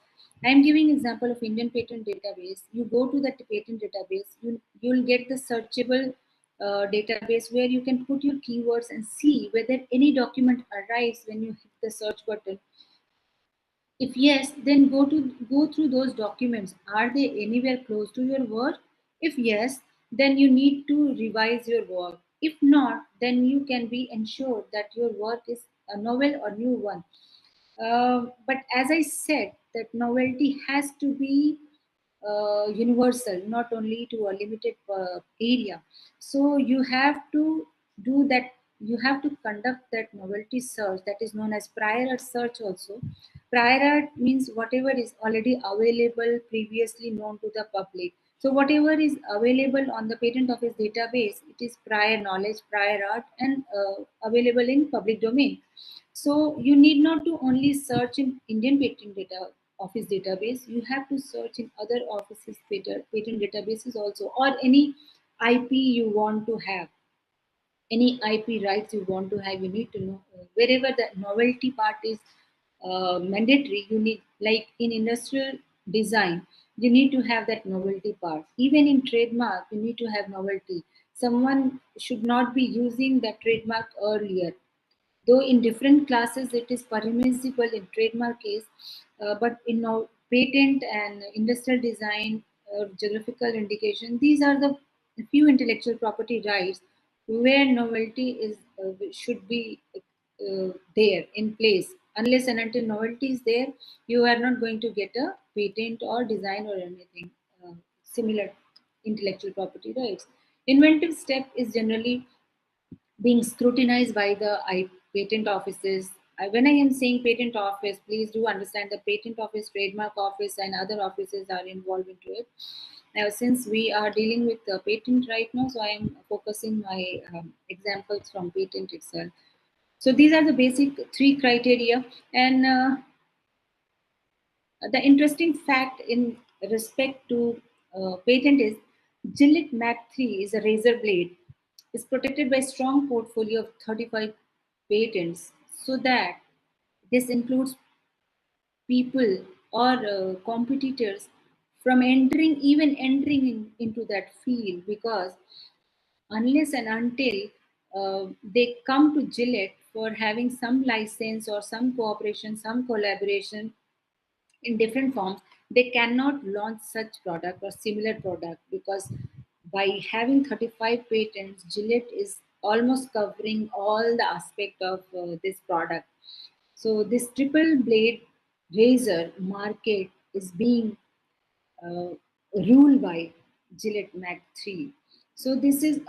[SPEAKER 6] I am giving example of Indian patent database. You go to that patent database, you'll get the searchable database where you can put your keywords and see whether any document arrives when you hit the search button. If yes, then go through those documents. Are they anywhere close to your work? If yes, then you need to revise your work. If not, then you can be ensured that your work is a novel or new one. But as I said, that novelty has to be universal, not only to a limited area. So you have to do that. You have to conduct that novelty search, that is known as prior art search also. Prior art means whatever is already available, previously known to the public. So whatever is available on the patent office database, it is prior knowledge, prior art, and available in public domain. So you need not to only search in Indian patent data office database, you have to search in other offices patent databases also, or any IP you want to have, any IP rights you want to have. You need to know wherever the novelty part is mandatory. You need, like in industrial design, you need to have that novelty part. Even in trademark, you need to have novelty. Someone should not be using that trademark earlier, though in different classes it is permissible in trademark case, but in now patent and industrial design or geographical indication, these are the few intellectual property rights where novelty is should be there in place. Unless and until novelty is there, you are not going to get a patent or design or anything similar intellectual property rights. Inventive step is generally being scrutinized by the patent offices. When I am saying patent office, please do understand the patent office, trademark office, and other offices are involved into it. Now, since we are dealing with the patent right now, so I am focusing my examples from patent itself. So these are the basic three criteria, and the interesting fact in respect to patent is Gillette Mac 3 is a razor blade. Is protected by strong portfolio of 35 patents, so that this includes people or competitors from entering into that field, because unless and until they come to Gillette for having some license or some cooperation, some collaboration in different forms, they cannot launch such product or similar product, because by having 35 patents, Gillette is almost covering all the aspect of this product. So this triple blade razor market is being uh, ruled by Gillette Mac 3. So this is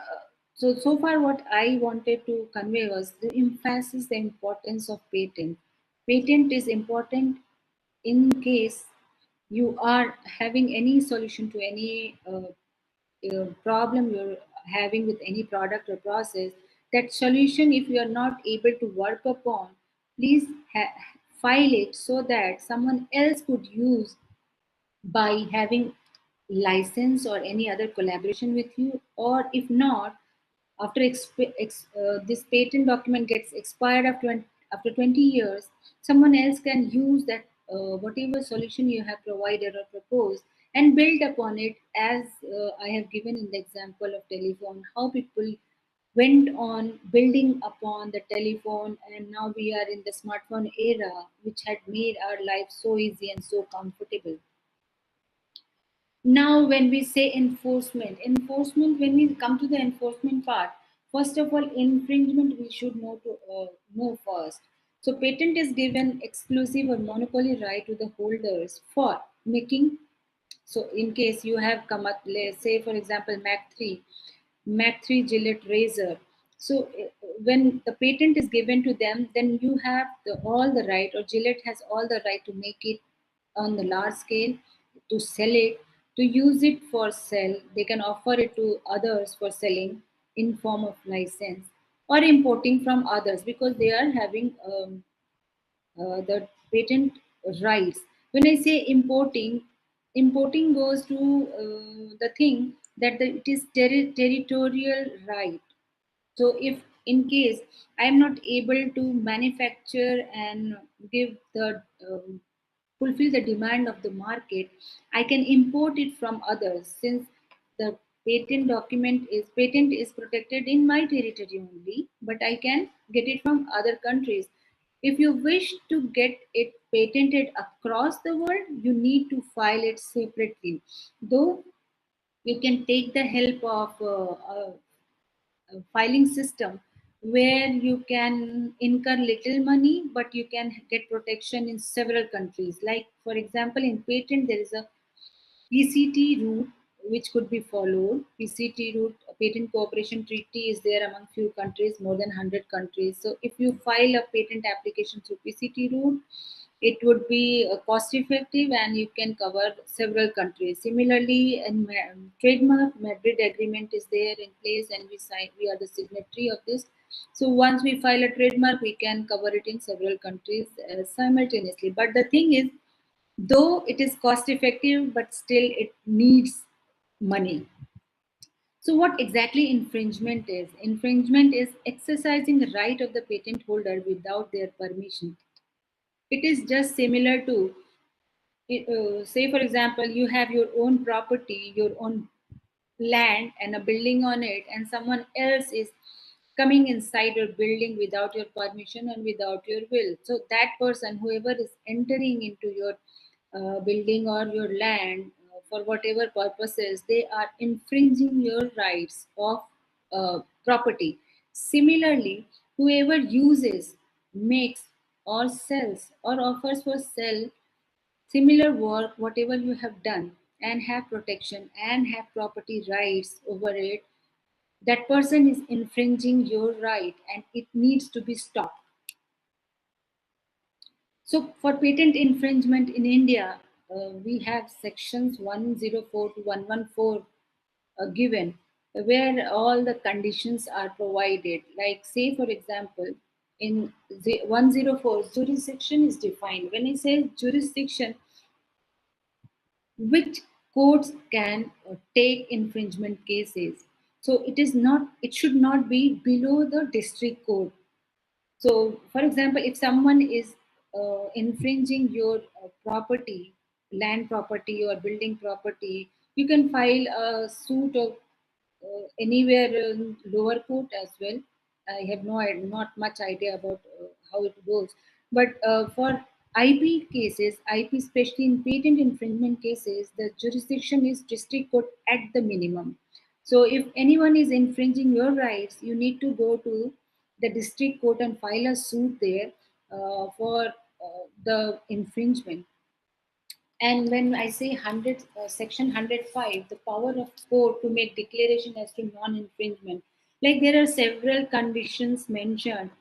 [SPEAKER 6] so far what I wanted to convey was the emphasis the importance of patent. Patent is important in case you are having any solution to any problem you're having with any product or process. That solution, if you are not able to work upon, please file it so that someone else could use by having license or any other collaboration with you. Or if not, after this patent document gets expired after 20 years, someone else can use that whatever solution you have provided or proposed and build upon it, as I have given in the example of telephone, how people went on building upon the telephone, and now we are in the smartphone era, which had made our life so easy and so comfortable. Now, when we say enforcement, when we come to the enforcement part, first of all, infringement we should know first. So, patent is given exclusive or monopoly right to the holders for making. So, in case you have come up, let's say for example, Mac 3 Gillette razor. So, when the patent is given to them, then you have all the right, or Gillette has all the right to make it on the large scale, to sell it, to use it for sell. They can offer it to others for selling in form of license, or importing from others, because they are having the patent rights. When I say importing goes to the thing that it is territorial right. So if in case I am not able to manufacture and give the fulfill the demand of the market, I can import it from others, since the patent is protected in my territory only, but I can get it from other countries. If you wish to get it patented across the world, you need to file it separately. Though you can take the help of a filing system, where you can incur little money, but you can get protection in several countries. Like, for example, in patent, there is a PCT route which could be followed. PCT route, patent cooperation treaty, is there among few countries, more than 100 countries. So if you file a patent application through PCT route, it would be cost effective and you can cover several countries. Similarly, in trademark, Madrid agreement is there in place and we are the signatory of this. So once we file a trademark, we can cover it in several countries simultaneously. But the thing is, though it is cost effective, but still it needs money. So what exactly infringement is? Infringement is exercising the right of the patent holder without their permission. It is just similar to, say for example, you have your own property, your own land and a building on it, and someone else is coming inside your building without your permission and without your will. So that person, whoever is entering into your building or your land for whatever purposes, they are infringing your rights of property. Similarly, whoever uses, makes, or sells or offers for sale similar work, whatever you have done, and have protection and have property rights over it, that person is infringing your right and it needs to be stopped. So, for patent infringement in India, we have sections 104 to 114 given, where all the conditions are provided. Like, say, for example, in 104, jurisdiction is defined. When it says jurisdiction, which courts can take infringement cases. So it should not be below the district court. So, for example, if someone is infringing your property, land property or building property, you can file a suit of anywhere in lower court as well. I have not much idea about how it goes. But for IP cases, IP, especially in patent infringement cases, the jurisdiction is district court at the minimum. So if anyone is infringing your rights, you need to go to the district court and file a suit there for the infringement. And when I say 100, section 105, the power of court to make declaration as to non-infringement, like there are several conditions mentioned.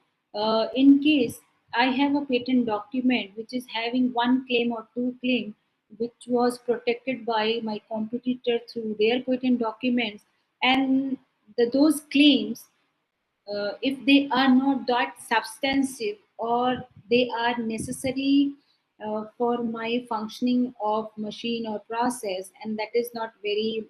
[SPEAKER 6] In case I have a patent document which is having one claim or two claim, which was protected by my competitor through their patent documents, and those claims, if they are not that substantive or they are necessary for my functioning of machine or process, and that is not very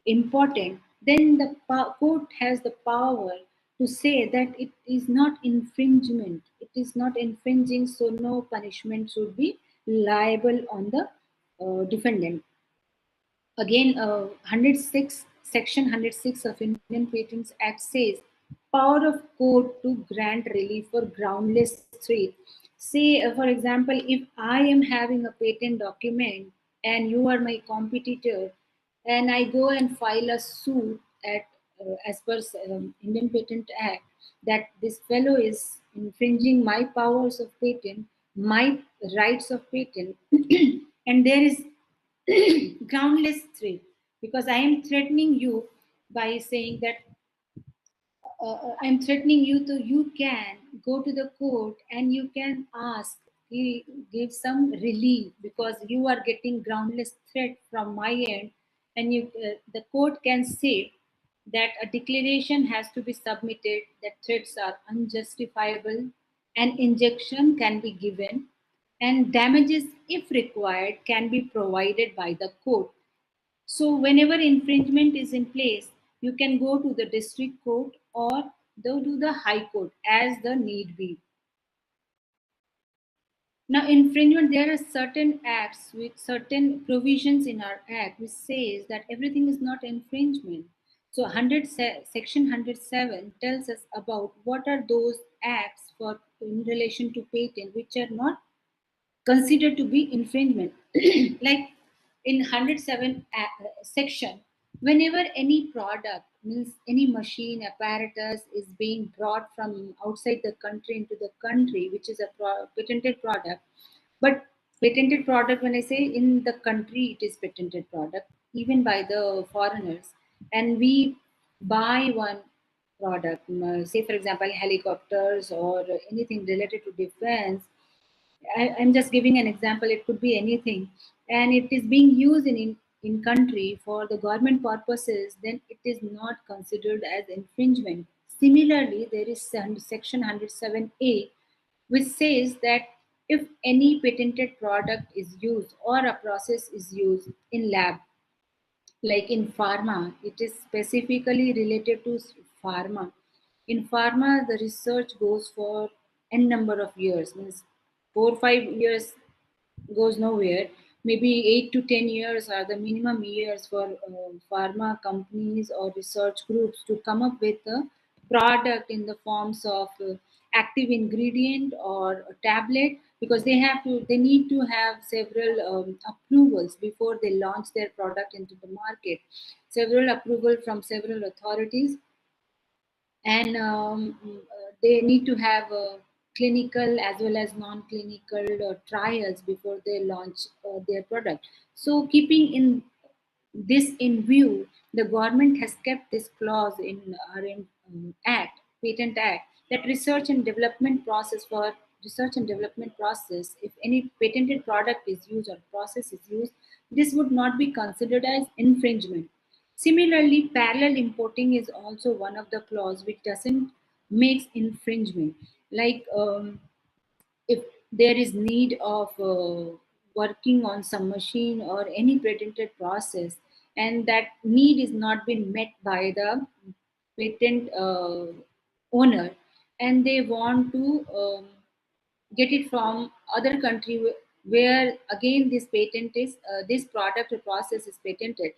[SPEAKER 6] important, then the court has the power to say that it is not infringement, it is not infringing, so no punishment should be liable on the defendant. Again, 106, section 106 of Indian Patents Act says power of court to grant relief for groundless threat. Say, for example, if I am having a patent document and you are my competitor, and I go and file a suit at as per Indian Patent Act, that this fellow is infringing my powers of patent, my rights of patent, and there is groundless threat, because I am threatening you by saying that I'm threatening you, to you can go to the court and you can ask, give some relief, because you are getting groundless threat from my end, and the court can say that a declaration has to be submitted that threats are unjustifiable, an injunction can be given, and damages, if required, can be provided by the court. So whenever infringement is in place, you can go to the district court or go to the high court as the need be. Now, infringement, there are certain acts with certain provisions in our act which says that everything is not infringement. So section 107 tells us about what are those acts for in relation to patent which are not considered to be infringement. Like in 107 section, Whenever any product, means any machine apparatus is being brought from outside the country into the country, which is a patented product, but patented product, when I say in the country, it is patented product, even by the foreigners, and we buy one product, say for example helicopters or anything related to defense. I'm just giving an example, it could be anything, and it is being used in country for the government purposes, then it is not considered as infringement. Similarly, there is section 107A, which says that if any patented product is used or a process is used in lab, like in pharma, it is specifically related to pharma. In pharma, the research goes for n number of years, means 4 or 5 years goes nowhere. Maybe 8 to 10 years are the minimum years for pharma companies or research groups to come up with a product in the forms of active ingredient or a tablet, because they need to have several approvals before they launch their product into the market, several approval from several authorities, and they need to have clinical as well as non-clinical trials before they launch their product. So keeping in this in view, the government has kept this clause in our act, patent act, that research and development process, if any patented product is used or process is used, this would not be considered as infringement. Similarly, parallel importing is also one of the clause which doesn't makes infringement. Like if there is need of working on some machine or any patented process, and that need is not been met by the patent owner, and they want to get it from other country where again this patent is this product or process is patented.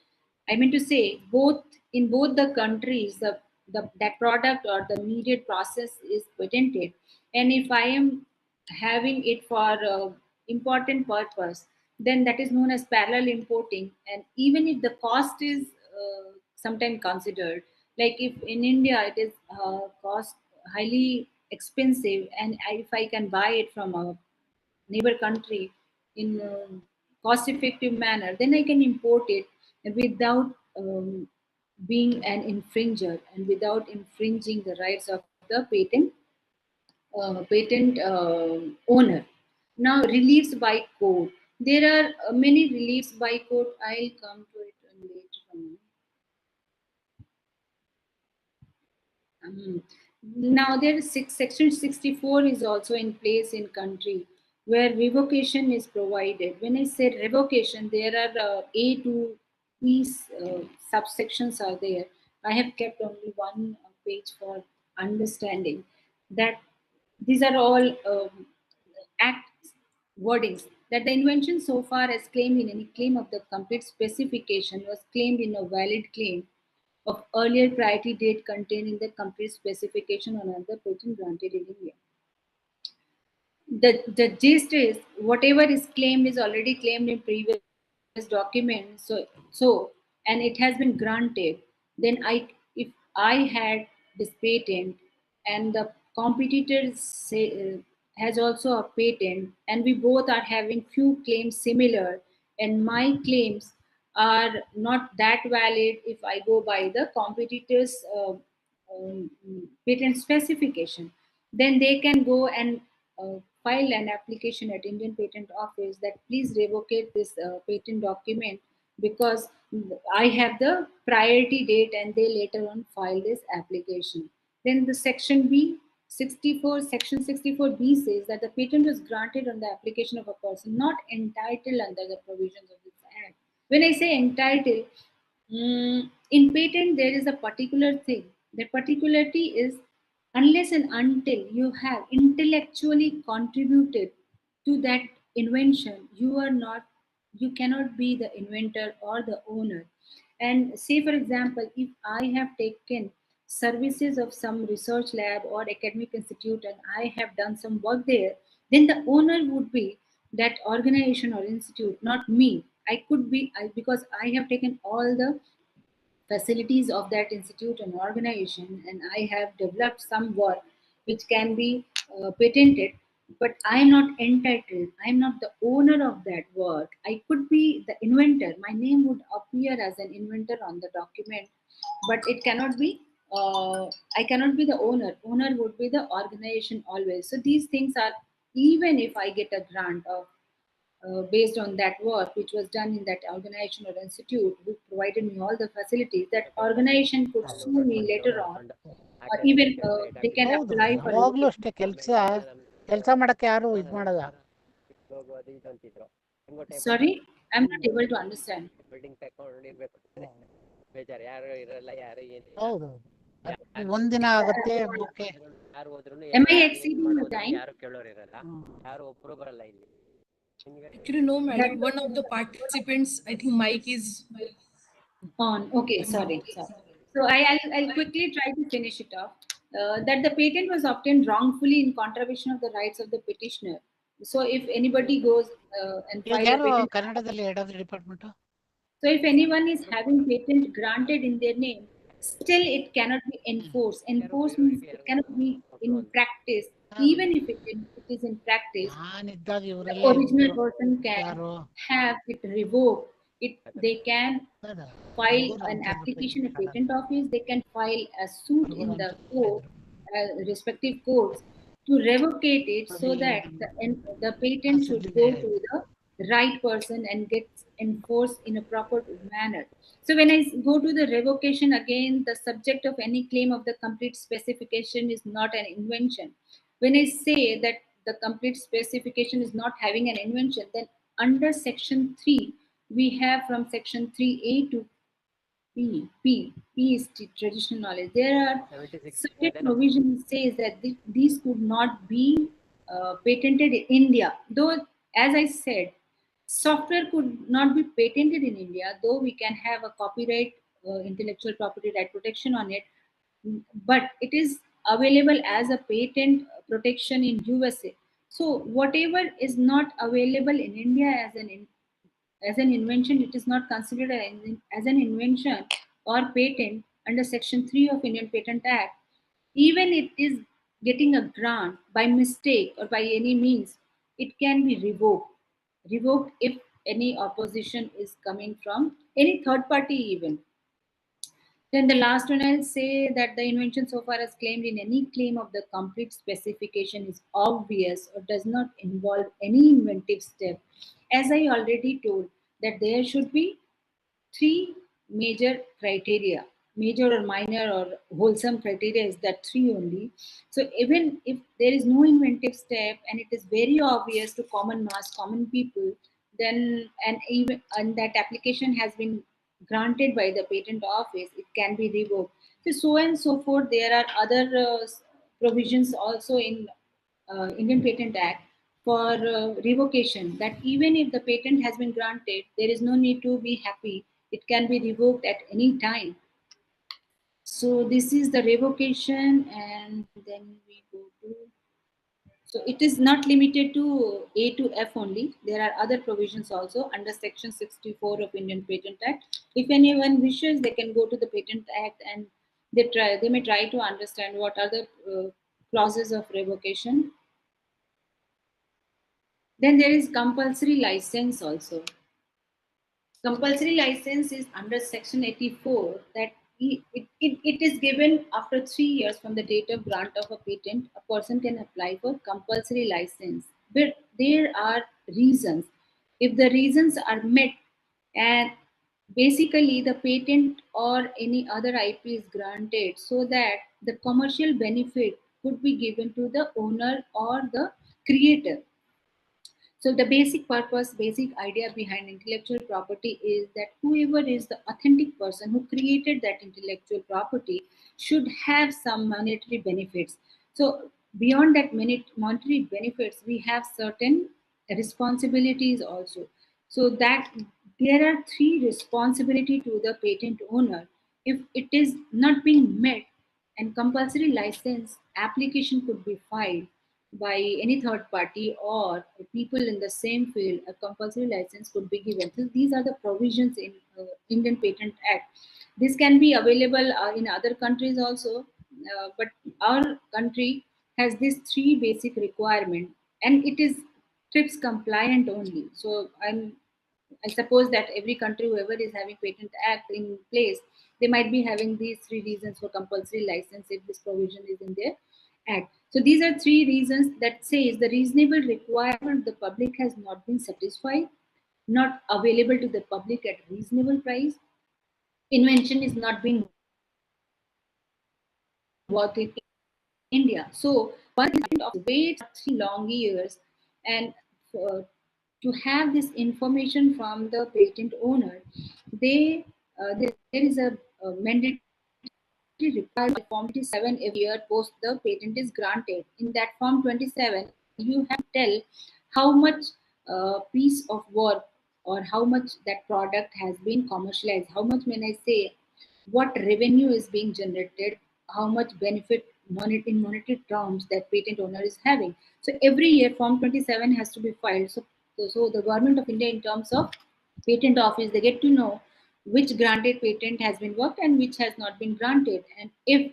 [SPEAKER 6] I mean to say, both in both the countries, that product or the immediate process is patented, and if I am having it for important purpose, then that is known as parallel importing. And even if the cost is sometimes considered, like if in India it is cost highly expensive, and if I can buy it from a neighbor country in a cost effective manner, then I can import it without being an infringer and without infringing the rights of the patent owner. Now, reliefs by code. There are many reliefs by code. I'll come to it later on. Um, Now there is section 64 is also in place in country where revocation is provided. When I say revocation, there are A to B subsections are there. I have kept only one page for understanding that these are all act wordings, that the invention so far as claimed in any claim of the complete specification was claimed in a valid claim of earlier priority date contained in the complete specification on another patent granted in India. The gist is whatever is claimed is already claimed in previous document. So and it has been granted. Then if I had this patent and the competitor has also a patent, and we both are having few claims similar, and my claims are not that valid if I go by the competitor's um, patent specification, then they can go and file an application at Indian Patent Office that please revocate this patent document because I have the priority date, and they later on file this application. Then the section B 64, section 64B says that the patent was granted on the application of a person not entitled under the provisions of this act. When I say entitled, in patent, there is a particular thing. That particularity is unless and until you have intellectually contributed to that invention, you cannot be the inventor or the owner. And say, for example, if I have taken services of some research lab or academic institute and I have done some work there, then the owner would be that organization or institute, not me. I could be because I have taken all the facilities of that institute and organization, and I have developed some work which can be patented, but I am not entitled, I am not the owner of that work. I could be the inventor. My name would appear as an inventor on the document, but it cannot be, I cannot be the owner. Owner would be the organization always. So these things are, even if I get a grant of based on that work which was done in that organization or institute who provided me all the facilities, that organization could sue me later on, or even they can
[SPEAKER 9] ಹೌದು
[SPEAKER 6] apply for
[SPEAKER 9] ಯಾವಾಗ್ಲೂ
[SPEAKER 6] revocation.
[SPEAKER 9] ಅಷ್ಟೇ ಕೆಲಸ ಮಾಡಕ್ಕೆ ಯಾರು ಇದು ಮಾಡಲ್ಲ.
[SPEAKER 6] Sorry, I'm not able to understand.
[SPEAKER 9] ಹೌದು ಒಂದಿನ ಆಗತ್ತೆ okay.
[SPEAKER 6] Am I exceeding the time?
[SPEAKER 2] Actually, no,
[SPEAKER 6] That
[SPEAKER 2] madam. One of the participants, I think, mic is
[SPEAKER 6] on. Okay, sorry. So I'll quickly try to finish it off. That the patent was obtained wrongfully in contravention of the rights of the petitioner. So if anybody goes and
[SPEAKER 9] ಈಗ
[SPEAKER 6] file a
[SPEAKER 9] ಯಾರು
[SPEAKER 6] patent,
[SPEAKER 9] ಕನ್ನಡದಲ್ಲಿ head of the department?
[SPEAKER 6] so if anyone is having patent granted in their name, still it cannot be enforced. Enforced means it cannot be in practice. Even if it is in practice,
[SPEAKER 9] ನಾನಿದ್ದಾಗ
[SPEAKER 6] the
[SPEAKER 9] ಇವರೆಲ್ಲ
[SPEAKER 6] original
[SPEAKER 9] ಇದ್ರು
[SPEAKER 6] person can
[SPEAKER 9] ಯಾರು
[SPEAKER 6] have it revoked. They can file an
[SPEAKER 9] ಅಂತ
[SPEAKER 6] application at patent office. They can file a suit in the court, respective courts, to revocate it so that the patent should go to the right person and get enforced in a proper manner. So when I go to the revocation, again, the subject of any claim of the complete specification is not an invention. When I say that the complete specification is not having an invention, then under section 3, we have from section 3A to P is traditional knowledge. There are certain provisions says that these could not be patented in India. Though, as I said, software could not be patented in India, though we can have a copyright, intellectual property right protection on it, but it is available as a patent protection in USA. So whatever is not available in India as an invention, it is not considered as an invention or patent under Section 3 of Indian Patent Act. Even it is getting a grant by mistake or by any means, it can be revoked. Revoked if any opposition is coming from any third party even. Then the last one, I'll say that the invention so far as claimed in any claim of the complete specification is obvious or does not involve any inventive step. As I already told, that there should be three major criteria, major or minor or wholesome criteria is that three only. So even if there is no inventive step and it is very obvious to common mass, common people, then and that application has been granted by the patent office, it can be revoked. So and so forth. There are other provisions also in Indian Patent Act for revocation, that even if the patent has been granted, there is no need to be happy. It can be revoked at any time. So this is the revocation, and then we go to. So it is not limited to A to F only. There are other provisions also under Section 64 of Indian Patent Act. If anyone wishes, they can go to the Patent Act and they may try to understand what are the clauses of revocation. Then there is compulsory license also. Compulsory license is under Section 84, that it is given after 3 years from the date of grant of a patent. A person can apply for compulsory license. But there are reasons. If the reasons are met, and basically the patent or any other IP is granted so that the commercial benefit could be given to the owner or the creator. So the basic purpose, basic idea behind intellectual property is that whoever is the authentic person who created that intellectual property should have some monetary benefits. So beyond that monetary benefits, we have certain responsibilities also. So that there are three responsibility to the patent owner. If it is not being met, and compulsory license application could be filed by any third party or people in the same field, a compulsory license could be given. So these are the provisions in Indian Patent Act. This can be available in other countries also, but our country has these three basic requirements, and it is TRIPS compliant only. So I suppose that every country, whoever is having Patent Act in place, they might be having these three reasons for compulsory license if this provision is in their act. So these are three reasons that says the reasonable requirement of the public has not been satisfied, not available to the public at reasonable price, invention is not being worked in India. So one is of wait 3 long years, and to have this information from the patent owner, there is a mandatory requirement form 27 every year post the patent is granted. In that form 27, you have to tell how much piece of work or how much that product has been commercialized. How much, when I say, what revenue is being generated, how much benefit in monetary terms that patent owner is having. So every year form 27 has to be filed. So the government of India, in terms of patent office, they get to know which granted patent has been worked and which has not been granted. And if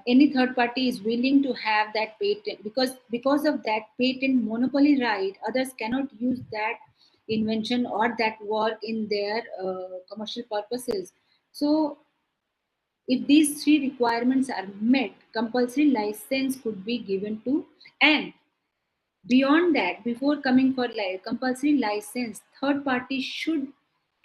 [SPEAKER 6] any third party is willing to have that patent, because of that patent monopoly right, others cannot use that invention or that work in their commercial purposes. So if these three requirements are met, compulsory license could be given to. And beyond that, before coming for compulsory license, third party should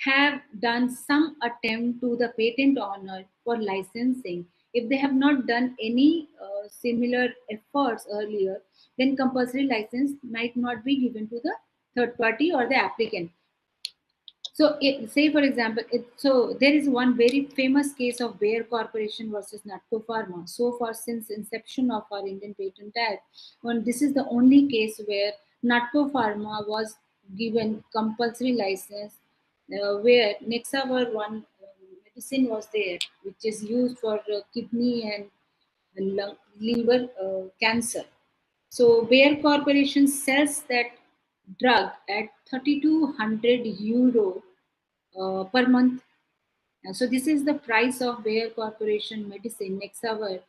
[SPEAKER 6] have done some attempt to the patent owner for licensing. If they have not done any similar efforts earlier, then compulsory license might not be given to the third party or the applicant. So, say for example, so there is one very famous case of Bayer Corporation versus Natco Pharma. So far, since inception of our Indian Patent Act, when this is the only case where Natco Pharma was given compulsory license, where Nexavar one medicine was there, which is used for kidney and liver cancer. So Bayer Corporation sells that drug at 3,200 euro per month. So this is the price of Bayer Corporation medicine, Nexavar,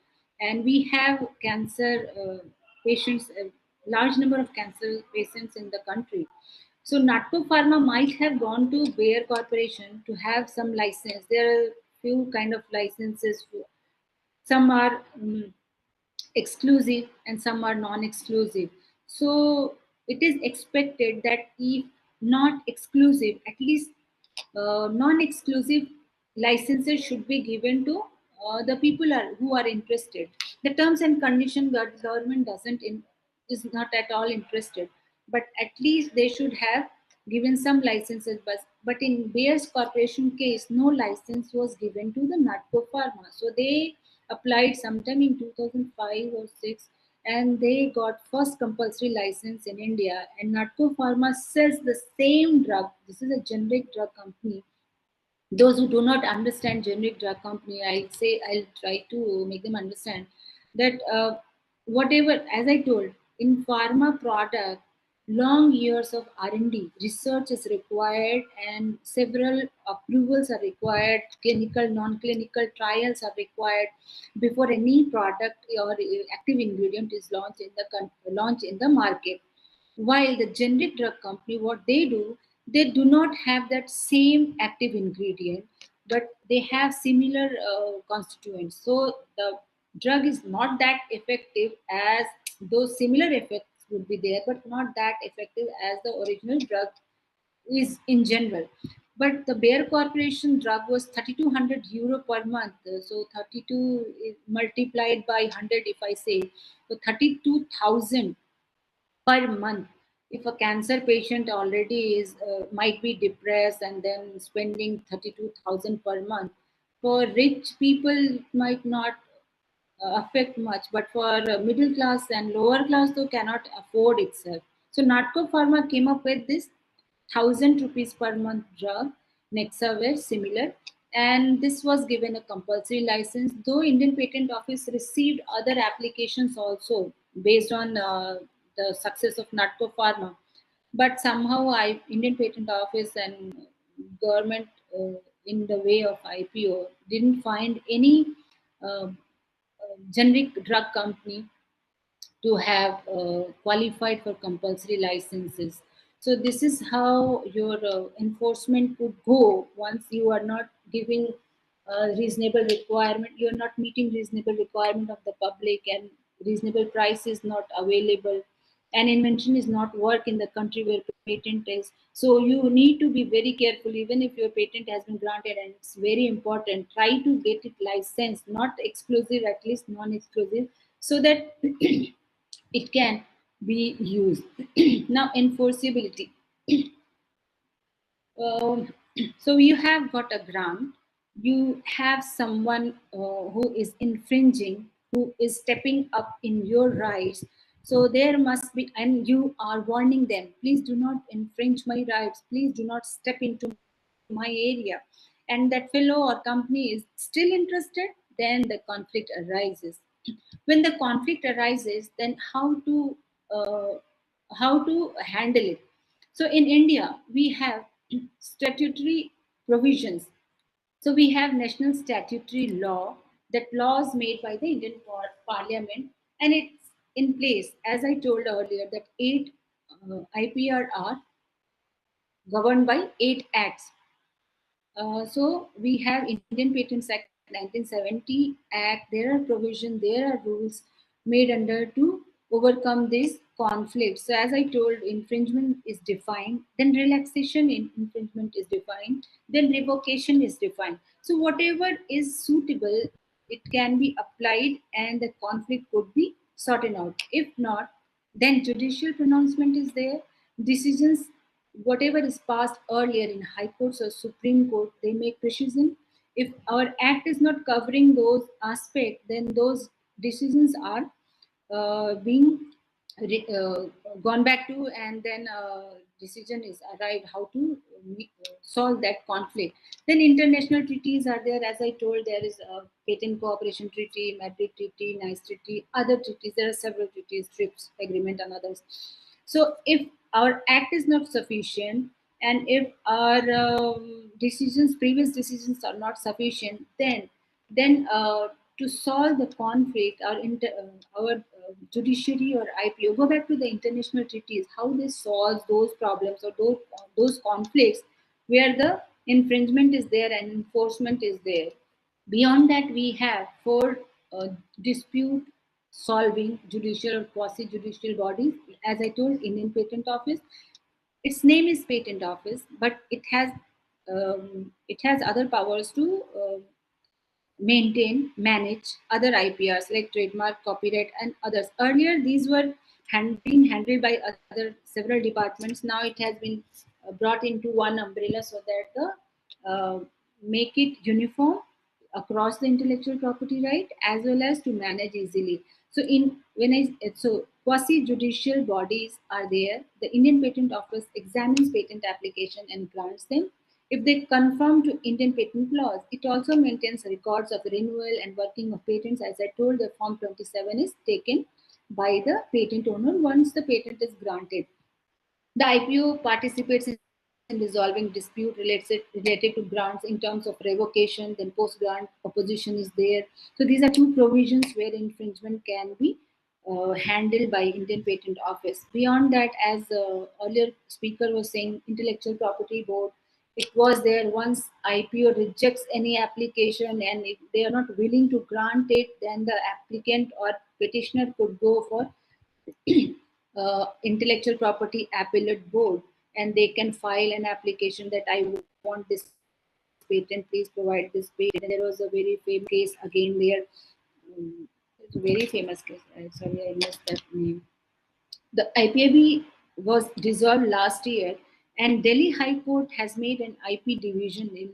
[SPEAKER 6] and we have cancer patients, a large number of cancer patients in the country. So Natco Pharma might have gone to Bayer Corporation to have some license. There are few kind of licenses. Some are exclusive and some are non-exclusive. So it is expected that if not exclusive, at least non-exclusive licenses should be given to the people who are interested. The terms and condition government is not at all interested, but at least they should have given some licenses. But in Bayer's Corporation case, no license was given to the Natco Pharma. So they applied sometime in 2005 or 6, and they got first compulsory license in India. And Natco Pharma sells the same drug. This is a generic drug company. Those who do not understand generic drug company, I'll try to make them understand that whatever, as I told, in pharma product, long years of R&D research is required, and several approvals are required. Clinical, non-clinical trials are required before any product or active ingredient is launched in the market. While the generic drug company, what they do not have that same active ingredient, but they have similar constituents. So the drug is not that effective as those similar effects would be there, but not that effective as the original drug is in general. But the Bayer Corporation drug was 3,200 euro per month. So 32 is multiplied by 100, if I say, so 32,000 per month. If a cancer patient already is might be depressed, and then spending 32,000 per month, for rich people it might not affect much, but for middle class and lower class, though, cannot afford itself. So Natco Pharma came up with this 1,000 rupees per month drug, Nexavar, similar, and this was given a compulsory license. Though Indian Patent Office received other applications also based on the success of Natco Pharma, but somehow Indian Patent Office and government in the way of IPO, didn't find any generic drug company to have qualified for compulsory licenses. So this is how your enforcement could go once you are not giving reasonable requirement, you're not meeting reasonable requirement of the public, and reasonable price is not available, and invention is not work in the country where patent is. So you need to be very careful, even if your patent has been granted, and it's very important, try to get it licensed, not exclusive, at least non-exclusive, so that it can be used. Now, enforceability. Um, so you have got a grant, you have someone who is infringing, who is stepping up in your rights. So there must be, and you are warning them, please do not infringe my rights, please do not step into my area. And that fellow or company is still interested, then the conflict arises. When the conflict arises, then uh, how to handle it? So in India, we have statutory provisions. So we have national statutory law, that laws made by the Indian Parliament, and it's in place. As I told earlier, that 8 IPR are governed by 8 acts. So we have Indian Patents Act 1970 Act. There are provisions, there are rules made under to overcome this conflict. So as I told, infringement is defined, then relaxation in infringement is defined, then revocation is defined. So whatever is suitable, it can be applied, and the conflict could be sorted out. If not, then judicial pronouncement is there. Decisions, whatever is passed earlier in high courts or Supreme Court, they make precision. If our act is not covering those aspects, then those decisions are being gone back to, and then decision is arrived how to solve that conflict. Then international treaties are there. As I told, there is a patent cooperation treaty, Madrid treaty, Nice treaty, other treaties. There are several treaties, TRIPS agreement and others. So if our act is not sufficient, and if our decisions, previous decisions are not sufficient, then to solve the conflict, our judiciary or IPO go back to the international treaties, how they solve those problems or those conflicts where the infringement is there and enforcement is there. Beyond that, we have four dispute solving judicial or quasi judicial bodies. As I told, Indian Patent Office, its name is Patent Office, but it has other powers to maintain, manage other IPRs like trademark, copyright, and others. Earlier, these were being handled by other several departments. Now it has been brought into one umbrella, so that the make it uniform across the intellectual property right, as well as to manage easily. So quasi judicial bodies are there. The Indian Patent Office examines patent application and grants them. If they conform to Indian patent laws, it also maintains records of renewal and working of patents. As I told, the Form 27 is taken by the patent owner once the patent is granted. The IPO participates in resolving dispute related to grants in terms of revocation, then post-grant opposition is there. So these are two provisions where infringement can be handled by Indian Patent Office. Beyond that, as earlier speaker was saying, Intellectual Property Board, it was there. Once IPO rejects any application and if they are not willing to grant it, then the applicant or petitioner could go for intellectual property appellate board, and they can file an application that I want this patent, please provide this patent. And there was a very famous case again there. It's a very famous case. Sorry, I missed that name. The IPAB was dissolved last year, and Delhi High Court has made an IP division in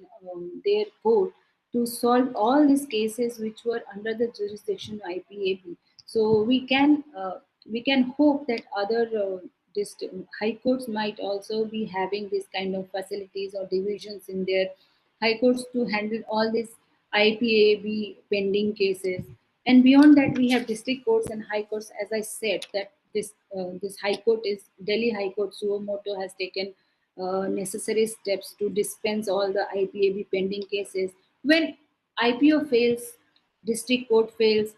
[SPEAKER 6] their court to solve all these cases which were under the jurisdiction of IPAB. So we can hope that other high courts might also be having this kind of facilities or divisions in their high courts to handle all these IPAB pending cases. And beyond that, we have district courts and high courts. As I said, that this high court is Delhi High Court. Suo moto has taken necessary steps to dispense all the IPAB pending cases. When IPO fails, district court fails,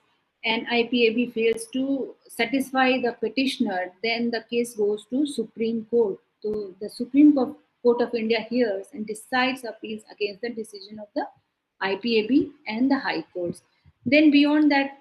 [SPEAKER 6] and IPAB fails to satisfy the petitioner, then the case goes to Supreme Court. So the Court of India hears and decides appeals against the decision of the IPAB and the High Courts. Then beyond that,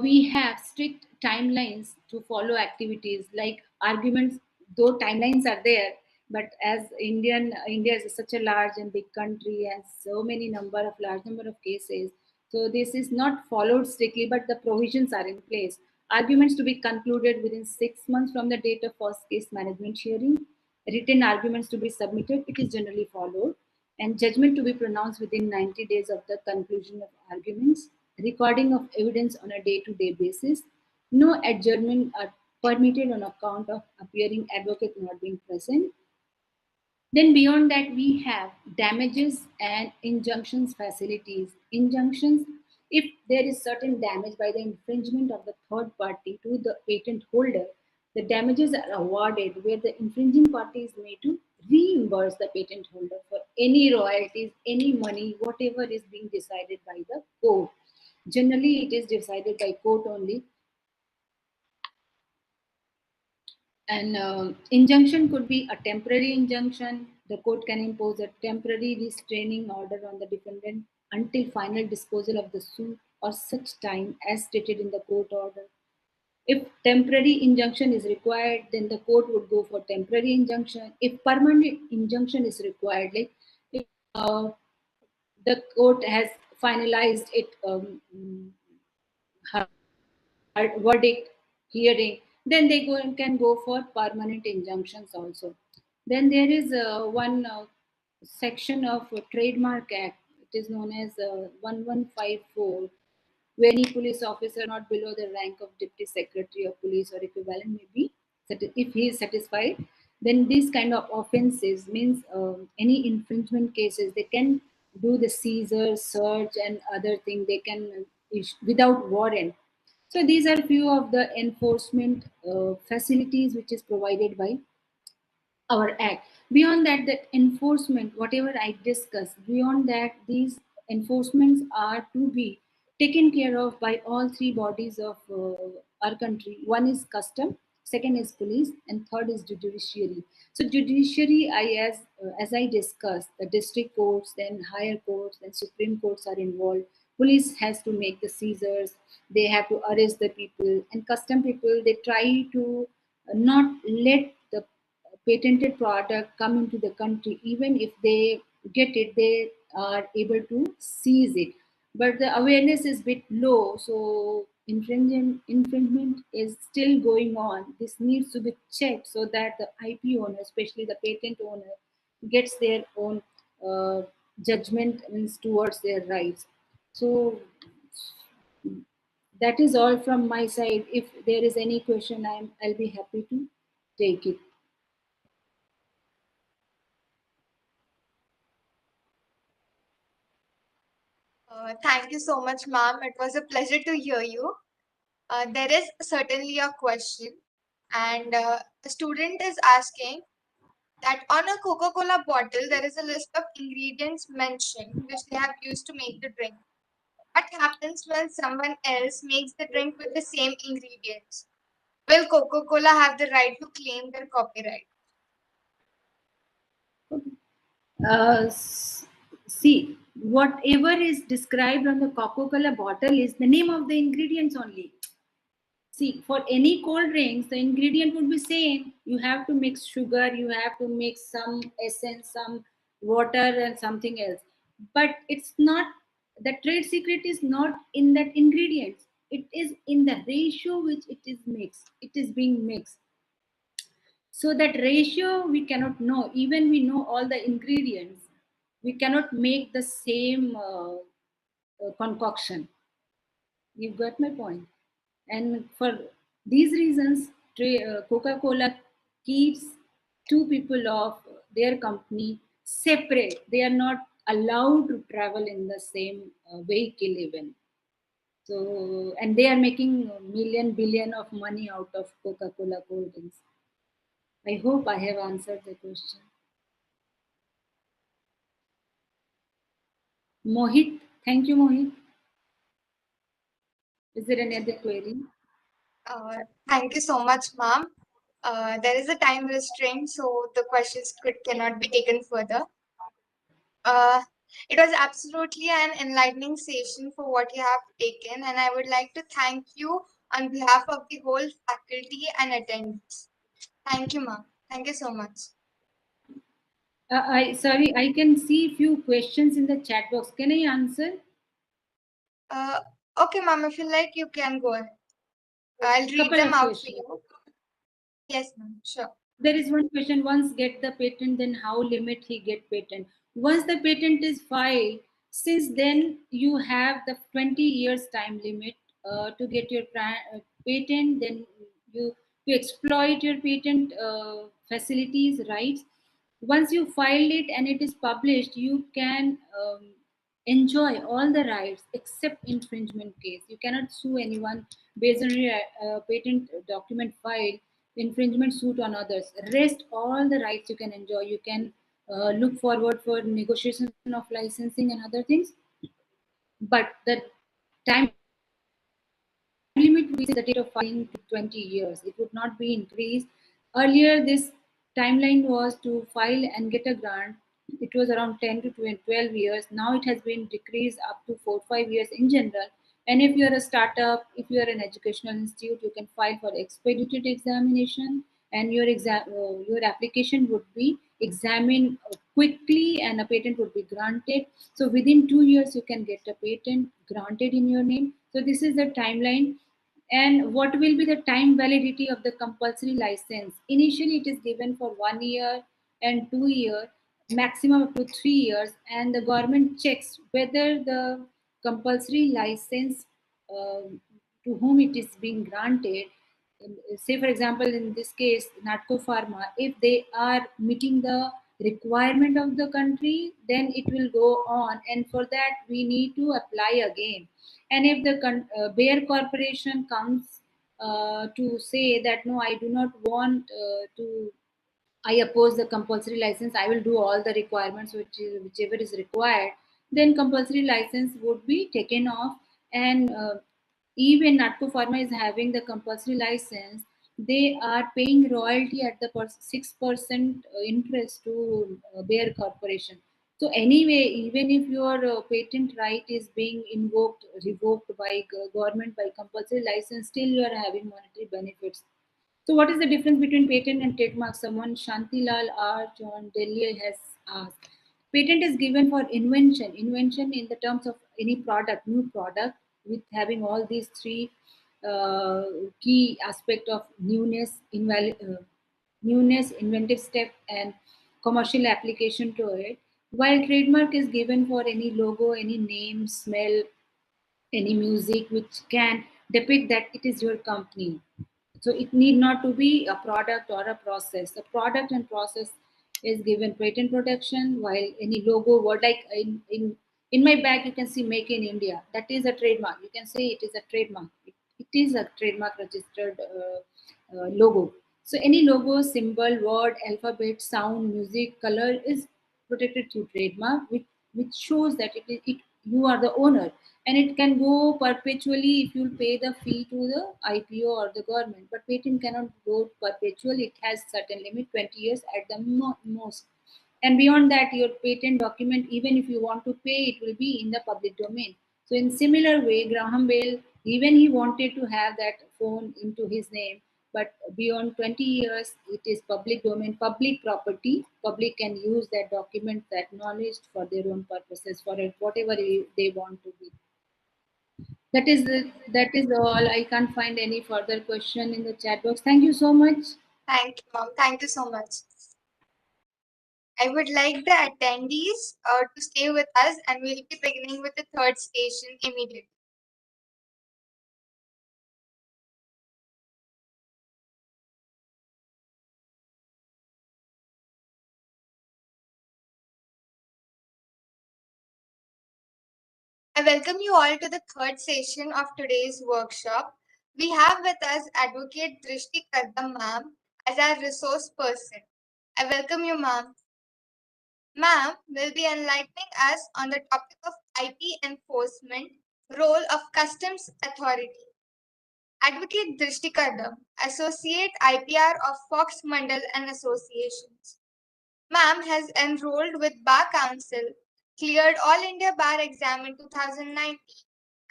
[SPEAKER 6] we have strict timelines to follow activities like arguments, though timelines are there, but as India is such a large and big country and so many large number of cases, so this is not followed strictly, but the provisions are in place. Arguments to be concluded within 6 months from the date of first case management hearing, written arguments to be submitted, it is generally followed, and judgment to be pronounced within 90 days of the conclusion of arguments, recording of evidence on a day-to-day basis, no adjournment are permitted on account of appearing advocate not being present. Then beyond that, we have damages and injunctions facilities. Injunctions, if there is certain damage by the infringement of the third party to the patent holder, the damages are awarded where the infringing party is made to reimburse the patent holder for any royalties, any money, whatever is being decided by the court. Generally, it is decided by court only. And injunction could be a temporary injunction. The court can impose a temporary restraining order on the defendant until final disposal of the suit or such time as stated in the court order. If temporary injunction is required, then the court would go for temporary injunction. If permanent injunction is required, like if the court has finalized it, verdict hearing, then they can go for permanent injunctions also. Then there is one section of Trademark Act, it is known as 1154, where any police officer not below the rank of deputy secretary of police or equivalent may be, if he is satisfied, then these kind of offenses means any infringement cases, they can do the seizure, search and other thing, they can without warrant. So these are few of the enforcement facilities which is provided by our act. Beyond that, the enforcement, whatever I discussed, beyond that, these enforcements are to be taken care of by all three bodies of our country. One is custom, second is police, and third is judiciary. So judiciary, as I discussed, the district courts, then higher courts, then Supreme Courts are involved. Police has to make the seizures, they have to arrest the people, and custom people, they try to not let the patented product come into the country. Even if they get it, they are able to seize it, but the awareness is bit low, so infringement is still going on. This needs to be checked so that the IP owner, especially the patent owner, gets their own judgment means towards their rights. So that is all from my side. If there is any question, I'll be happy to take it.
[SPEAKER 1] Thank you so much, ma'am. It was a pleasure to hear you. There is certainly a question, and a student is asking that on a Coca-Cola bottle, there is a list of ingredients mentioned which they have used to make the drink. What happens when someone else makes the drink with the same ingredients? Will Coca-Cola have the right to claim their copyright?
[SPEAKER 6] See, whatever is described on the Coca-Cola bottle is the name of the ingredients only. See, for any cold drinks, the ingredient would be same. You have to mix sugar, you have to mix some essence, some water and something else. But it's not, the trade secret is not in that ingredients. It is in the ratio which it is mixed. It is being mixed. So that ratio we cannot know. Even we know all the ingredients, we cannot make the same concoction. You got my point. And for these reasons, Coca-Cola keeps two people of their company separate. They are not allowed to travel in the same vehicle even. So, and they are making billion of money out of Coca-Cola cold drinks. I hope I have answered the question. Mohit, thank you, Mohit. Is there any other query?
[SPEAKER 1] Thank you so much, ma'am. There is a time restraint, so the questions cannot be taken further. Uh, it was absolutely an enlightening session for what you have taken, and I would like to thank you on behalf of the whole faculty and attendees. Thank you, ma'am. Thank you so much.
[SPEAKER 6] I can see few questions in the chat box. Can I answer?
[SPEAKER 1] Okay, ma'am. If you like, you can go ahead. I'll read
[SPEAKER 6] Couple
[SPEAKER 1] them
[SPEAKER 6] of
[SPEAKER 1] out for
[SPEAKER 6] questions.
[SPEAKER 1] you. Yes, ma'am. Sure.
[SPEAKER 6] There is one question: once get the patent, then how limit he get patent? Once the patent is filed, since then you have the 20 years time limit to get your patent. Then you exploit your patent facilities rights. Once you file it and it is published, you can enjoy all the rights except infringement case. You cannot sue anyone based on your patent document filed, infringement suit on others. Rest all the rights you can enjoy. You can look forward for negotiation of licensing and other things. But the time limit would be since the date of filing to 20 years. It would not be increased. Earlier, this timeline was to file and get a grant. It was around 10 to 12 years. Now it has been decreased up to 4 5 years in general. And if you are a startup, if you are an educational institute, you can file for expedited examination, and your application would be examined quickly, and a patent would be granted. So within 2 years, you can get a patent granted in your name. So this is the timeline. And what will be the time validity of the compulsory license? Initially, it is given for 1 year and 2 year, maximum up to 3 years, and the government checks whether the compulsory license to whom it is being granted. Say, for example, in this case, Natco Pharma, if they are meeting the requirement of the country, then it will go on, and for that we need to apply again. And if the Bayer Corporation comes to say that no, I do not want to, I oppose the compulsory license, I will do all the requirements whichever is required, then compulsory license would be taken off. And even Natco Pharma is having the compulsory license, they are paying royalty at the 6% interest to Bayer Corporation. So anyway, even if your patent right is being revoked by government by compulsory license, still you are having monetary benefits. So, what is the difference between patent and trademark? Someone, Shantilal R. John Delhi, has asked. Patent is given for invention. Invention in the terms of any product, new product, with having all these three key aspect of newness, inventive step, and commercial application to it. While trademark is given for any logo, any name, smell, any music which can depict that it is your company. So it need not to be a product or a process. The product and process is given patent protection, while any logo word, like in my bag you can see make in India, that is a trademark. You can say it is a trademark. It is a trademark registered logo. So any logo, symbol, word, alphabet, sound, music, color is protected through trademark, which shows that you are the owner, and it can go perpetually if you pay the fee to the IPO or the government. But patent cannot go perpetual; it has certain limit, 20 years at the most. And beyond that, your patent document, even if you want to pay, it will be in the public domain. So in similar way, Graham Bell, even he wanted to have that phone into his name, but beyond 20 years, it is public domain, public property. Public can use that document, that knowledge for their own purposes, for it, whatever they want to be. That is all. I can't find any further question in the chat box. Thank you so much.
[SPEAKER 1] Thank you, ma'am. Thank you so much. I would like the attendees to stay with us, and we'll be beginning with the third station immediately. I welcome you all to the third session of today's workshop. We have with us Advocate Drishti Kadam ma'am as our resource person. I welcome you, ma'am. Ma'am will be enlightening us on the topic of IP enforcement, role of Customs Authority. Advocate Drishti Kadam, Associate IPR of Fox Mandal and Associations. Ma'am has enrolled with Bar Council, cleared All India Bar Exam in 2019,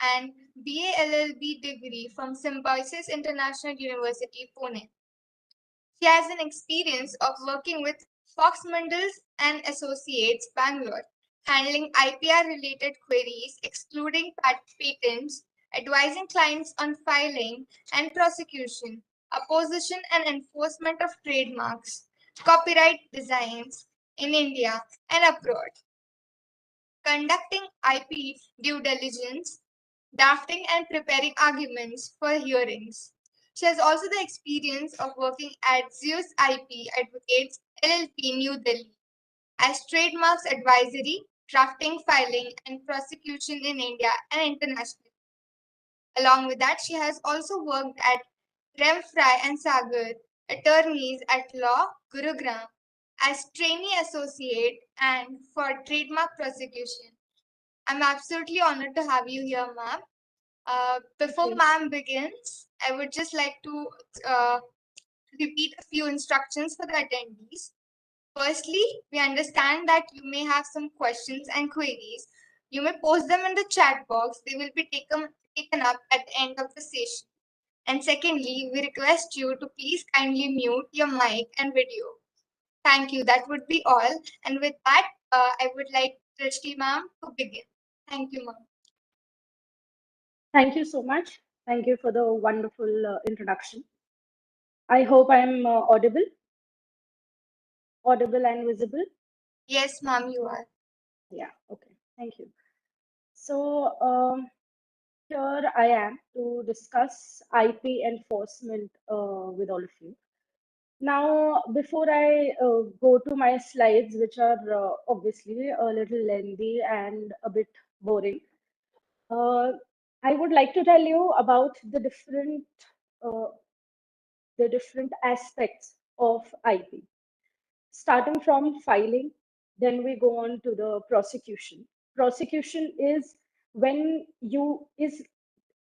[SPEAKER 1] and BA LLB degree from Symbiosis International University, Pune. She has an experience of working with Fox Mandals and Associates, Bangalore, handling IPR related queries, excluding patents, advising clients on filing and prosecution, opposition and enforcement of trademarks, copyright designs in India and abroad, conducting IP due diligence, drafting and preparing arguments for hearings. She has also the experience of working at Zeus IP Advocates LLP, New Delhi, as trademarks advisory, drafting, filing, and prosecution in India and internationally. Along with that, she has also worked at Rem Fry and Sagar, attorneys at law, Gurugram, as trainee associate and for trademark prosecution. I'm absolutely honored to have you here, ma'am. Before
[SPEAKER 7] you.
[SPEAKER 1] ma'am begins, I would just like to repeat a few instructions for the attendees. Firstly, we understand that you may have some questions and queries. You may post them in the chat box. They will be taken up at the end of the session. And secondly, we request you to please kindly mute your mic and video. Thank you. That would be all. And with that, I would like Drishti ma'am to begin. Thank you, ma'am.
[SPEAKER 7] Thank you so much. Thank you for the wonderful introduction. I hope I'm audible and visible.
[SPEAKER 1] Yes, ma'am, you are.
[SPEAKER 7] Yeah, okay. Thank you. So here I am to discuss IP enforcement with all of you. Now, before I go to my slides, which are obviously a little lengthy and a bit boring, I would like to tell you about uh, the different aspects of IP, starting from filing, then we go on to the prosecution. Prosecution is when you is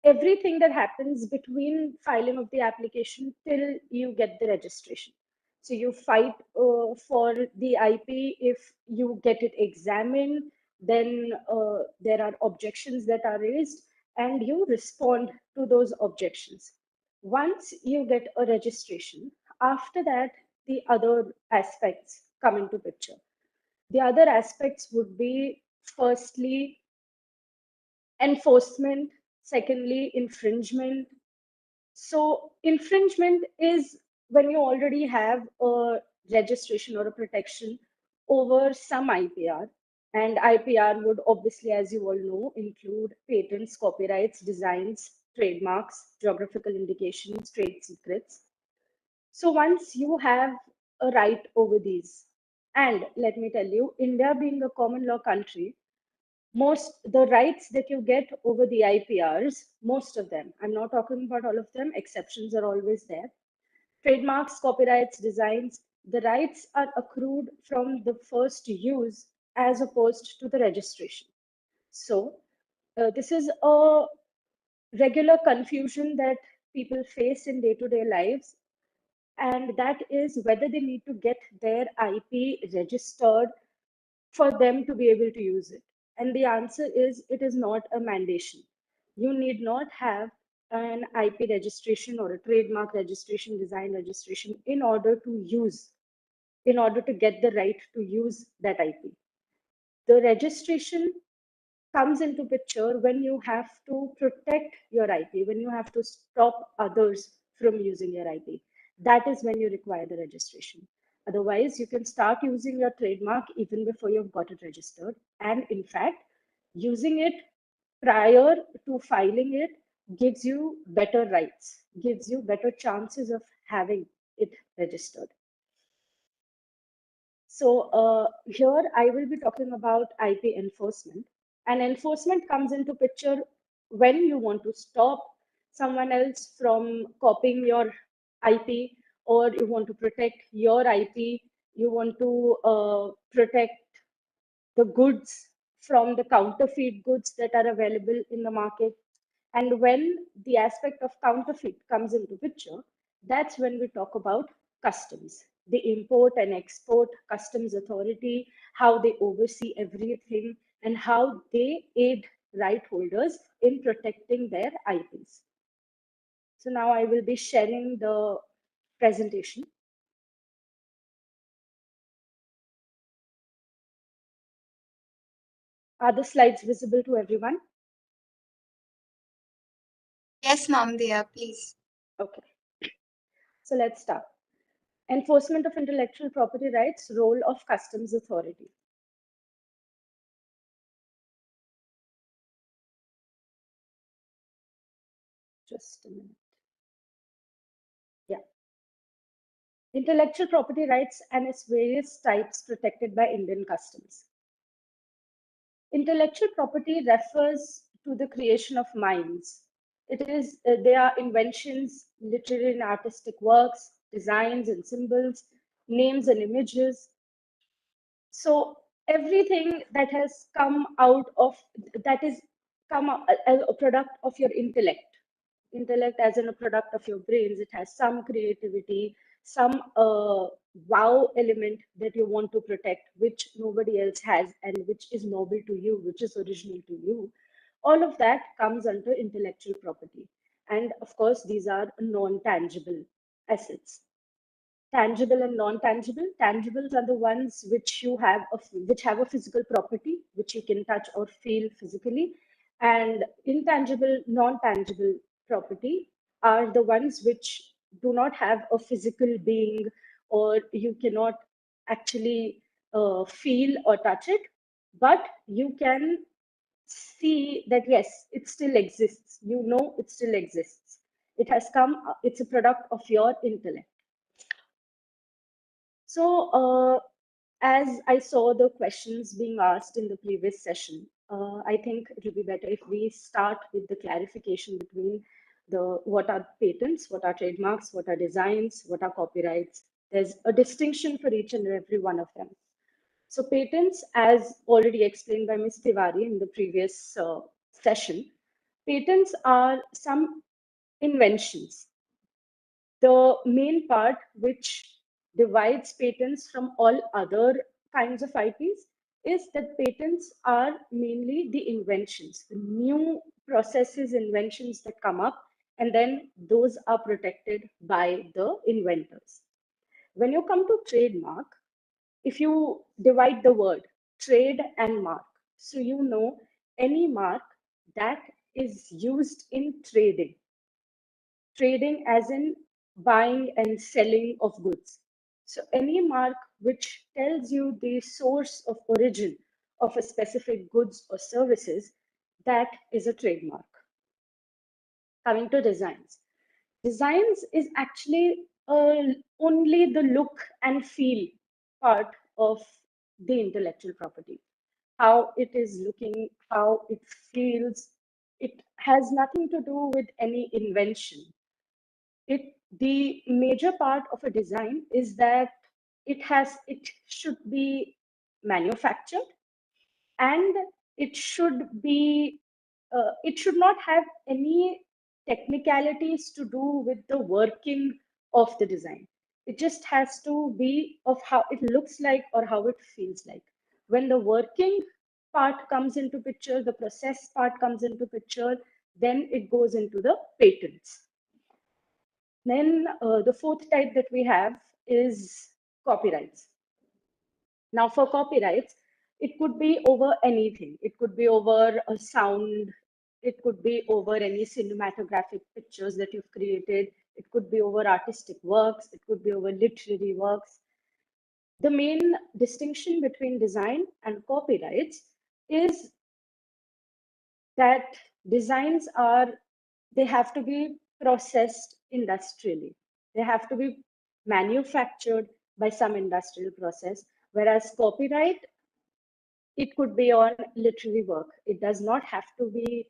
[SPEAKER 7] everything that happens between filing of the application till you get the registration. So you fight for the IP. If you get it examined, then there are objections that are raised and you respond to those objections. Once you get a registration, after that, the other aspects come into picture. The other aspects would be firstly enforcement, secondly infringement. So infringement is when you already have a registration or a protection over some IPR, and IPR would obviously, as you all know, include patents, copyrights, designs, trademarks, geographical indications, trade secrets. So once you have a right over these, and let me tell you, India being a common law country, most the rights that you get over the IPRs, most of them, I'm not talking about all of them, exceptions are always there. Trademarks, copyrights, designs, the rights are accrued from the first use as opposed to the registration. So this is a regular confusion that people face in day-to-day lives, and that is whether they need to get their IP registered for them to be able to use it. And the answer is it is not a mandation. You need not have an IP registration or a trademark registration, design registration in order to get the right to use that IP. The registration comes into picture when you have to protect your IP, when you have to stop others from using your IP. That is when you require the registration. Otherwise, you can start using your trademark even before you've got it registered. And in fact, using it prior to filing it gives you better rights, gives you better chances of having it registered. So here I will be talking about IP enforcement. And enforcement comes into picture when you want to stop someone else from copying your IP, or you want to protect your IP, you want to protect the goods from the counterfeit goods that are available in the market. And when the aspect of counterfeit comes into picture, that's when we talk about customs, the import and export customs authority, how they oversee everything and how they aid right holders in protecting their IPs. So now I will be sharing the presentation. Are the slides visible to everyone?
[SPEAKER 1] Yes, ma'am, dear, please.
[SPEAKER 7] Okay. So let's start. Enforcement of intellectual property rights, role of customs authority. Just a minute. Yeah. Intellectual property rights and its various types protected by Indian customs. Intellectual property refers to the creation of minds. They are inventions, literary and artistic works, designs and symbols, names and images. So everything that has come out of that is come as a product of your intellect as in a product of your brains. It has some creativity, some wow element that you want to protect, which nobody else has and which is noble to you, which is original to you. All of that comes under intellectual property. And of course, these are non-tangible assets. Tangible and non-tangible. Tangibles are the ones which which have a physical property, which you can touch or feel physically. And intangible, non-tangible property are the ones which do not have a physical being, or you cannot actually feel or touch it, but you can see that yes, it still exists. You know it still exists. It has come, it's a product of your intellect. So, as I saw the questions being asked in the previous session, I think it will be better if we start with the clarification between what are patents, what are trademarks, what are designs, what are copyrights. There's a distinction for each and every one of them. So patents, as already explained by Ms. Tiwari in the previous session, patents are some inventions. The main part which divides patents from all other kinds of IPs is that patents are mainly the inventions, the new processes, inventions that come up, and then those are protected by the inventors. When you come to trademark, if you divide the word trade and mark, so you know any mark that is used in trading as in buying and selling of goods. So any mark which tells you the source of origin of a specific goods or services, that is a trademark. Coming to designs. Designs is actually only the look and feel part of the intellectual property. How it is looking, how it feels. It has nothing to do with any invention. The major part of a design is that it should be manufactured, and it should be it should not have any technicalities to do with the working of the design. It just has to be of how it looks like or how it feels like. When the working part comes into picture, the process part comes into picture, then it goes into the patents. Then the fourth type that we have is copyrights. Now for copyrights, it could be over anything. It could be over a sound. It could be over any cinematographic pictures that you've created. It could be over artistic works. It could be over literary works. The main distinction between design and copyrights is that designs they have to be processed industrially. They have to be manufactured by some industrial process, whereas copyright, it could be on literary work. It does not have to be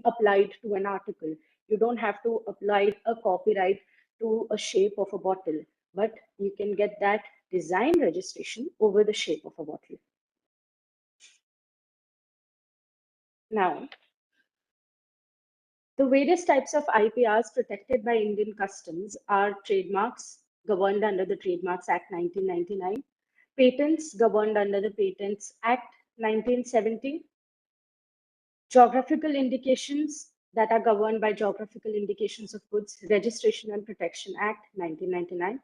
[SPEAKER 7] applied to an article. You don't have to apply a copyright to a shape of a bottle, but you can get that design registration over the shape of a bottle. Now, the various types of IPRs protected by Indian customs are trademarks governed under the Trademarks Act 1999, patents governed under the Patents Act 1970, geographical indications that are governed by Geographical Indications of Goods Registration and Protection Act 1999,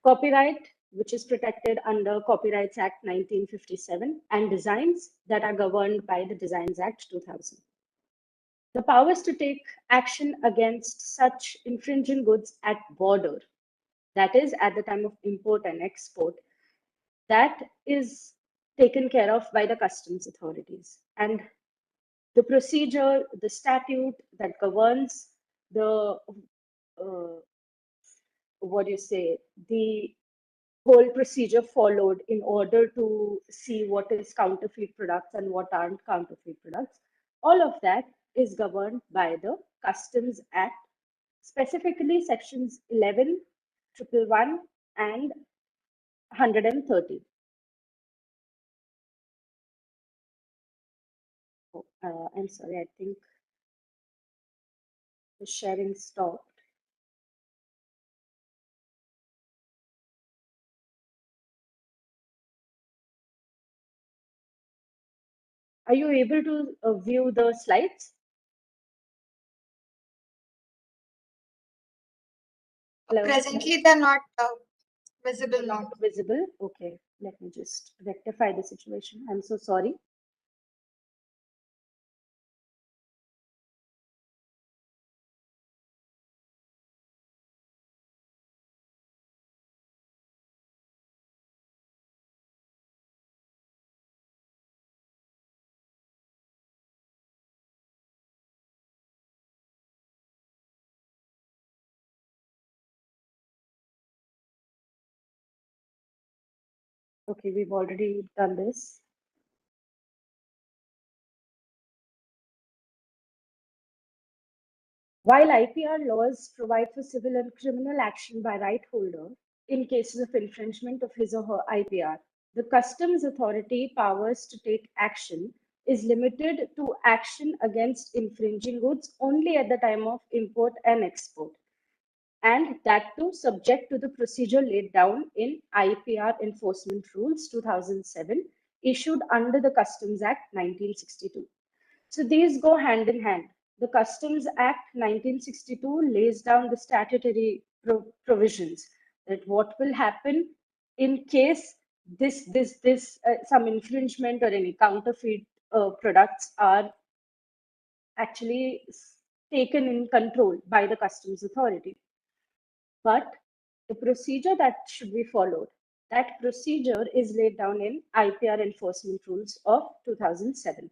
[SPEAKER 7] copyright, which is protected under Copyrights Act 1957, and designs that are governed by the Designs Act 2000. The powers to take action against such infringing goods at border, that is, at the time of import and export, that is taken care of by the customs authorities. And the procedure, the statute that governs the, what do you say, the whole procedure followed in order to see what is counterfeit products and what aren't counterfeit products, all of that is governed by the Customs Act, specifically sections 11, 111, and 130. Oh, I'm sorry, I think the sharing stopped. Are you able to view the slides? Hello?
[SPEAKER 1] Presently, they're not visible now.
[SPEAKER 7] Not visible. Okay, let me just rectify the situation. I'm so sorry. Okay, we've already done this. While IPR laws provide for civil and criminal action by right holder in cases of infringement of his or her IPR, the customs authority powers to take action is limited to action against infringing goods only at the time of import and export, and that too subject to the procedure laid down in IPR Enforcement Rules 2007, issued under the Customs Act 1962. So these go hand in hand. The Customs Act 1962 lays down the statutory provisions that what will happen in case some infringement or any counterfeit products are actually taken in control by the customs authority. But the procedure that should be followed, that procedure is laid down in IPR Enforcement Rules of 2007.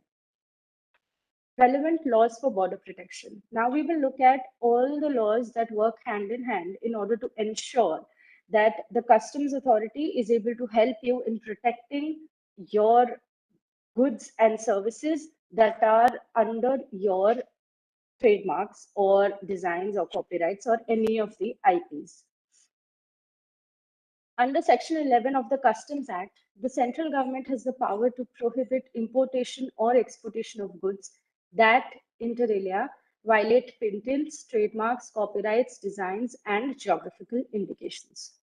[SPEAKER 7] Relevant laws for border protection. Now we will look at all the laws that work hand in hand in order to ensure that the customs authority is able to help you in protecting your goods and services that are under your trademarks or designs or copyrights or any of the IPs. Under Section 11 of the Customs Act, the central government has the power to prohibit importation or exportation of goods that, inter alia, violate patents, trademarks, copyrights, designs, and geographical indications.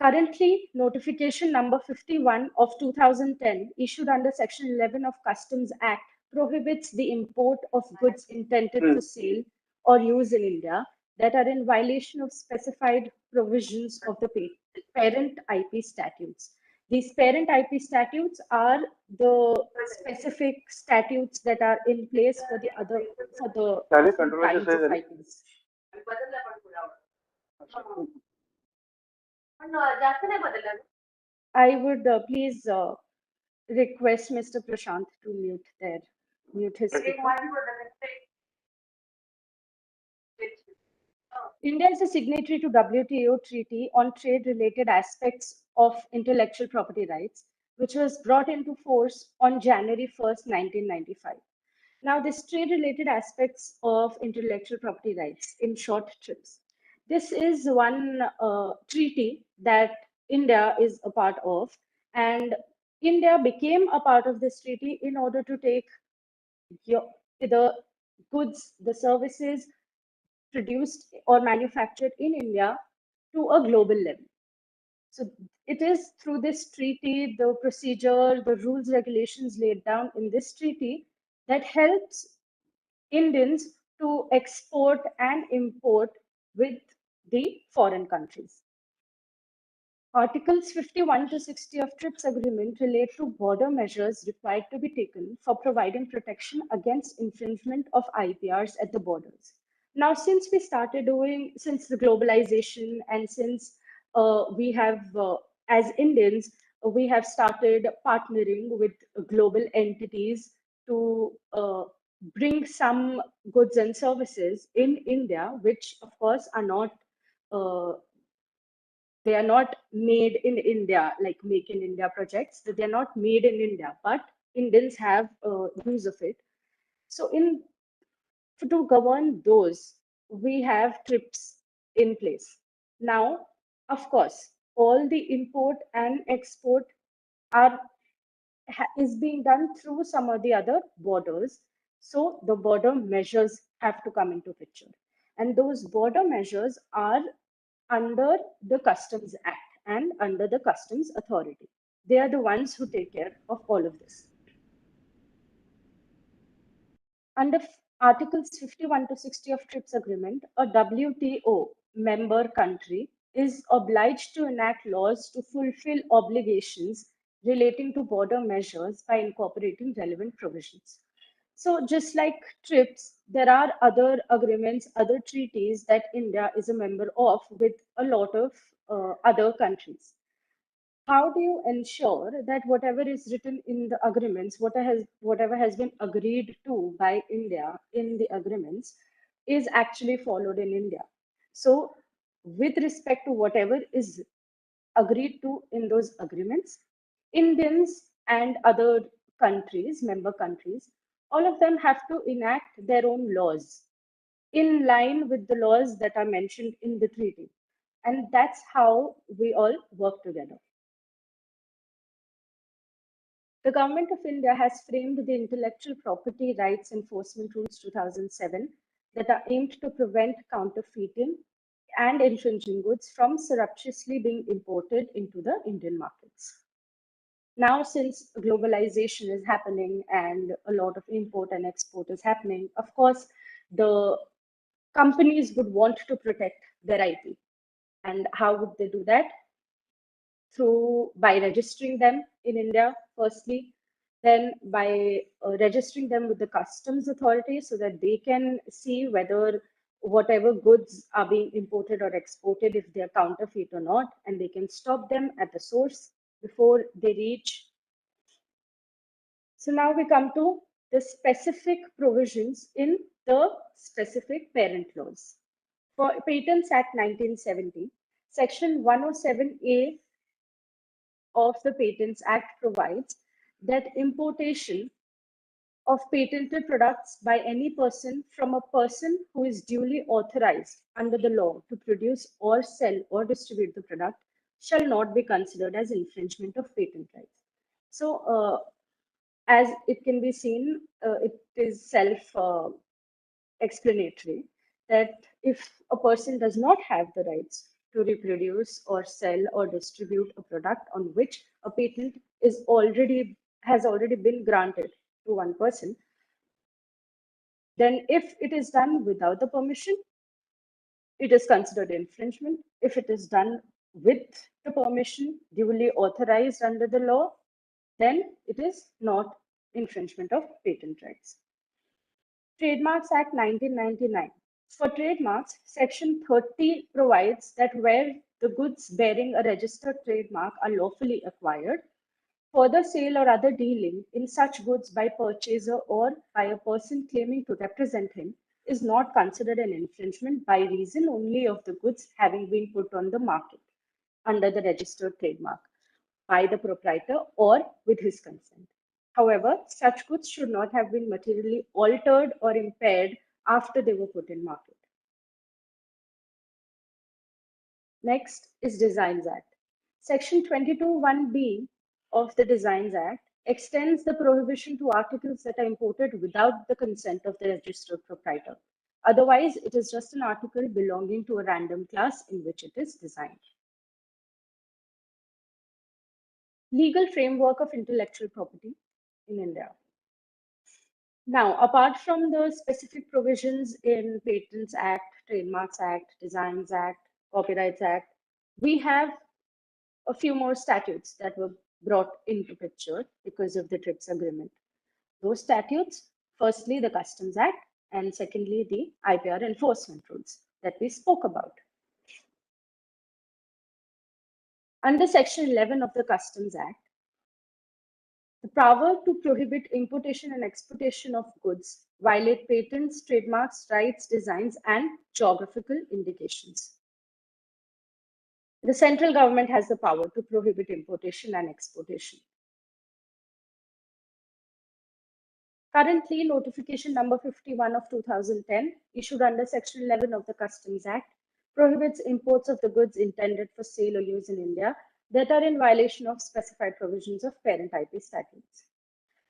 [SPEAKER 7] Currently, notification number 51 of 2010, issued under Section 11 of Customs Act, prohibits the import of goods intended for sale or use in India that are in violation of specified provisions of the parent IP statutes. These parent IP statutes are the specific statutes that are in place for the different kinds of IPs. I would please request Mr. Prashant to mute his speaker. India is a signatory to WTO Treaty on Trade-related Aspects of Intellectual Property Rights, which was brought into force on January 1st, 1995. Now, this trade-related aspects of intellectual property rights in short trips. This is one treaty that India is a part of, and India became a part of this treaty in order to take the goods, the services produced or manufactured in India to a global level. So it is through this treaty, the procedure, the rules, regulations laid down in this treaty that helps Indians to export and import with the foreign countries. Articles 51 to 60 of TRIPS agreement relate to border measures required to be taken for providing protection against infringement of IPRs at the borders. Now, since the globalization and since we have, as Indians, we have started partnering with global entities to bring some goods and services in India, which of course are not uh, they are not made in India, like Make in India projects. They are not made in India, but Indians have use of it. So, to govern those, we have TRIPS in place. Now, of course, all the import and export are is being done through some of the other borders. So the border measures have to come into picture. And those border measures are under the Customs Act and under the Customs Authority. They are the ones who take care of all of this. Under Articles 51 to 60 of TRIPS Agreement, a WTO member country is obliged to enact laws to fulfill obligations relating to border measures by incorporating relevant provisions. So just like TRIPS, there are other agreements, other treaties that India is a member of with a lot of other countries. How do you ensure that whatever is written in the agreements, whatever has been agreed to by India in the agreements, is actually followed in India? So, with respect to whatever is agreed to in those agreements, Indians and other countries, member countries, all of them have to enact their own laws in line with the laws that are mentioned in the treaty. And that's how we all work together. The Government of India has framed the Intellectual Property Rights Enforcement Rules 2007 that are aimed to prevent counterfeiting and infringing goods from surreptitiously being imported into the Indian markets. Now, since globalization is happening and a lot of import and export is happening, of course, the companies would want to protect their IP. And how would they do that? By registering them in India, firstly, then by registering them with the customs authority so that they can see whether whatever goods are being imported or exported, if they're counterfeit or not, and they can stop them at the source before they reach. So now we come to the specific provisions in the specific parent laws. For Patents Act 1970, Section 107A of the Patents Act provides that importation of patented products by any person from a person who is duly authorized under the law to produce or sell or distribute the product shall not be considered as infringement of patent rights. So, as it can be seen, it is self explanatory that if a person does not have the rights to reproduce or sell or distribute a product on which a patent has already been granted to one person, then if it is done without the permission, it is considered infringement. If it is done with the permission duly authorized under the law, then it is not infringement of patent rights. Trademarks Act 1999. For trademarks, Section 30 provides that where the goods bearing a registered trademark are lawfully acquired, further sale or other dealing in such goods by purchaser or by a person claiming to represent him is not considered an infringement by reason only of the goods having been put on the market under the registered trademark by the proprietor or with his consent. However, such goods should not have been materially altered or impaired after they were put in market. Next is Designs Act. Section 22(1)(b) of the Designs Act extends the prohibition to articles that are imported without the consent of the registered proprietor. Otherwise, it is just an article belonging to a random class in which it is designed. Legal framework of intellectual property in India. Now, apart from the specific provisions in Patents Act, Trademarks Act, Designs Act, Copyrights Act, we have a few more statutes that were brought into picture because of the TRIPS agreement. Those statutes, firstly, the Customs Act, and secondly, the IPR enforcement rules that we spoke about. Under Section 11 of the Customs Act, the power to prohibit importation and exportation of goods violate patents, trademarks, rights, designs, and geographical indications. The central government has the power to prohibit importation and exportation. Currently, notification number 51 of 2010, issued under Section 11 of the Customs Act, prohibits imports of the goods intended for sale or use in India that are in violation of specified provisions of parent IP statutes.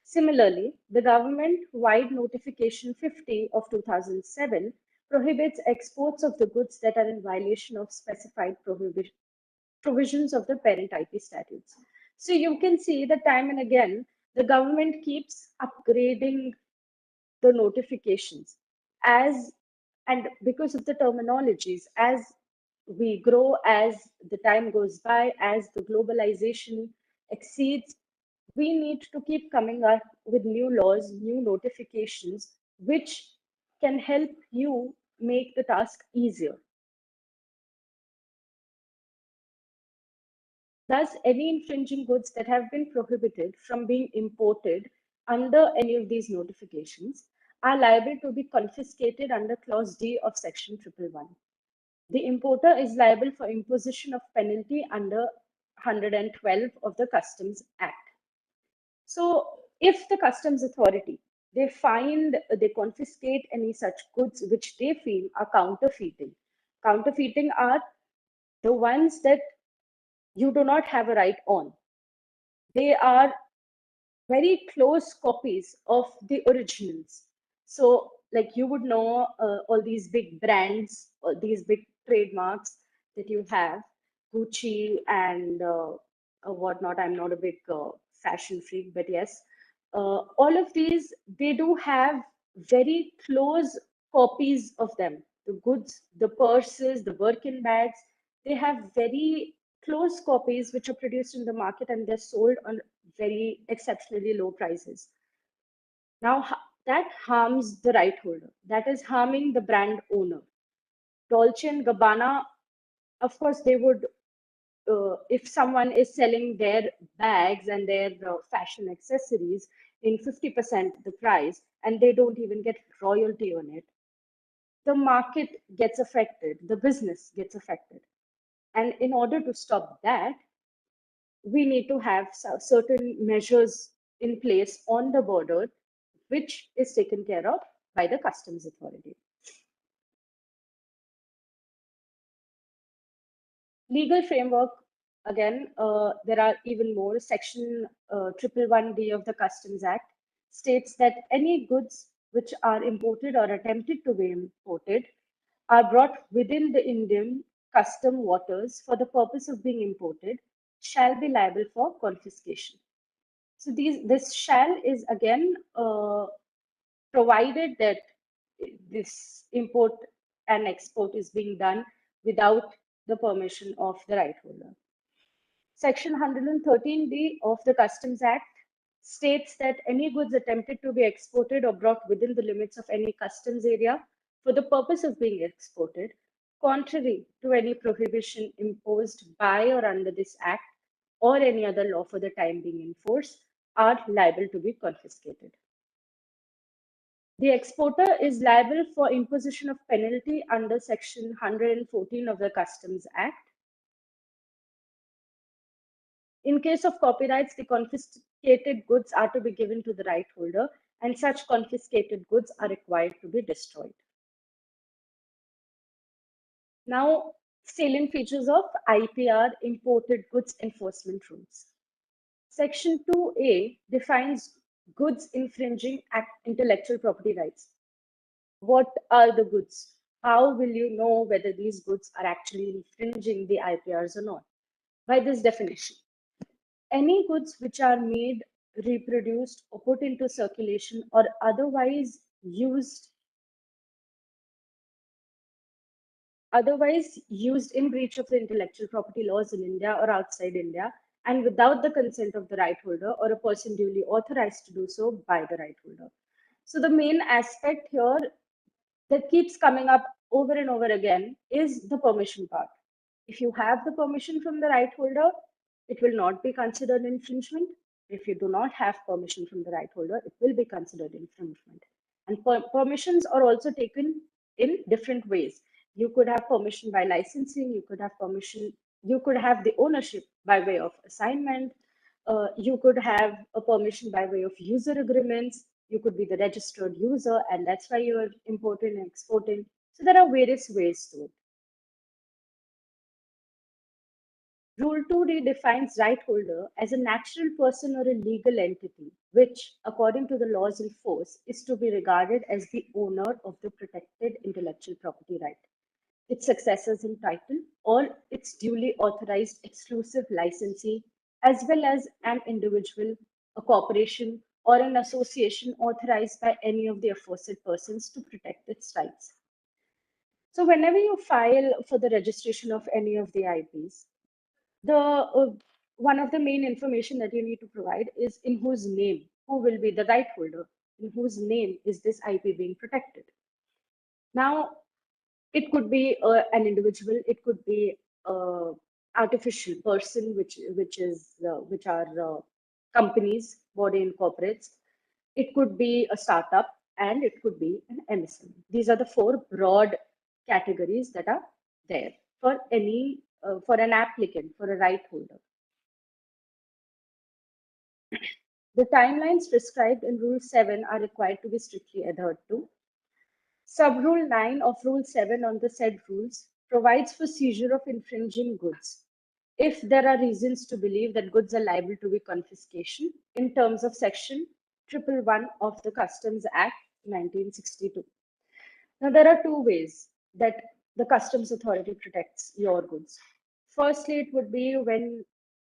[SPEAKER 7] Similarly, the government-wide notification 50 of 2007 prohibits exports of the goods that are in violation of specified provisions of the parent IP statutes. So you can see that time and again, the government keeps upgrading the notifications and because of the terminologies, as we grow, as the time goes by, as the globalization exceeds, we need to keep coming up with new laws, new notifications, which can help you make the task easier. Thus, any infringing goods that have been prohibited from being imported under any of these notifications are liable to be confiscated under Clause D of Section 111. The importer is liable for imposition of penalty under 112 of the Customs Act. So if the customs authority, they confiscate any such goods which they feel are counterfeiting. Counterfeiting are the ones that you do not have a right on. They are very close copies of the originals. So like you would know all these big brands, these big trademarks that you have, Gucci and whatnot. I'm not a big fashion freak, but yes, all of these, they do have very close copies of them. The goods, the purses, the Birkin bags, they have very close copies which are produced in the market and they're sold on very exceptionally low prices. Now, that harms the right holder. That is harming the brand owner. Dolce and Gabbana, of course, they would, if someone is selling their bags and their fashion accessories in 50% the price, and they don't even get royalty on it, the market gets affected, the business gets affected. And in order to stop that, we need to have certain measures in place on the border, which is taken care of by the customs authority. Legal framework, again, there are even more. Section 111D of the Customs Act states that any goods which are imported or attempted to be imported are brought within the Indian custom waters for the purpose of being imported shall be liable for confiscation. So this shall is again provided that this import and export is being done without the permission of the right holder. Section 113D of the Customs Act states that any goods attempted to be exported or brought within the limits of any customs area for the purpose of being exported, contrary to any prohibition imposed by or under this Act or any other law for the time being in force, are liable to be confiscated. The exporter is liable for imposition of penalty under Section 114 of the Customs Act. In case of copyrights, the confiscated goods are to be given to the right holder, and such confiscated goods are required to be destroyed. Now, salient features of IPR imported goods enforcement rules. Section 2A defines goods infringing intellectual property rights. What are the goods? How will you know whether these goods are actually infringing the IPRs or not? By this definition, any goods which are made, reproduced, or put into circulation or otherwise used in breach of the intellectual property laws in India or outside India, and without the consent of the right holder or a person duly authorized to do so by the right holder. So the main aspect here that keeps coming up over and over again is the permission part. If you have the permission from the right holder, it will not be considered infringement. If you do not have permission from the right holder, it will be considered infringement. And permissions are also taken in different ways. You could have permission by licensing, you could have permission, you could have the ownership by way of assignment, you could have a permission by way of user agreements, you could be the registered user, and that's why you're importing and exporting. So there are various ways to it. Rule 2D defines right holder as a natural person or a legal entity, which, according to the laws in force, is to be regarded as the owner of the protected intellectual property right, its successors in title, or its duly authorized exclusive licensee, as well as an individual, a corporation, or an association authorized by any of the aforesaid persons to protect its rights. So whenever you file for the registration of any of the IPs, one of the main information that you need to provide is in whose name, who will be the right holder, in whose name is this IP being protected. Now, it could be an individual, it could be a artificial person, which are companies, body and corporates. It could be a startup, and it could be an MSME. These are the four broad categories that are there for any for an applicant, for a right holder. The timelines prescribed in Rule 7 are required to be strictly adhered to. Sub-Rule 9 of Rule 7 on the said rules provides for seizure of infringing goods if there are reasons to believe that goods are liable to be confiscation in terms of Section 111 of the Customs Act 1962. Now, there are two ways that the Customs Authority protects your goods. Firstly, it would be when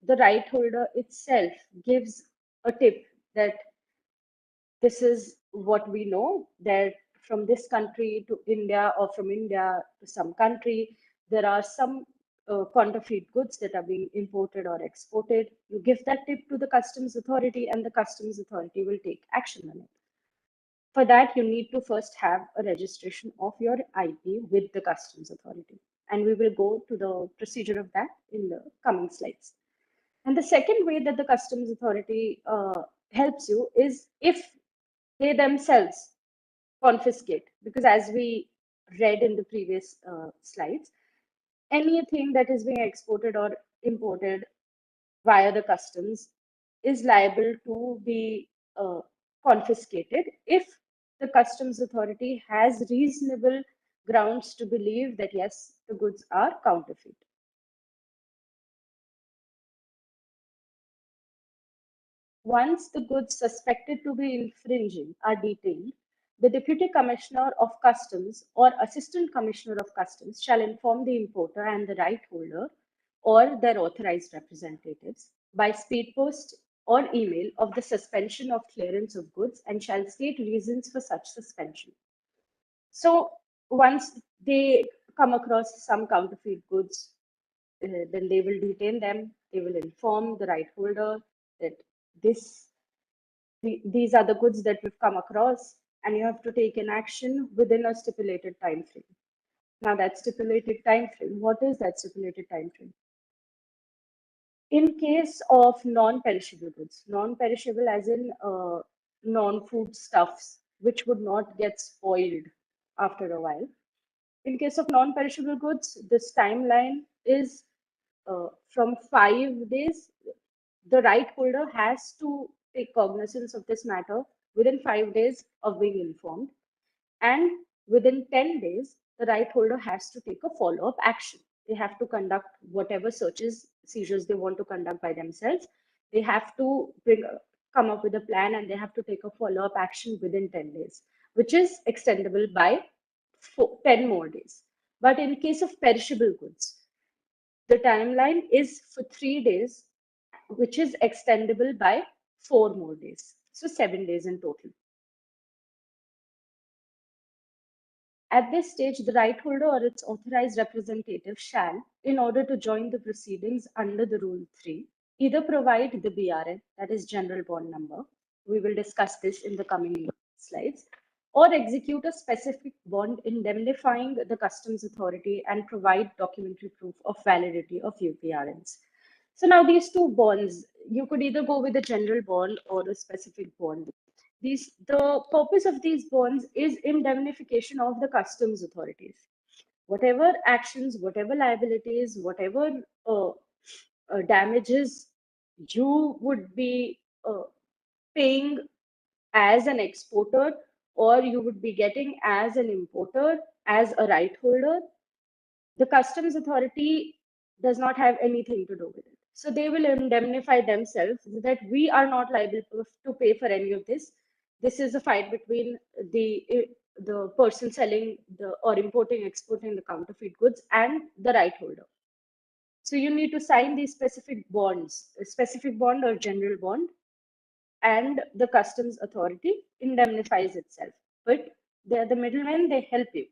[SPEAKER 7] the right holder itself gives a tip that this is what we know, that from this country to India or from India to some country, there are some counterfeit goods that are being imported or exported. You give that tip to the Customs Authority, and the Customs Authority will take action on it. For that, you need to first have a registration of your IP with the Customs Authority. And we will go to the procedure of that in the coming slides. And the second way that the Customs Authority helps you is if they themselves confiscate, because as we read in the previous slides, anything that is being exported or imported via the customs is liable to be confiscated if the Customs Authority has reasonable grounds to believe that yes, the goods are counterfeit. Once the goods suspected to be infringing are detained, the Deputy Commissioner of Customs or Assistant Commissioner of Customs shall inform the importer and the right holder or their authorized representatives by speed post or email of the suspension of clearance of goods and shall state reasons for such suspension. So once they come across some counterfeit goods, then they will detain them. They will inform the right holder that these are the goods that we've come across, and you have to take an action within a stipulated time frame. Now, that stipulated time frame, what is that stipulated time frame? In case of non-perishable goods, non-perishable as in non-food stuffs, which would not get spoiled after a while. In case of non-perishable goods, this timeline is from 5 days. The right holder has to take cognizance of this matter within 5 days of being informed. And within 10 days, the right holder has to take a follow-up action. They have to conduct whatever seizures they want to conduct by themselves. They have to come up with a plan, and they have to take a follow-up action within 10 days, which is extendable by 10 more days. But in case of perishable goods, the timeline is for 3 days, which is extendable by 4 more days. So 7 days in total. At this stage, the right holder or its authorized representative shall, in order to join the proceedings under the Rule 3, either provide the BRN, that is General Bond Number, we will discuss this in the coming slides, or execute a specific bond indemnifying the customs authority and provide documentary proof of validity of UPRNs. So now these two bonds, you could either go with a general bond or a specific bond. The purpose of these bonds is indemnification of the customs authorities. Whatever actions, whatever liabilities, whatever damages you would be paying as an exporter, or you would be getting as an importer, as a right holder, the customs authority does not have anything to do with it. So they will indemnify themselves that we are not liable to pay for any of this. This is a fight between the person selling or importing, exporting the counterfeit goods and the right holder. So you need to sign these specific bonds, a specific bond or general bond, and the customs authority indemnifies itself. But they're the middlemen, they help you.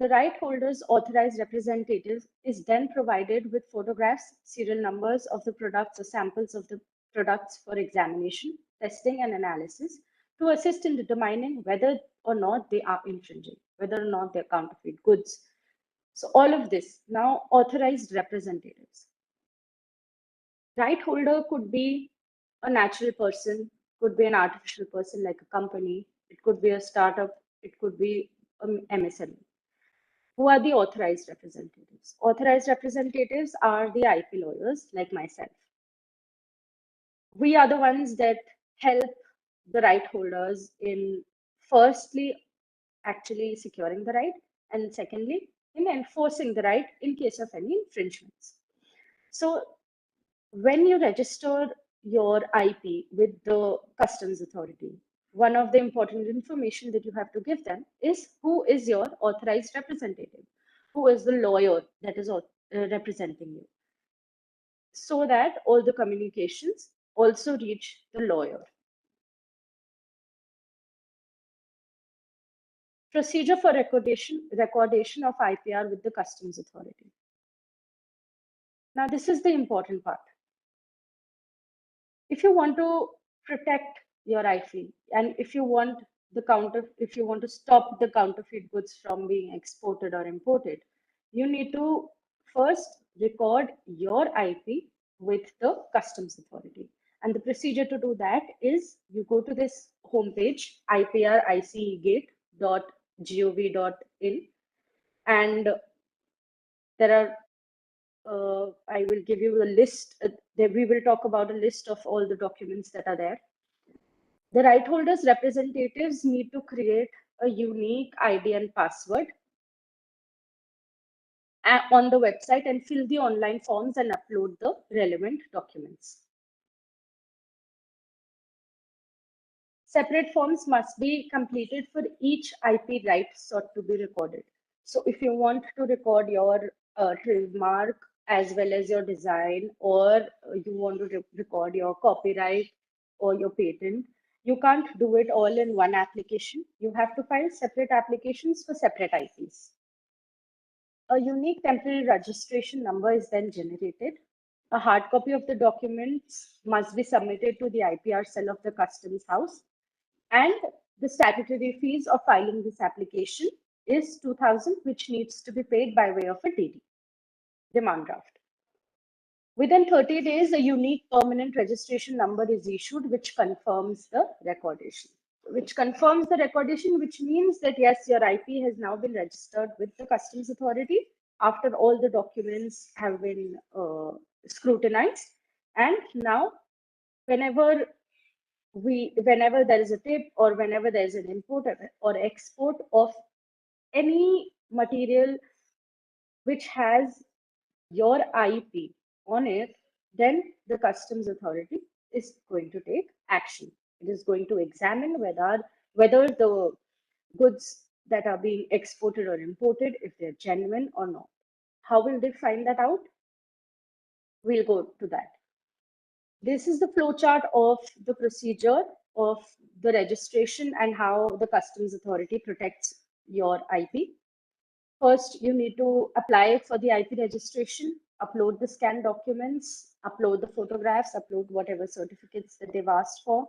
[SPEAKER 7] The right holder's authorized representative is then provided with photographs, serial numbers of the products or samples of the products for examination, testing, and analysis to assist in determining whether or not they are infringing, whether or not they're counterfeit goods. So all of this, now authorized representatives. Right holder could be a natural person, could be an artificial person like a company, it could be a startup, it could be an MSME. Who are the authorized representatives? Authorized representatives are the IP lawyers like myself. We are the ones that help the right holders in firstly actually securing the right, and secondly in enforcing the right in case of any infringements. So when you register your IP with the customs authority, one of the important information that you have to give them is who is your authorized representative, who is the lawyer that is representing you, so that all the communications also reach the lawyer. Procedure for recordation of IPR with the customs authority. Now, this is the important part. If you want to protect your IP, and if you want to stop the counterfeit goods from being exported or imported, you need to first record your IP with the customs authority. And the procedure to do that is you go to this homepage, ipricegate.gov.in, and there are I will give you a list. We will talk about a list of all the documents that are there. The right holders representatives need to create a unique ID and password on the website and fill the online forms and upload the relevant documents. Separate forms must be completed for each IP right sought to be recorded. So if you want to record your trademark as well as your design, or you want to record your copyright or your patent, you can't do it all in one application. You have to file separate applications for separate IPs. A unique temporary registration number is then generated. A hard copy of the documents must be submitted to the IPR cell of the Customs House. And the statutory fees of filing this application is 2,000, which needs to be paid by way of a DD, demand draft. Within 30 days, a unique permanent registration number is issued, which confirms the recordation. Which means that yes, your IP has now been registered with the Customs Authority after all the documents have been scrutinized, And now, whenever there is a tip or whenever there is an import or export of any material which has your IP on it, then the customs authority is going to take action. It is going to examine whether the goods that are being exported or imported, if they're genuine or not. How will they find that out? We'll go to that. This is the flowchart of the procedure of the registration and how the customs authority protects your IP. First, you need to apply for the IP registration, upload the scanned documents, upload the photographs, upload whatever certificates that they've asked for.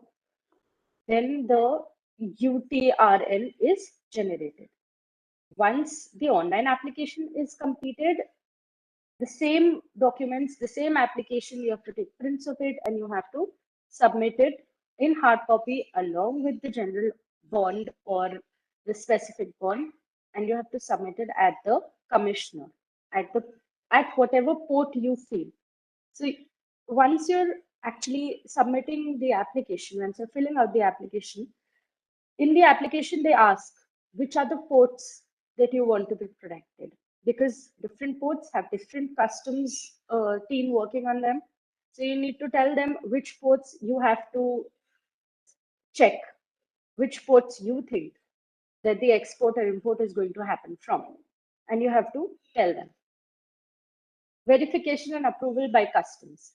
[SPEAKER 7] Then the UTRN is generated. Once the online application is completed, the same documents, the same application, you have to take prints of it and you have to submit it in hard copy along with the general bond or the specific bond, and you have to submit it at the commissioner at whatever port you feel. So once you're actually submitting the application, once you're filling out the application, in the application they ask which are the ports that you want to be protected, because different ports have different customs team working on them. So you need to tell them which ports you have to check, which ports you think that the export or import is going to happen from, and you have to tell them. Verification and approval by customs.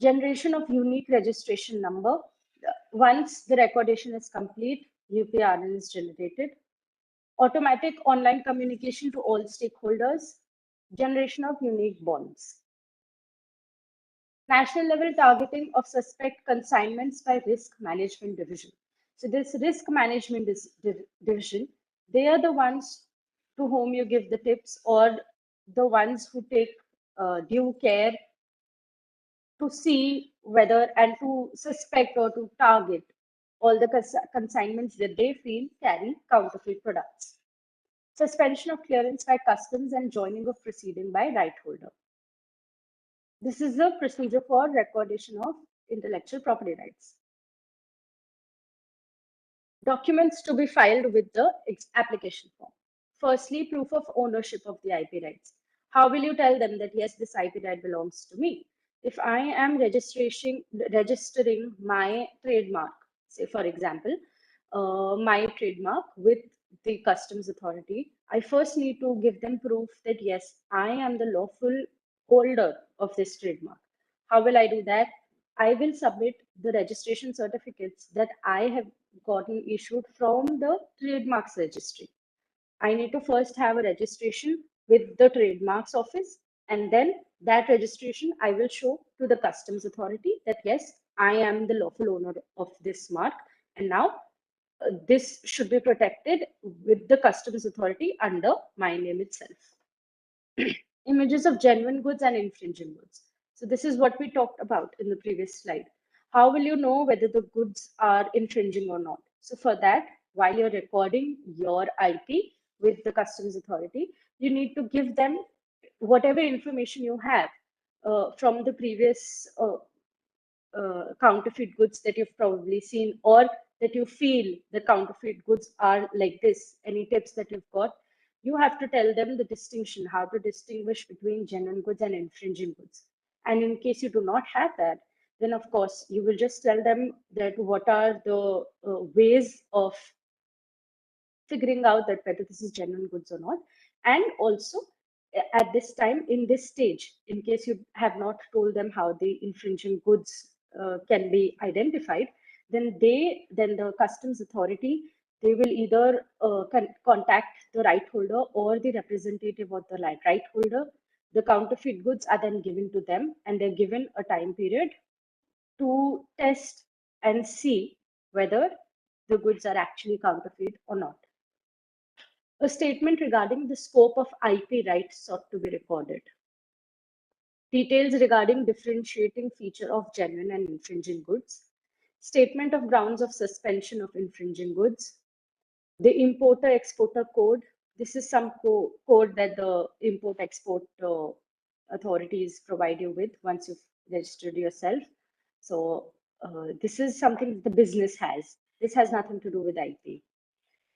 [SPEAKER 7] Generation of unique registration number. Once the recordation is complete, UPRN is generated. Automatic online communication to all stakeholders. Generation of unique bonds. National level targeting of suspect consignments by risk management division. So this risk management division, they are the ones to whom you give the tips, or the ones who take due care to see whether and to suspect or to target all the consignments that they feel carry counterfeit products. Suspension of clearance by customs and joining of proceeding by right holder. This is the procedure for recordation of intellectual property rights. Documents to be filed with the application form. Firstly, proof of ownership of the IP rights. How will you tell them that yes, this IP right belongs to me? If I am registering my trademark, say for example, my trademark with the customs authority, I first need to give them proof that yes, I am the lawful holder of this trademark. How will I do that? I will submit the registration certificates that I have gotten issued from the trademarks registry. I need to first have a registration with the trademarks office, and then that registration I will show to the customs authority that yes, I am the lawful owner of this mark, and now this should be protected with the customs authority under my name itself. Images of genuine goods and infringing goods. So this is what we talked about in the previous slide. How will you know whether the goods are infringing or not? So for that, while you're recording your IP with the customs authority, you need to give them whatever information you have from the previous counterfeit goods that you've probably seen, or that you feel the counterfeit goods are like this, any tips that you've got, you have to tell them the distinction, how to distinguish between genuine goods and infringing goods. And in case you do not have that, then of course you will just tell them that what are the ways of figuring out that whether this is genuine goods or not. And also at this time, in this stage, in case you have not told them how the infringing goods can be identified, then the customs authority, they will either contact the right holder or the representative of the right holder. The counterfeit goods are then given to them, and they're given a time period to test and see whether the goods are actually counterfeit or not. A statement regarding the scope of IP rights sought to be recorded. Details regarding differentiating feature of genuine and infringing goods. Statement of grounds of suspension of infringing goods. The importer-exporter code. This is some code that the import-export authorities provide you with once you've registered yourself. So this is something the business has. This has nothing to do with IP.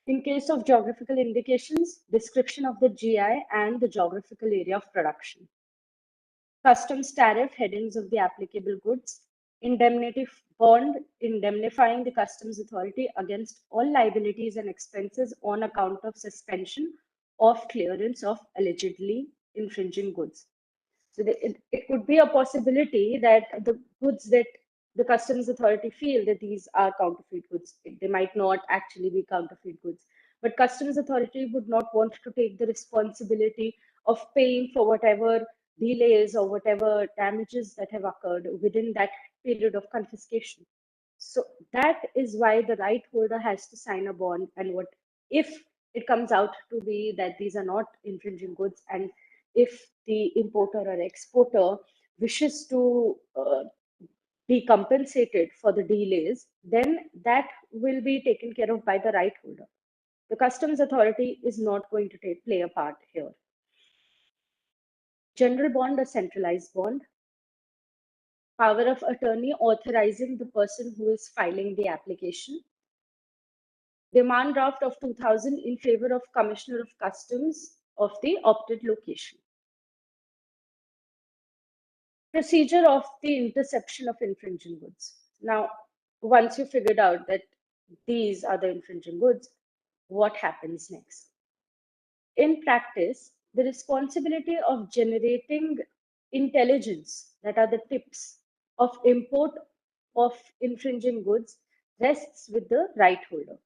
[SPEAKER 7] In case of geographical indications, description of the GI and the geographical area of production. Customs tariff headings of the applicable goods. Indemnity bond indemnifying the customs authority against all liabilities and expenses on account of suspension of clearance of allegedly infringing goods. So it could be a possibility that the goods that the customs authority feel that these are counterfeit goods, they might not actually be counterfeit goods, but customs authority would not want to take the responsibility of paying for whatever delays or whatever damages that have occurred within that period of confiscation. So that is why the right holder has to sign a bond. And what if it comes out to be that these are not infringing goods, and if the importer or exporter wishes to be compensated for the delays, then that will be taken care of by the right holder. The customs authority is not going to play a part here. General bond or centralized bond. Power of attorney authorizing the person who is filing the application. Demand draft of 2000 in favor of Commissioner of Customs of the opted location. Procedure of the interception of infringing goods. Now, once you figured out that these are the infringing goods, what happens next? In practice, the responsibility of generating intelligence, that are the tips of import of infringing goods, rests with the right holder.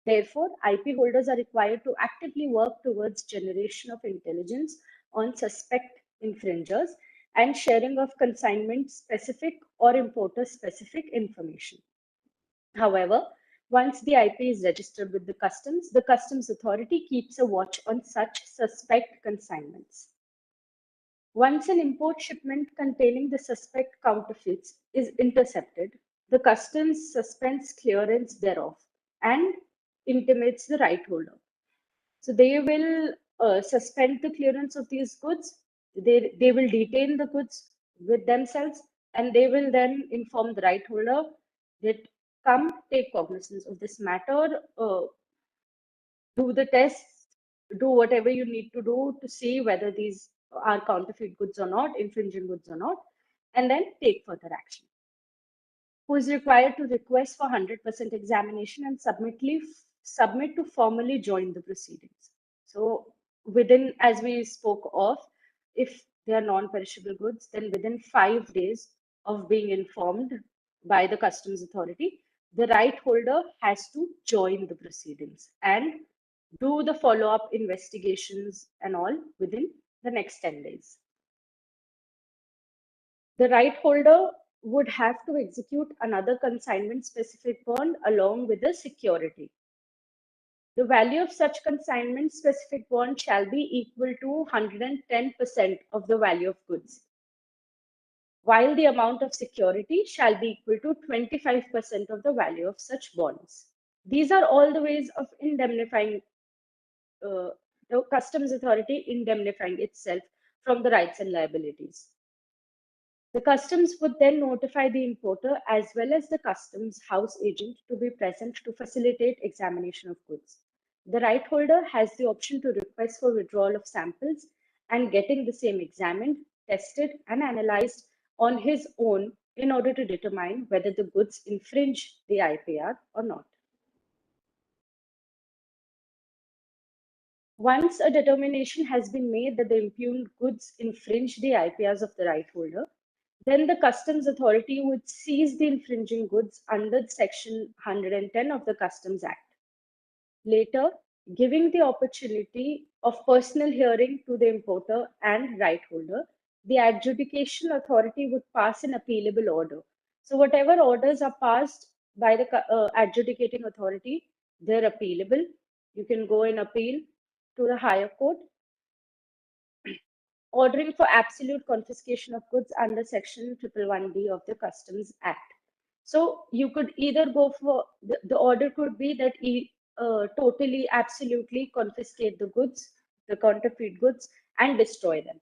[SPEAKER 7] Therefore, IP holders are required to actively work towards generation of intelligence on suspect infringers and sharing of consignment specific or importer specific information. However, once the IP is registered with the customs authority keeps a watch on such suspect consignments. Once an import shipment containing the suspect counterfeits is intercepted, the customs suspends clearance thereof and intimates the right holder. So they will suspend the clearance of these goods. They will detain the goods with themselves, and they will then inform the right holder that come take cognizance of this matter, do the tests, do whatever you need to do to see whether these are counterfeit goods or not, infringing goods or not, and then take further action. Who is required to request for 100% examination and submit to formally join the proceedings. So within, as we spoke of, if they are non-perishable goods, then within 5 days of being informed by the customs authority, the right holder has to join the proceedings and do the follow-up investigations and all within the next 10 days. The right holder would have to execute another consignment specific bond along with the security. The value of such consignment specific bond shall be equal to 110% of the value of goods, while the amount of security shall be equal to 25% of the value of such bonds. These are all the ways of indemnifying, the customs authority indemnifying itself from the rights and liabilities. The customs would then notify the importer as well as the customs house agent to be present to facilitate examination of goods. The right holder has the option to request for withdrawal of samples and getting the same examined, tested, and analyzed on his own in order to determine whether the goods infringe the IPR or not. Once a determination has been made that the impugned goods infringe the IPRs of the right holder, then the customs authority would seize the infringing goods under section 110 of the Customs Act. Later, giving the opportunity of personal hearing to the importer and right holder, the adjudication authority would pass an appealable order. So whatever orders are passed by the adjudicating authority, they're appealable. You can go and appeal to the higher court, ordering for absolute confiscation of goods under section 111B of the Customs Act. So you could either go for, the order could be that totally, absolutely confiscate the goods, the counterfeit goods, and destroy them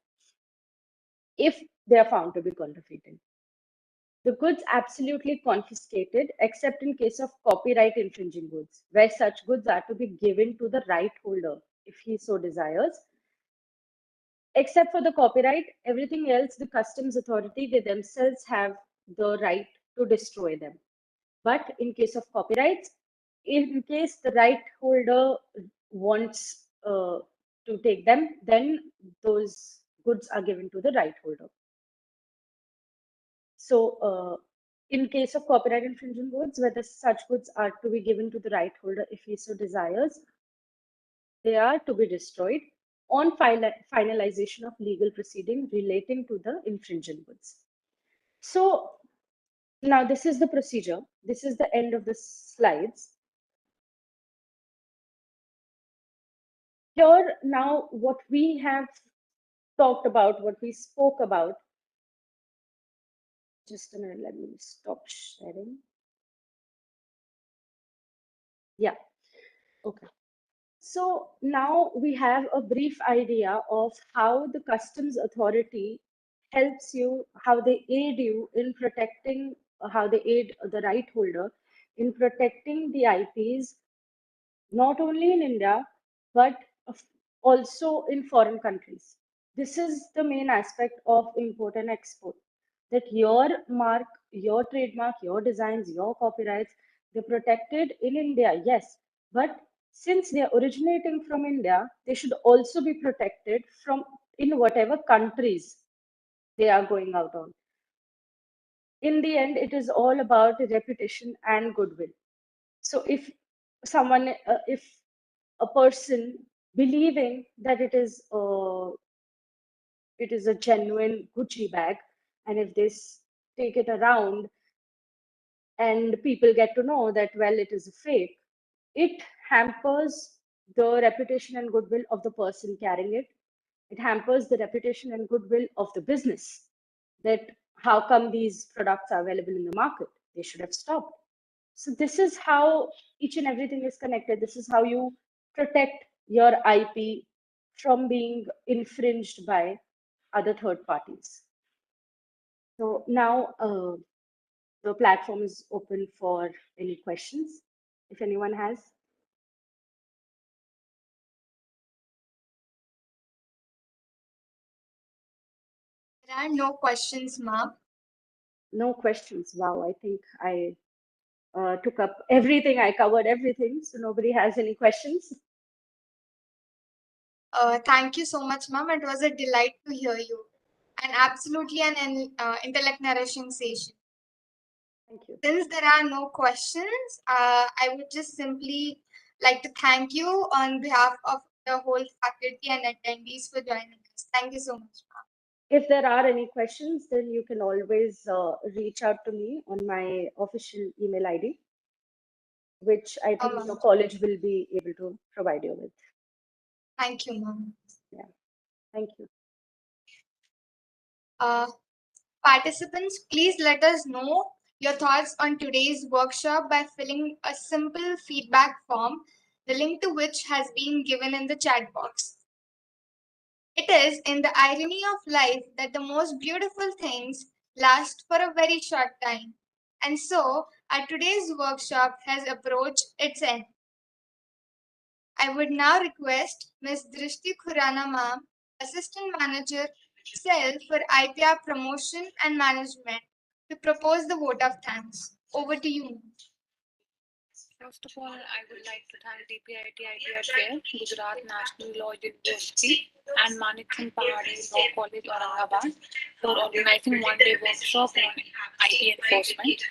[SPEAKER 7] if they are found to be counterfeiting. The goods absolutely confiscated, except in case of copyright infringing goods, where such goods are to be given to the right holder if he so desires. Except for the copyright, everything else, the customs authority, they themselves have the right to destroy them. But in case of copyrights, in case the right holder wants to take them, then those goods are given to the right holder. So in case of copyright infringing goods, whether such goods are to be given to the right holder if he so desires, they are to be destroyed on finalization of legal proceeding relating to the infringing goods. So now this is the procedure. This is the end of the slides. Here now what we have talked about, what we spoke about, just a minute, let me stop sharing. Yeah, okay. So now we have a brief idea of how the customs authority helps you, how they aid you in protecting, how they aid the right holder in protecting the IPs, not only in India, but also in foreign countries. This is the main aspect of import and export, that your mark, your trademark, your designs, your copyrights, they're protected in India, yes, but since they're originating from India, they should also be protected from in whatever countries they are going out on. In the end, it is all about reputation and goodwill. So if someone, if a person believing that it is a genuine Gucci bag, and if they take it around and people get to know that, well, it is a fake, it hampers the reputation and goodwill of the person carrying it. It hampers the reputation and goodwill of the business, that how come these products are available in the market? They should have stopped. So this is how each and everything is connected. This is how you protect your IP from being infringed by other third parties. So now the platform is open for any questions, if anyone has.
[SPEAKER 1] There are no questions, ma'am.
[SPEAKER 7] No questions. Wow, I think I took up everything. I covered everything. So nobody has any questions.
[SPEAKER 1] Thank you so much, ma'am. It was a delight to hear you. And absolutely an intellect narration session.
[SPEAKER 7] Thank you.
[SPEAKER 1] Since there are no questions, I would just simply like to thank you on behalf of the whole faculty and attendees for joining us. Thank you so much, ma'am.
[SPEAKER 7] If there are any questions, then you can always reach out to me on my official email ID, which I think your college will be able to provide you with.
[SPEAKER 1] Thank you, ma'am.
[SPEAKER 7] Yeah, thank you.
[SPEAKER 1] Participants, please let us know your thoughts on today's workshop by filling a simple feedback form, the link to which has been given in the chat box. It is in the irony of life that the most beautiful things last for a very short time. And so, our today's workshop has approached its end. I would now request Ms. Drishti Khurana ma'am, Assistant Manager, Cell for IPR Promotion and Management, to propose the vote of thanks. Over to you.
[SPEAKER 10] First of all, I would like to thank DPIT IPR Fair, Gujarat National Law University, and Manikchand Pahadi Law College, Aurangabad, for organizing one-day workshop on IP enforcement.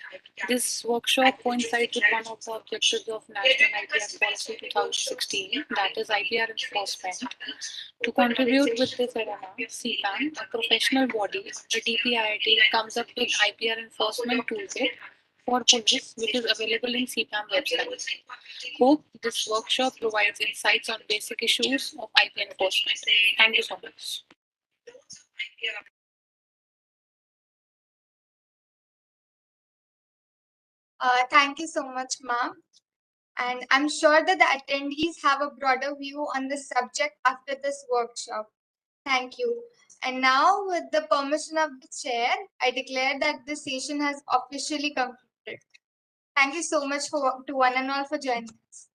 [SPEAKER 10] This workshop coincides with one of the objectives of National IPR Policy 2016, that is IPR enforcement. To contribute with this arena, CPAM, a professional body under DPIIT, comes up with IPR enforcement toolkit for police, which is available in CPAM website. Hope this workshop provides insights on basic issues of IP enforcement. Thank you so much.
[SPEAKER 1] Thank you so much, ma'am. And I'm sure that the attendees have a broader view on the subject after this workshop. Thank you. And now, with the permission of the chair, I declare that the session has officially concluded. Thank you so much to one and all for joining us.